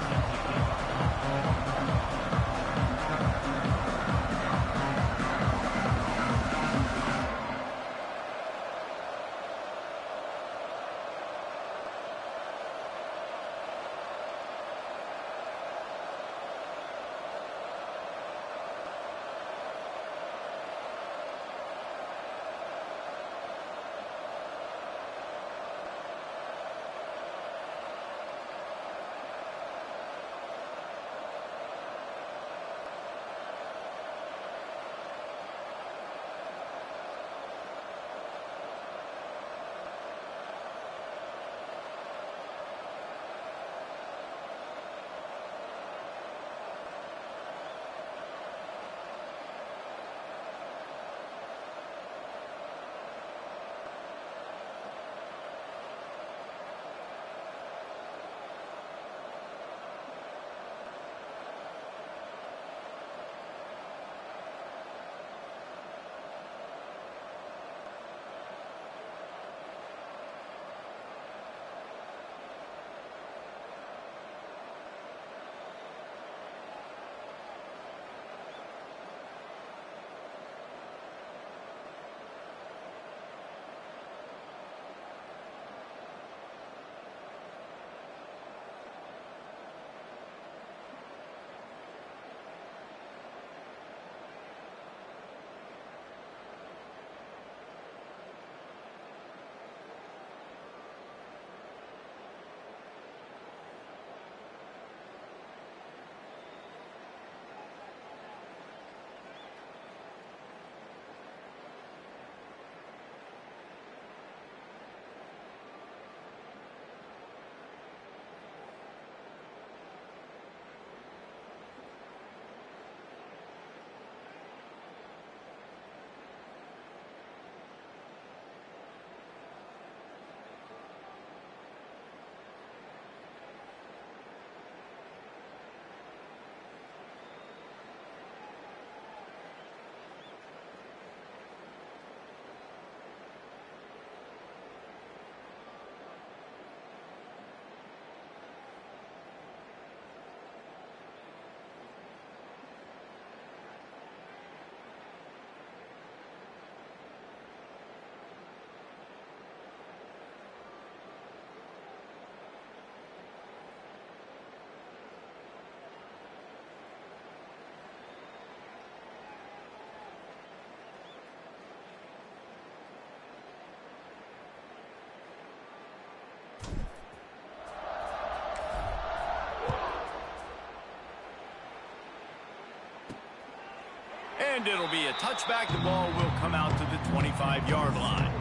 And it'll be a touchback. The ball will come out to the 25-yard line.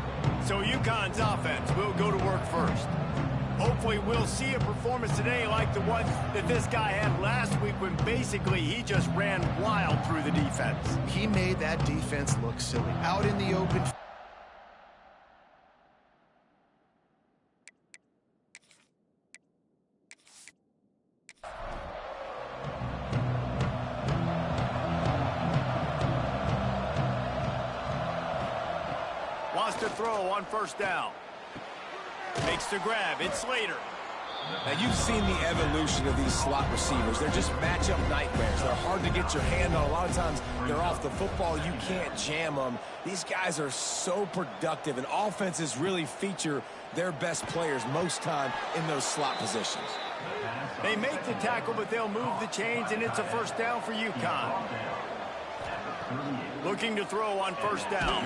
So UConn's offense will go to work first. Hopefully we'll see a performance today like the one that this guy had last week when basically he just ran wild through the defense. He made that defense look silly. Out in the open. Wants to throw on first down. Makes the grab. It's Slater. Now, you've seen the evolution of these slot receivers. They're just matchup nightmares. They're hard to get your hand on. A lot of times, they're off the football. You can't jam them. These guys are so productive, and offenses really feature their best players most time in those slot positions. They make the tackle, but they'll move the chains, and it's a first down for UConn. Looking to throw on first down.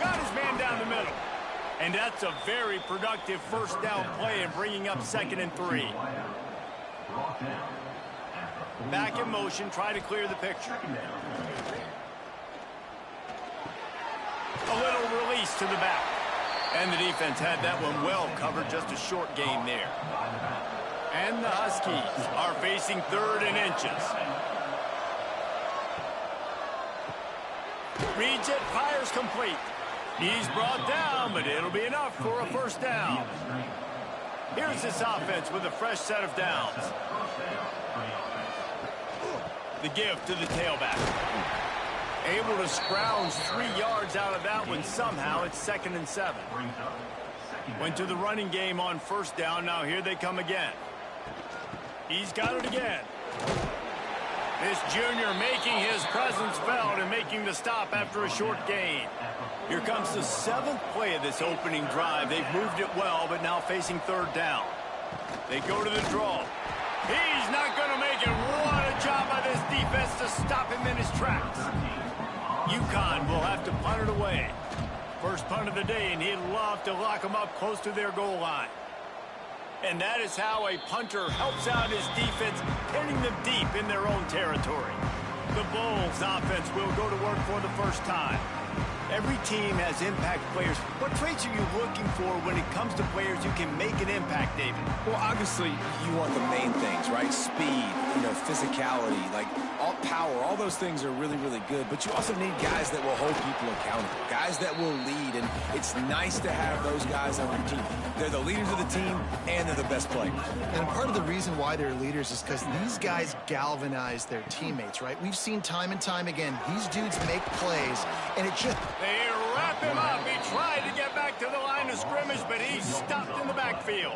Got his man down the middle. And that's a very productive first down play and bringing up 2nd and 3. Back in motion, try to clear the picture. A little release to the back. And the defense had that one well covered, just a short gain there. And the Huskies are facing 3rd and inches. Reads it, fires complete. He's brought down, but it'll be enough for a first down. Here's this offense with a fresh set of downs. The give to the tailback. Able to scrounge 3 yards out of that one somehow. It's 2nd and 7. Went to the running game on first down. Now here they come again. He's got it again. This junior making his presence felt and making the stop after a short gain. Here comes the 7th play of this opening drive. They've moved it well, but now facing 3rd down. They go to the draw. He's not going to make it. What a job by this defense to stop him in his tracks. UConn will have to punt it away. First punt of the day, and he'd love to lock them up close to their goal line. And that is how a punter helps out his defense, pinning them deep in their own territory. The Bulls offense will go to work for the first time. Every team has impact players. What traits are you looking for when it comes to players who can make an impact, David? Well, obviously, you want the main things, right? Speed, physicality, like all power. All those things are really, really good. But you also need guys that will hold people accountable, guys that will lead. And it's nice to have those guys on your team. They're the leaders of the team, and they're the best players. And part of the reason why they're leaders is because these guys galvanize their teammates, right? We've seen time and time again, these dudes make plays, and it just... They wrap him up. He tried to get back to the line of scrimmage, but he's stopped in the backfield.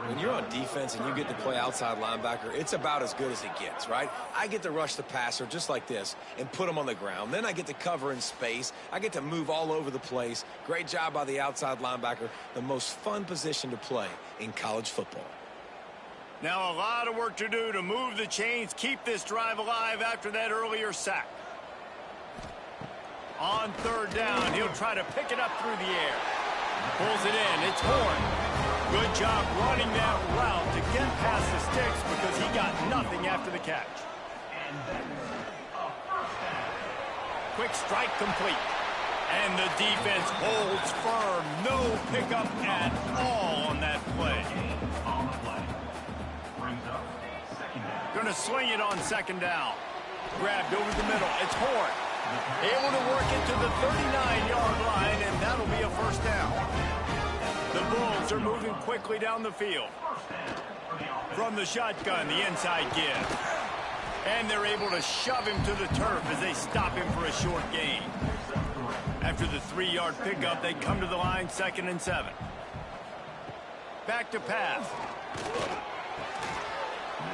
When you're on defense and you get to play outside linebacker, it's about as good as it gets, right? I get to rush the passer just like this and put him on the ground. Then I get to cover in space. I get to move all over the place. Great job by the outside linebacker. The most fun position to play in college football. Now a lot of work to do to move the chains, keep this drive alive after that earlier sack. On 3rd down, he'll try to pick it up through the air. Pulls it in. It's Horn. Good job running that route to get past the sticks because he got nothing after the catch. Quick strike complete. And the defense holds firm. No pickup at all on that play. Going to sling it on 2nd down. Grabbed over the middle. It's Horn. Able to work it to the 39-yard line, and that'll be a first down. The Bulls are moving quickly down the field. From the shotgun, the inside give. And they're able to shove him to the turf as they stop him for a short gain. After the 3-yard pickup, they come to the line, 2nd and 7. Back to pass.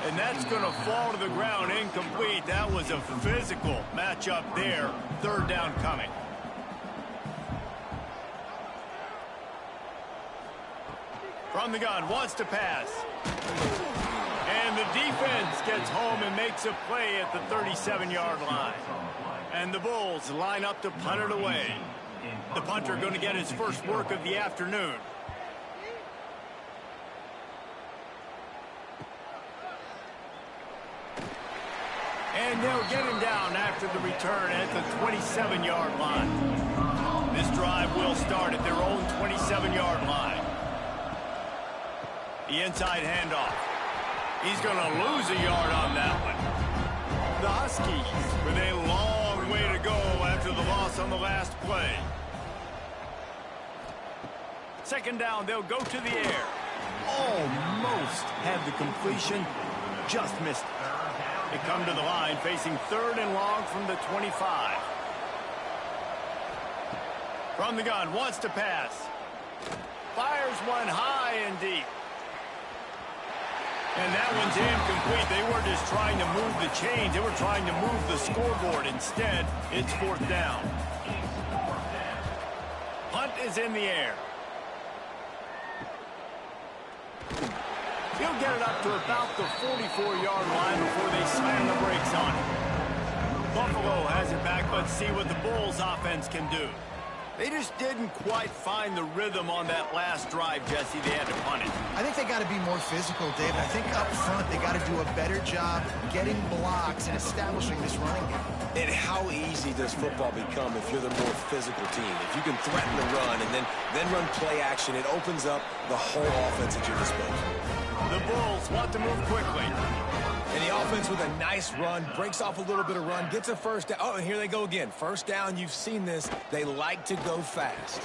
And that's going to fall to the ground incomplete. That was a physical matchup there. 3rd down coming. From the gun, wants to pass. And the defense gets home and makes a play at the 37-yard line. And the Bulls line up to punt it away. The punter going to get his first work of the afternoon. And they'll get him down after the return at the 27-yard line. This drive will start at their own 27-yard line. The inside handoff. He's going to lose a yard on that one. The Huskies with a long way to go after the loss on the last play. 2nd down, they'll go to the air. Almost had the completion, just missed it. They come to the line facing 3rd and long from the 25. From the gun, wants to pass. Fires one high and deep. And that one's incomplete. They weren't just trying to move the chains. They were trying to move the scoreboard. Instead, it's 4th down. Punt is in the air. He'll get it up to about the 44-yard line before they slam the brakes on it. Buffalo has it back, but see what the Bulls offense can do. They just didn't quite find the rhythm on that last drive, Jesse. They had to punt it. I think they got to be more physical, David. I think up front they got to do a better job getting blocks and establishing this running game. And how easy does football become if you're the more physical team? If you can threaten the run and then run play action, it opens up the whole offense at your disposal. The Bulls want to move quickly. And the offense with a nice run, breaks off a little bit of run, gets a first down. Oh, and here they go again. First down, you've seen this. They like to go fast.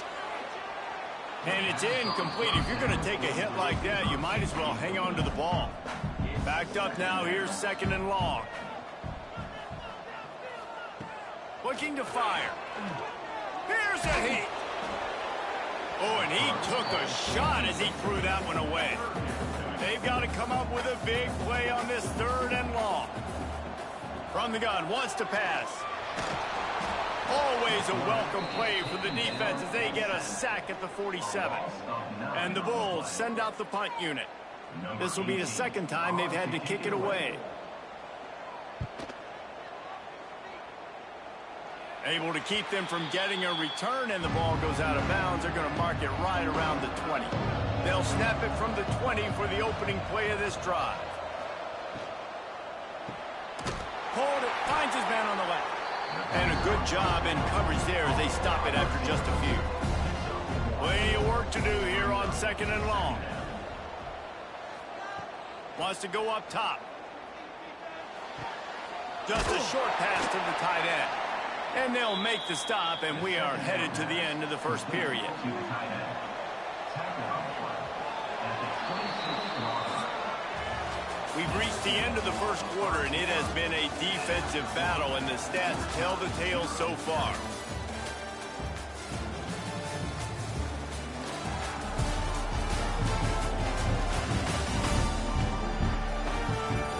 And it's incomplete. If you're going to take a hit like that, you might as well hang on to the ball. Backed up now. Here's 2nd and long. Looking to fire. Here's a heat. Oh, and he took a shot as he threw that one away. They've got to come up with a big play on this 3rd and long. From the gun, wants to pass. Always a welcome play for the defense as they get a sack at the 47. And the Bulls send out the punt unit. This will be the 2nd time they've had to kick it away. Able to keep them from getting a return, and the ball goes out of bounds. They're going to mark it right around the 20. They'll snap it from the 20 for the opening play of this drive. Hold it, finds his man on the left. And a good job in coverage there as they stop it after just a few. Plenty of work to do here on 2nd and long. Wants to go up top. Just a short pass to the tight end. And they'll make the stop, and we are headed to the end of the first period. We've reached the end of the first quarter, and it has been a defensive battle, and the stats tell the tale so far.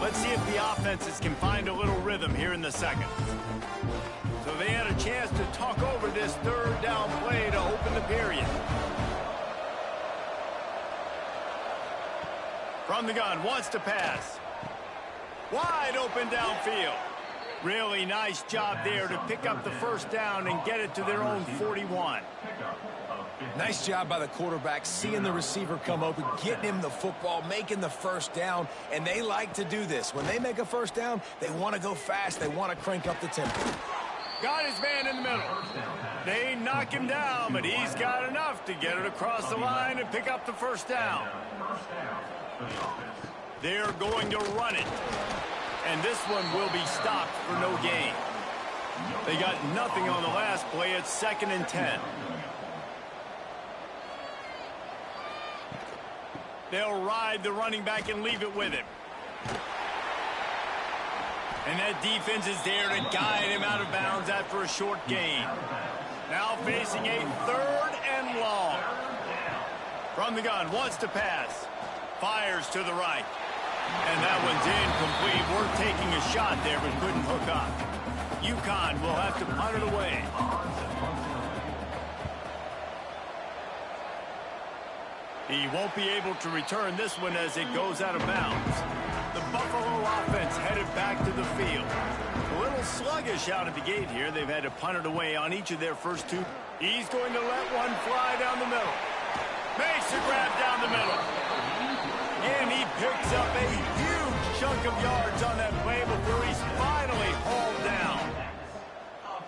Let's see if the offenses can find a little rhythm here in the second. So they had a chance to talk over this 3rd down play to open the period. From the gun, wants to pass. Wide open downfield. Really nice job there to pick up the 1st down and get it to their own 41. Nice job by the quarterback, seeing the receiver come open, getting him the football, making the 1st down, and they like to do this. When they make a 1st down, they want to go fast. They want to crank up the tempo. Got his man in the middle. They knock him down, but he's got enough to get it across the line and pick up the 1st down. They're going to run it. And this one will be stopped for no gain. They got nothing on the last play. It's 2nd and 10. They'll ride the running back and leave it with him. And that defense is there to guide him out of bounds after a short gain. Now facing a 3rd and long. From the gun, wants to pass. Fires to the right. And that one's incomplete. We're taking a shot there, but couldn't hook up. UConn will have to punt it away. He won't be able to return this one as it goes out of bounds. The Buffalo offense headed back to the field. A little sluggish out of the gate here. They've had to punt it away on each of their first 2. He's going to let one fly down the middle. Makes a grab down the middle. And he picks up a huge chunk of yards on that play before he's finally hauled down.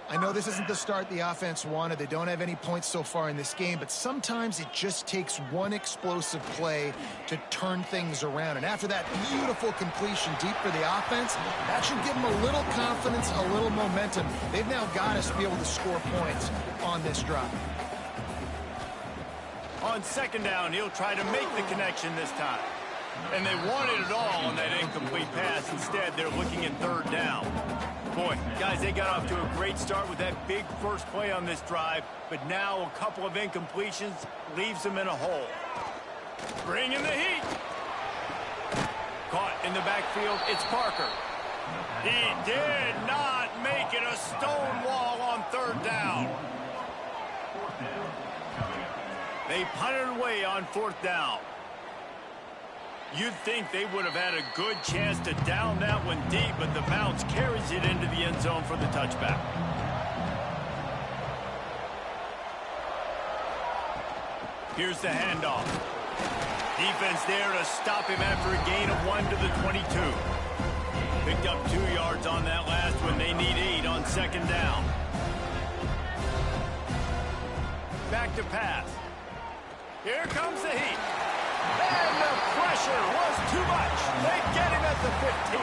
I know this isn't the start the offense wanted. They don't have any points so far in this game, but sometimes it just takes one explosive play to turn things around. And after that beautiful completion deep for the offense, that should give them a little confidence, a little momentum. They've now got us to be able to score points on this drive. On 2nd down, he'll try to make the connection this time. And they wanted it all on that incomplete pass. Instead, they're looking at 3rd down. Boy, guys, they got off to a great start with that big first play on this drive, but now a couple of incompletions leaves them in a hole. Bringing the heat. Caught in the backfield, it's Parker. He did not make it a stone wall on 3rd down. They punted away on 4th down. You'd think they would have had a good chance to down that one deep, but the bounce carries it into the end zone for the touchback. Here's the handoff. Defense there to stop him after a gain of 1 to the 22. Picked up 2 yards on that last one. They need 8 on second down. Back to pass. Here comes the heat. And the pressure was too much. They get him at the 15.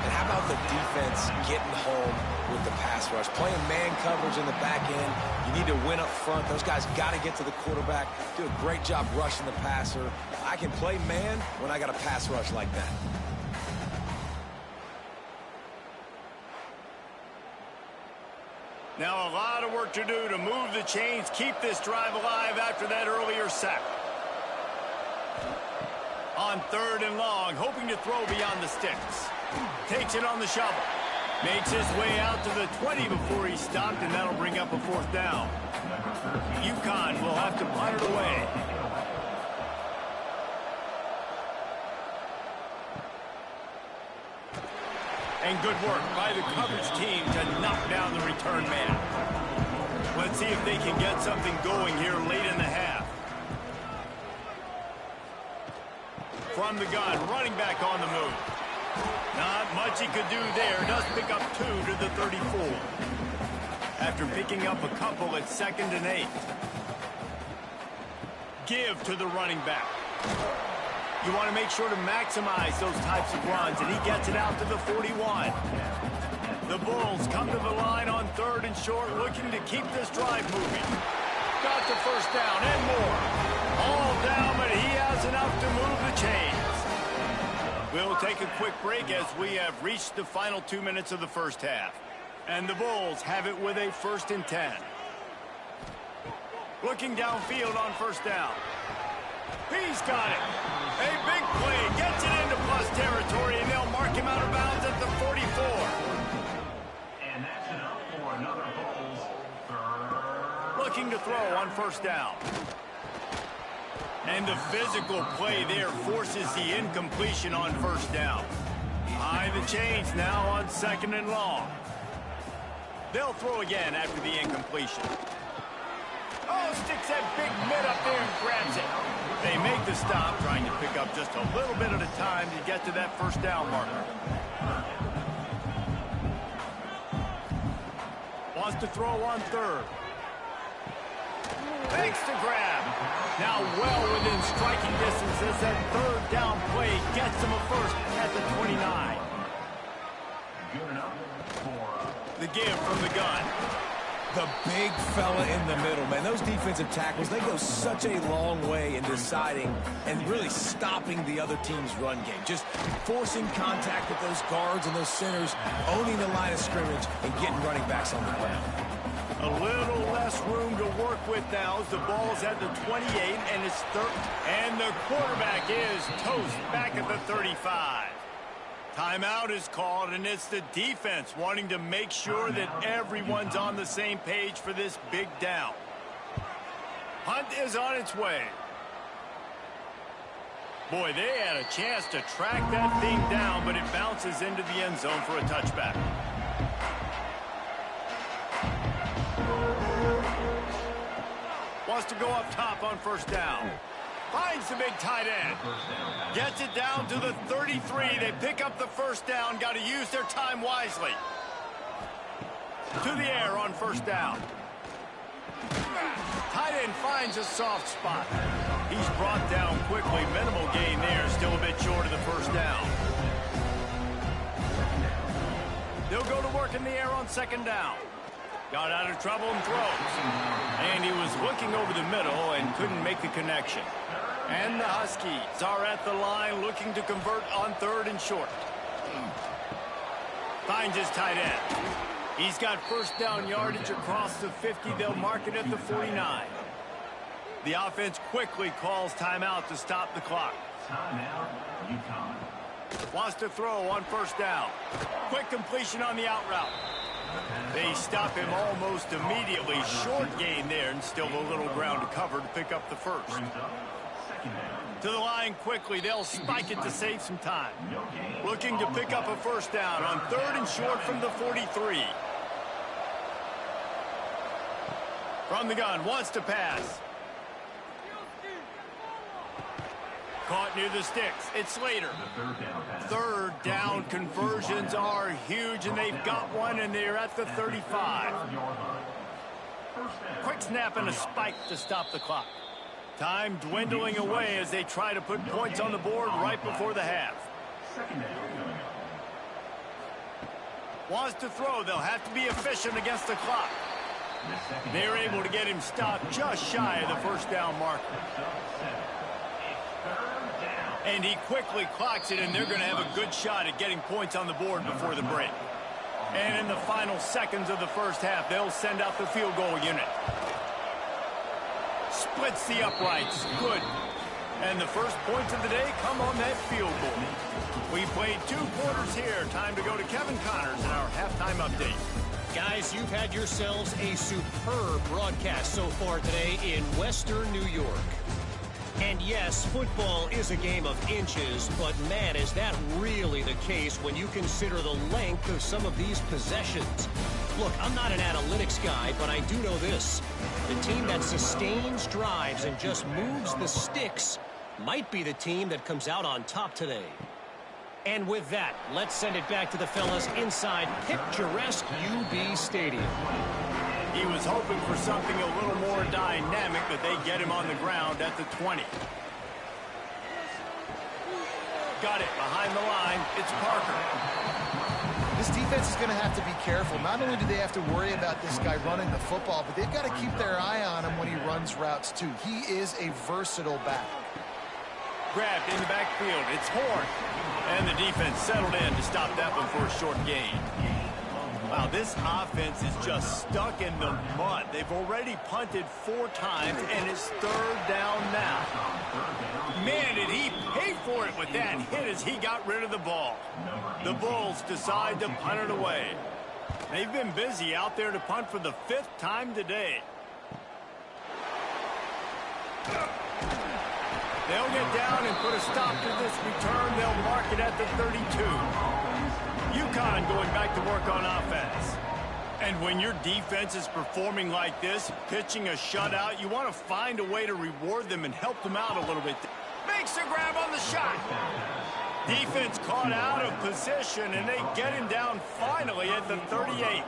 And how about the defense getting home with the pass rush? Playing man coverage in the back end. You need to win up front. Those guys got to get to the quarterback. Do a great job rushing the passer. I can play man when I got a pass rush like that. Now a lot of work to do to move the chains, keep this drive alive after that earlier sack. On 3rd and long, hoping to throw beyond the sticks. Takes it on the shovel. Makes his way out to the 20 before he stopped, and that'll bring up a 4th down. UConn will have to punt it away. And good work by the coverage team to knock down the return man. Let's see if they can get something going here late in the half. From the gun, running back on the move. Not much he could do there. Does pick up 2 to the 34. After picking up a couple at 2nd and 8. Give to the running back. You want to make sure to maximize those types of runs, and he gets it out to the 41. The Bulls come to the line on 3rd and short, looking to keep this drive moving. Got the 1st down and more. All down, but he has enough to move the chains. We'll take a quick break as we have reached the final 2 minutes of the first half. And the Bulls have it with a 1st and 10. Looking downfield on 1st down. He's got it. A big play. Gets it into plus territory, and they'll mark him out of bounds at the 44. And that's enough for another Bulls 3rd. Looking to throw on 1st down. And the physical play there forces the incompletion on 1st down. High the chains now on 2nd and long. They'll throw again after the incompletion. Oh, sticks that big mid up there and grabs it. They make the stop, trying to pick up just a little bit at a time to get to that 1st down marker. Wants to throw on 3rd. Makes the grab. Now well within striking distance as that 3rd down play gets him a 1st at the 29. Good enough for The give from the gun. The big fella in the middle, man. Those defensive tackles, they go such a long way in deciding and really stopping the other team's run game. Just forcing contact with those guards and those centers, owning the line of scrimmage, and getting running backs on the ground. A little less room to work with now as the ball's at the 28 and it's 3rd. And the quarterback is toast back at the 35. Timeout is called, and it's the defense wanting to make sure that everyone's on the same page for this big down. Hunt is on its way. Boy, they had a chance to track that thing down, but it bounces into the end zone for a touchback. Wants to go up top on 1st down. Finds the big tight end. Gets it down to the 33. They pick up the 1st down. Got to use their time wisely. To the air on 1st down. Tight end finds a soft spot. He's brought down quickly. Minimal gain there. Still a bit short of the 1st down. They'll go to work in the air on 2nd down. Got out of trouble and throws. And he was looking over the middle and couldn't make the connection. And the Huskies are at the line looking to convert on 3rd and short. Finds his tight end. He's got 1st down yardage across the 50. They'll mark it at the 49. The offense quickly calls timeout to stop the clock. timeout, UConn. Wants to throw on 1st down. Quick completion on the out route. They stop him almost immediately. Short gain there, and still a little ground to cover to pick up the 1st. Brings up 2nd down. To the line quickly. They'll spike it to save some time. Looking to pick up a 1st down on 3rd and short from the 43. From the gun, wants to pass. Caught near the sticks. It's Slater. The third down pass. Third down conversions are huge, and they've got one, and they're at the 35. 35-yard line. First down. Quick snap and a spike to stop the clock. Time dwindling away as they try to put points on the board right before the half. Second down coming up. Wants to throw. They'll have to be efficient against the clock. The second They're able to get him stopped just shy of the first down marker. And he quickly clocks it, and they're going to have a good shot at getting points on the board before the break. And in the final seconds of the first half, they'll send out the field goal unit. Splits the uprights. Good. And the first points of the day come on that field goal. We played 2 quarters here. Time to go to Kevin Connors in our halftime update. Guys, you've had yourselves a superb broadcast so far today in Western New York. And yes, football is a game of inches, but man, is that really the case when you consider the length of some of these possessions. Look, I'm not an analytics guy, but I do know this. The team that sustains drives and just moves the sticks might be the team that comes out on top today. And with that, let's send it back to the fellas inside picturesque UB Stadium. He was hoping for something a little more dynamic, but they get him on the ground at the 20. Got it behind the line. It's Parker. This defense is going to have to be careful. Not only do they have to worry about this guy running the football, but they've got to keep their eye on him when he runs routes too. He is a versatile back. Grabbed in the backfield. It's Horn. And the defense settled in to stop that one for a short gain. Wow, this offense is just stuck in the mud. They've already punted 4 times, and it's third down now. Man, did he pay for it with that hit as he got rid of the ball. The Bulls decide to punt it away. They've been busy out there to punt for the 5th time today. They'll get down and put a stop to this return. They'll mark it at the 32. UConn going back to work on offense. And when your defense is performing like this, pitching a shutout, you want to find a way to reward them and help them out a little bit. Makes a grab on the shot. Defense caught out of position, and they get him down finally at the 38.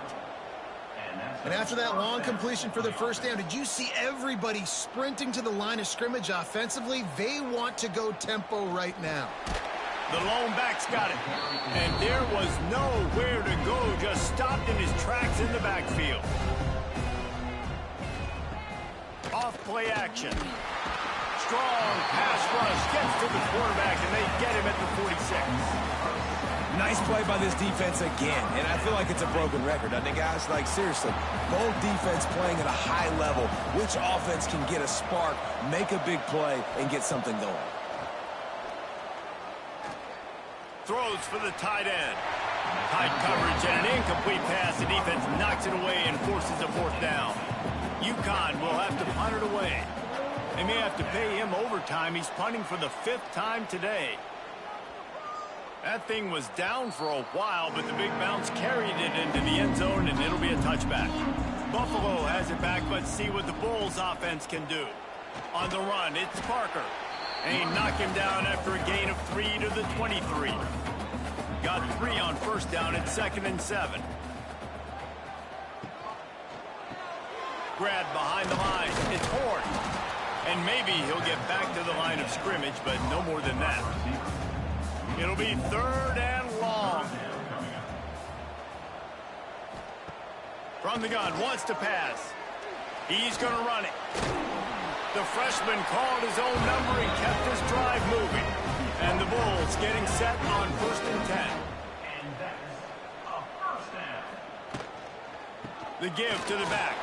And after that long completion for the first down, did you see everybody sprinting to the line of scrimmage offensively? They want to go tempo right now. The lone back's got it. And there was nowhere to go, just stopped in his tracks in the backfield. Off play action. Strong pass rush gets to the quarterback, and they get him at the 46. Nice play by this defense again, and I feel like it's a broken record, doesn't it, guys? Like, seriously, both defense playing at a high level. Which offense can get a spark, make a big play, and get something going? Throws for the tight end. Tight coverage and an incomplete pass. The defense knocks it away and forces a 4th down. UConn will have to punt it away. They may have to pay him overtime. He's punting for the 5th time today. That thing was down for a while, but the big bounce carried it into the end zone, and it'll be a touchback. Buffalo has it back. Let's see what the Bulls offense can do. On the run, it's Parker. And he knocked him down after a gain of 3 to the 23. Got 3 on first down at 2nd and 7. Grab behind the line. It's Horn. And maybe he'll get back to the line of scrimmage, but no more than that. It'll be 3rd and long. From the gun, wants to pass. He's going to run it. The freshman called his own number and kept his drive moving. And the Bulls getting set on 1st and 10. And that's a first down. The give to the back.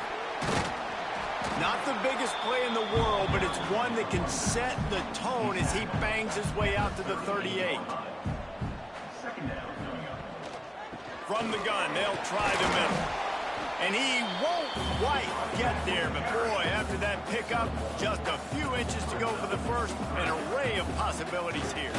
Not the biggest play in the world, but it's one that can set the tone as he bangs his way out to the 38. Second down coming up. From the gun, they'll try the middle. And he won't quite get there, but boy, after that pickup, just a few inches to go for the first, an array of possibilities here.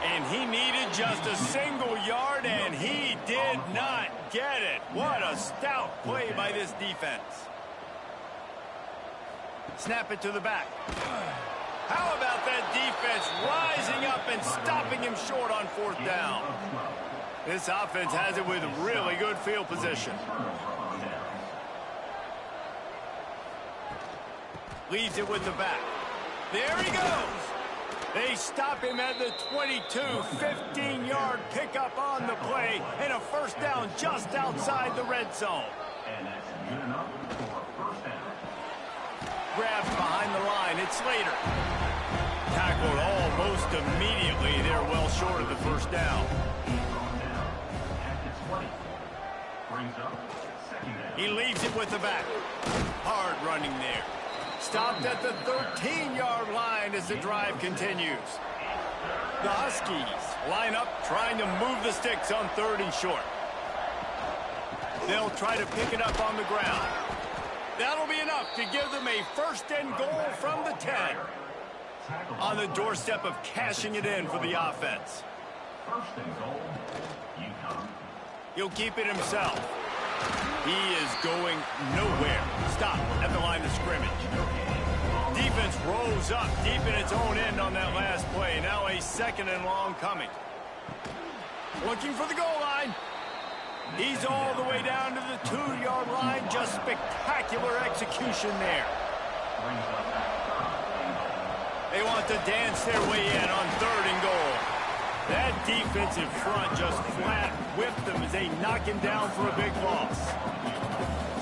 And he needed just a single yard, and he did not get it. What a stout play by this defense. Snap it to the back. How about that defense rising up and stopping him short on 4th down. This offense has it with really good field position. Leads it with the back. There he goes. They stop him at the 22, 15-yard pickup on the play, and a 1st down just outside the red zone. And that's good enough for a 1st down. Grabs behind the line. It's Slater. Tackled almost immediately. They're well short of the 1st down. At the 20. Brings up 2nd down. He leaves it with the back. Hard running there. Stopped at the 13-yard line as the drive continues. The Huskies line up trying to move the sticks on 3rd and short. They'll try to pick it up on the ground. That'll be enough to give them a 1st and goal from the 10. On the doorstep of cashing it in for the offense. 1st and goal, UConn. He'll keep it himself. He is going nowhere. Stop at the line of scrimmage. Defense rolls up deep in its own end on that last play. Now a 2nd and long coming. Looking for the goal line. He's all the way down to the 2-yard line. Just spectacular execution there. They want to dance their way in on 3rd and goal. That defensive front just flat whipped them as they knock him down for a big loss.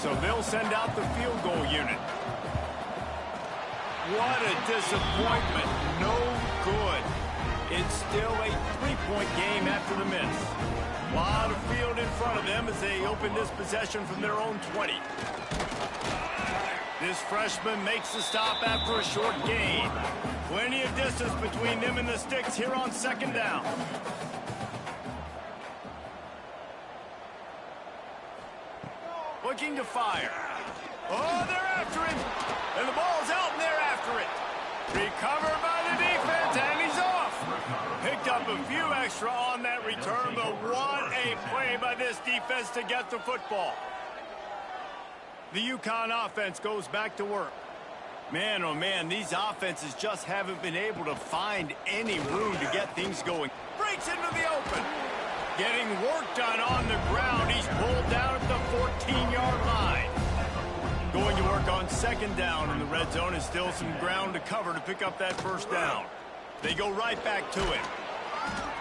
So they'll send out the field goal unit. What a disappointment. No good. It's still a 3-point game after the miss. A lot of field in front of them as they open this possession from their own 20. This freshman makes the stop after a short gain. Plenty of distance between them and the sticks here on 2nd down. Looking to fire. Oh, they're after him. And the ball's out and they're after it. Recovered by the defense and he's off. Picked up a few extra on that return, but what a play by this defense to get the football. The UConn offense goes back to work. Man, oh man, these offenses just haven't been able to find any room to get things going. Breaks into the open. Getting work done on the ground. He's pulled down at the 14-yard line. Going to work on 2nd down in the red zone is still some ground to cover to pick up that 1st down. They go right back to him.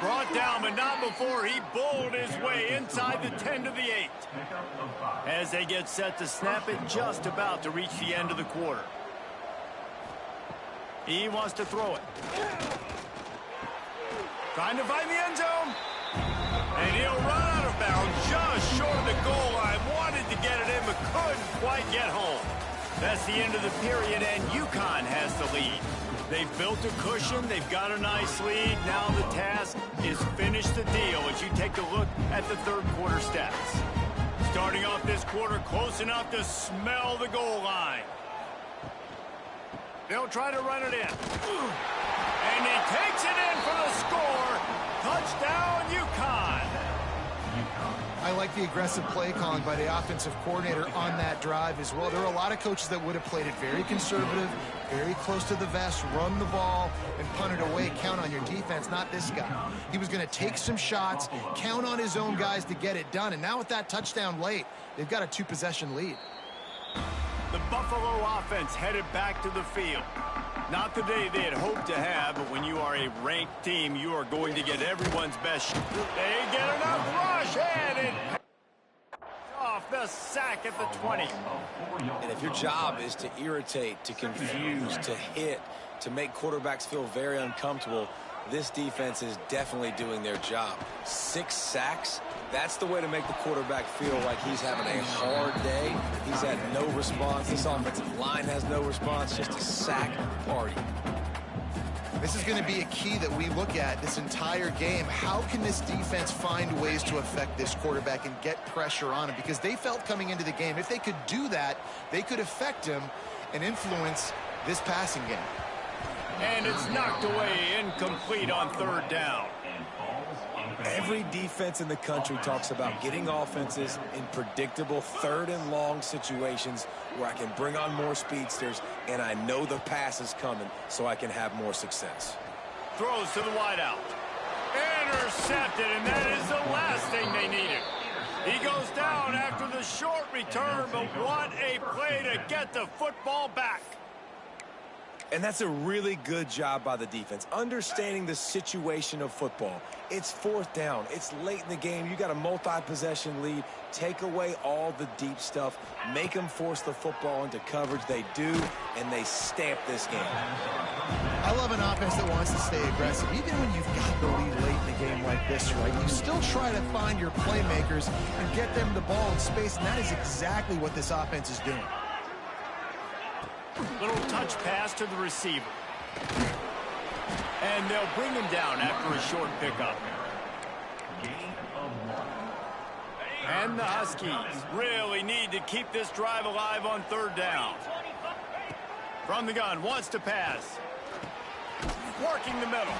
Brought down, but not before he bowled his way inside the 10 to the 8. As they get set to snap it, just about to reach the end of the quarter. He wants to throw it. Trying to find the end zone. And he'll run out of bounds just short of the goal line. Wanted to get it in, but couldn't quite get home. That's the end of the period, and UConn has the lead. They've built a cushion. They've got a nice lead. Now the task is finish the deal as you take a look at the 3rd quarter stats. Starting off this quarter close enough to smell the goal line. They'll try to run it in. And he takes it in for the score. Touchdown, UConn. I like the aggressive play calling by the offensive coordinator on that drive as well. There are a lot of coaches that would have played it very conservative, very close to the vest, run the ball, and punt it away. Count on your defense, not this guy. He was going to take some shots, count on his own guys to get it done. And now with that touchdown late, they've got a 2-possession lead. The Buffalo offense headed back to the field. Not the day they had hoped to have, but when you are a ranked team, you are going to get everyone's best. They get enough rush, and it off the sack at the 20. And if your job is to irritate, to confuse, to hit, to make quarterbacks feel very uncomfortable, this defense is definitely doing their job. 6 sacks, that's the way to make the quarterback feel like he's having a hard day. He's had no response. This offensive line has no response, just a sack party. This is going to be a key that we look at this entire game. How can this defense find ways to affect this quarterback and get pressure on him? Because they felt coming into the game, if they could do that, they could affect him and influence this passing game. And it's knocked away, incomplete on 3rd down. Every defense in the country talks about getting offenses in predictable 3rd and long situations where I can bring on more speedsters and I know the pass is coming so I can have more success. Throws to the wideout. Intercepted, and that is the last thing they needed. He goes down after the short return, but what a play to get the football back. And that's a really good job by the defense, understanding the situation of football. It's fourth down. It's late in the game. You got a multi-possession lead. Take away all the deep stuff. Make them force the football into coverage. They do, and they stamp this game. I love an offense that wants to stay aggressive. Even when you've got the lead late in a game like this, right, you still try to find your playmakers and get them the ball in space, and that is exactly what this offense is doing. Little touch pass to the receiver. And they'll bring him down after a short pickup. And the Huskies really need to keep this drive alive on third down. From the gun, wants to pass. Working the middle.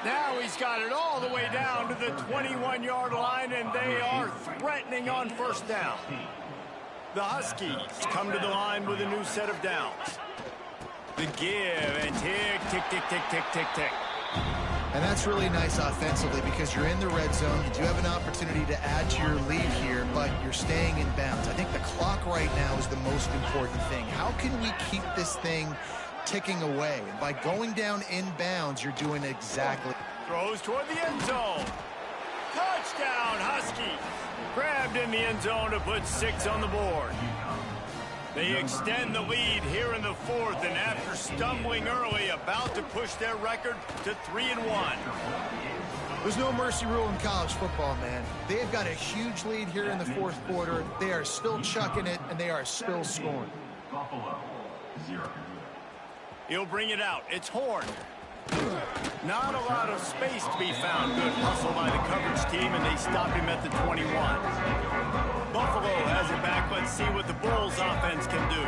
Now he's got it all the way down to the 21-yard line, and they are threatening on first down. The Huskies come to the line with a new set of downs. The give and tick, tick, tick, tick, tick, tick, tick. And that's really nice offensively because you're in the red zone. You do have an opportunity to add to your lead here, but you're staying in bounds. I think the clock right now is the most important thing. How can we keep this thing ticking away? And by going down in bounds, you're doing exactly. Throws toward the end zone. Touchdown, Huskies. Grabbed in the end zone to put 6 on the board. They extend the lead here in the fourth, and after stumbling early, about to push their record to 3-1. There's no mercy rule in college football, man. They've got a huge lead here in the fourth quarter. They are still chucking it, and they are still scoring. Buffalo, 0. He'll bring it out. It's Horn. Not a lot of space to be found. Good hustle by the coverage team, and they stop him at the 21. Buffalo has it back. Let's see what the Bulls offense can do.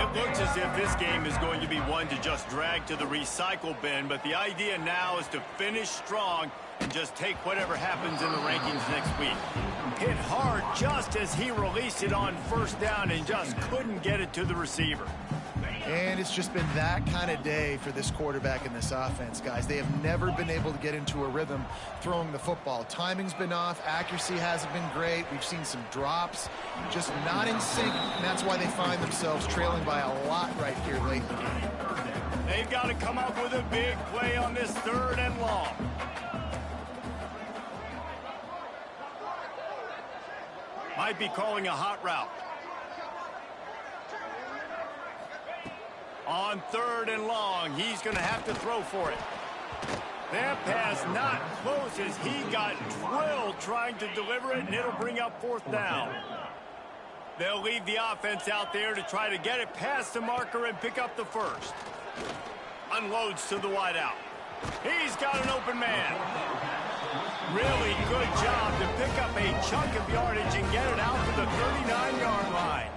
It looks as if this game is going to be one to just drag to the recycle bin, but the idea now is to finish strong and just take whatever happens in the rankings next week. Hit hard just as he released it on first down and just couldn't get it to the receiver. And it's just been that kind of day for this quarterback and this offense, guys. They have never been able to get into a rhythm throwing the football. Timing's been off. Accuracy hasn't been great. We've seen some drops, just not in sync, and that's why they find themselves trailing by a lot right here late in the game. They've got to come up with a big play on this 3rd and long. Might be calling a hot route. On 3rd and long, he's going to have to throw for it. That pass not close as he got drilled trying to deliver it, and it'll bring up 4th down. They'll leave the offense out there to try to get it past the marker and pick up the first. Unloads to the wideout. He's got an open man. Really good job to pick up a chunk of yardage and get it out to the 39-yard line.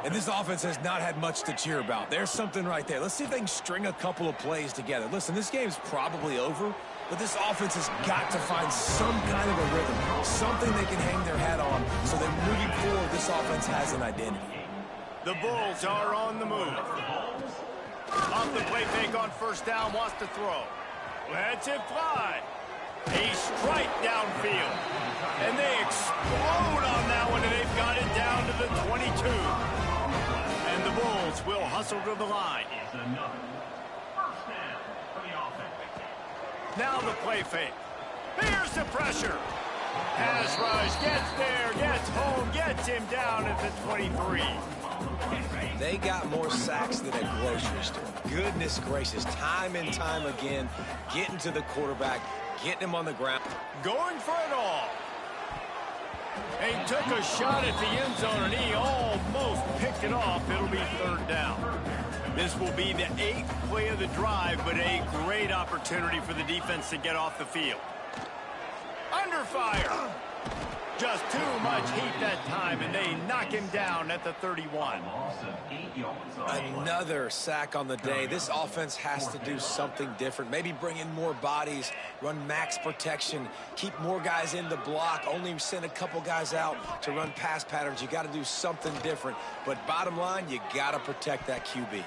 And this offense has not had much to cheer about. There's something right there. Let's see if they can string a couple of plays together. Listen, this game's probably over, but this offense has got to find some kind of a rhythm, something they can hang their hat on so that moving forward, this offense has an identity. The Bulls are on the move. Off the play fake on first down, wants to throw. Lets it fly. A strike downfield. And they explode on that one, and they've got it down to the 22. And the Bulls will hustle to the line. Now the play fake. Here's the pressure. Pass rush, gets there, gets home, gets him down at the 23. They got more sacks than a grocery store. Goodness gracious, time and time again, getting to the quarterback, getting him on the ground. Going for it all. He took a shot at the end zone, and he almost picked it off. It'll be 3rd down. This will be the 8th play of the drive, but a great opportunity for the defense to get off the field. Under fire. Just too much heat that time, and they knock him down at the 31. Another sack on the day. This offense has to do something different. Maybe bring in more bodies, run max protection, keep more guys in the block, only send a couple guys out to run pass patterns. You got to do something different. But bottom line, you got to protect that QB.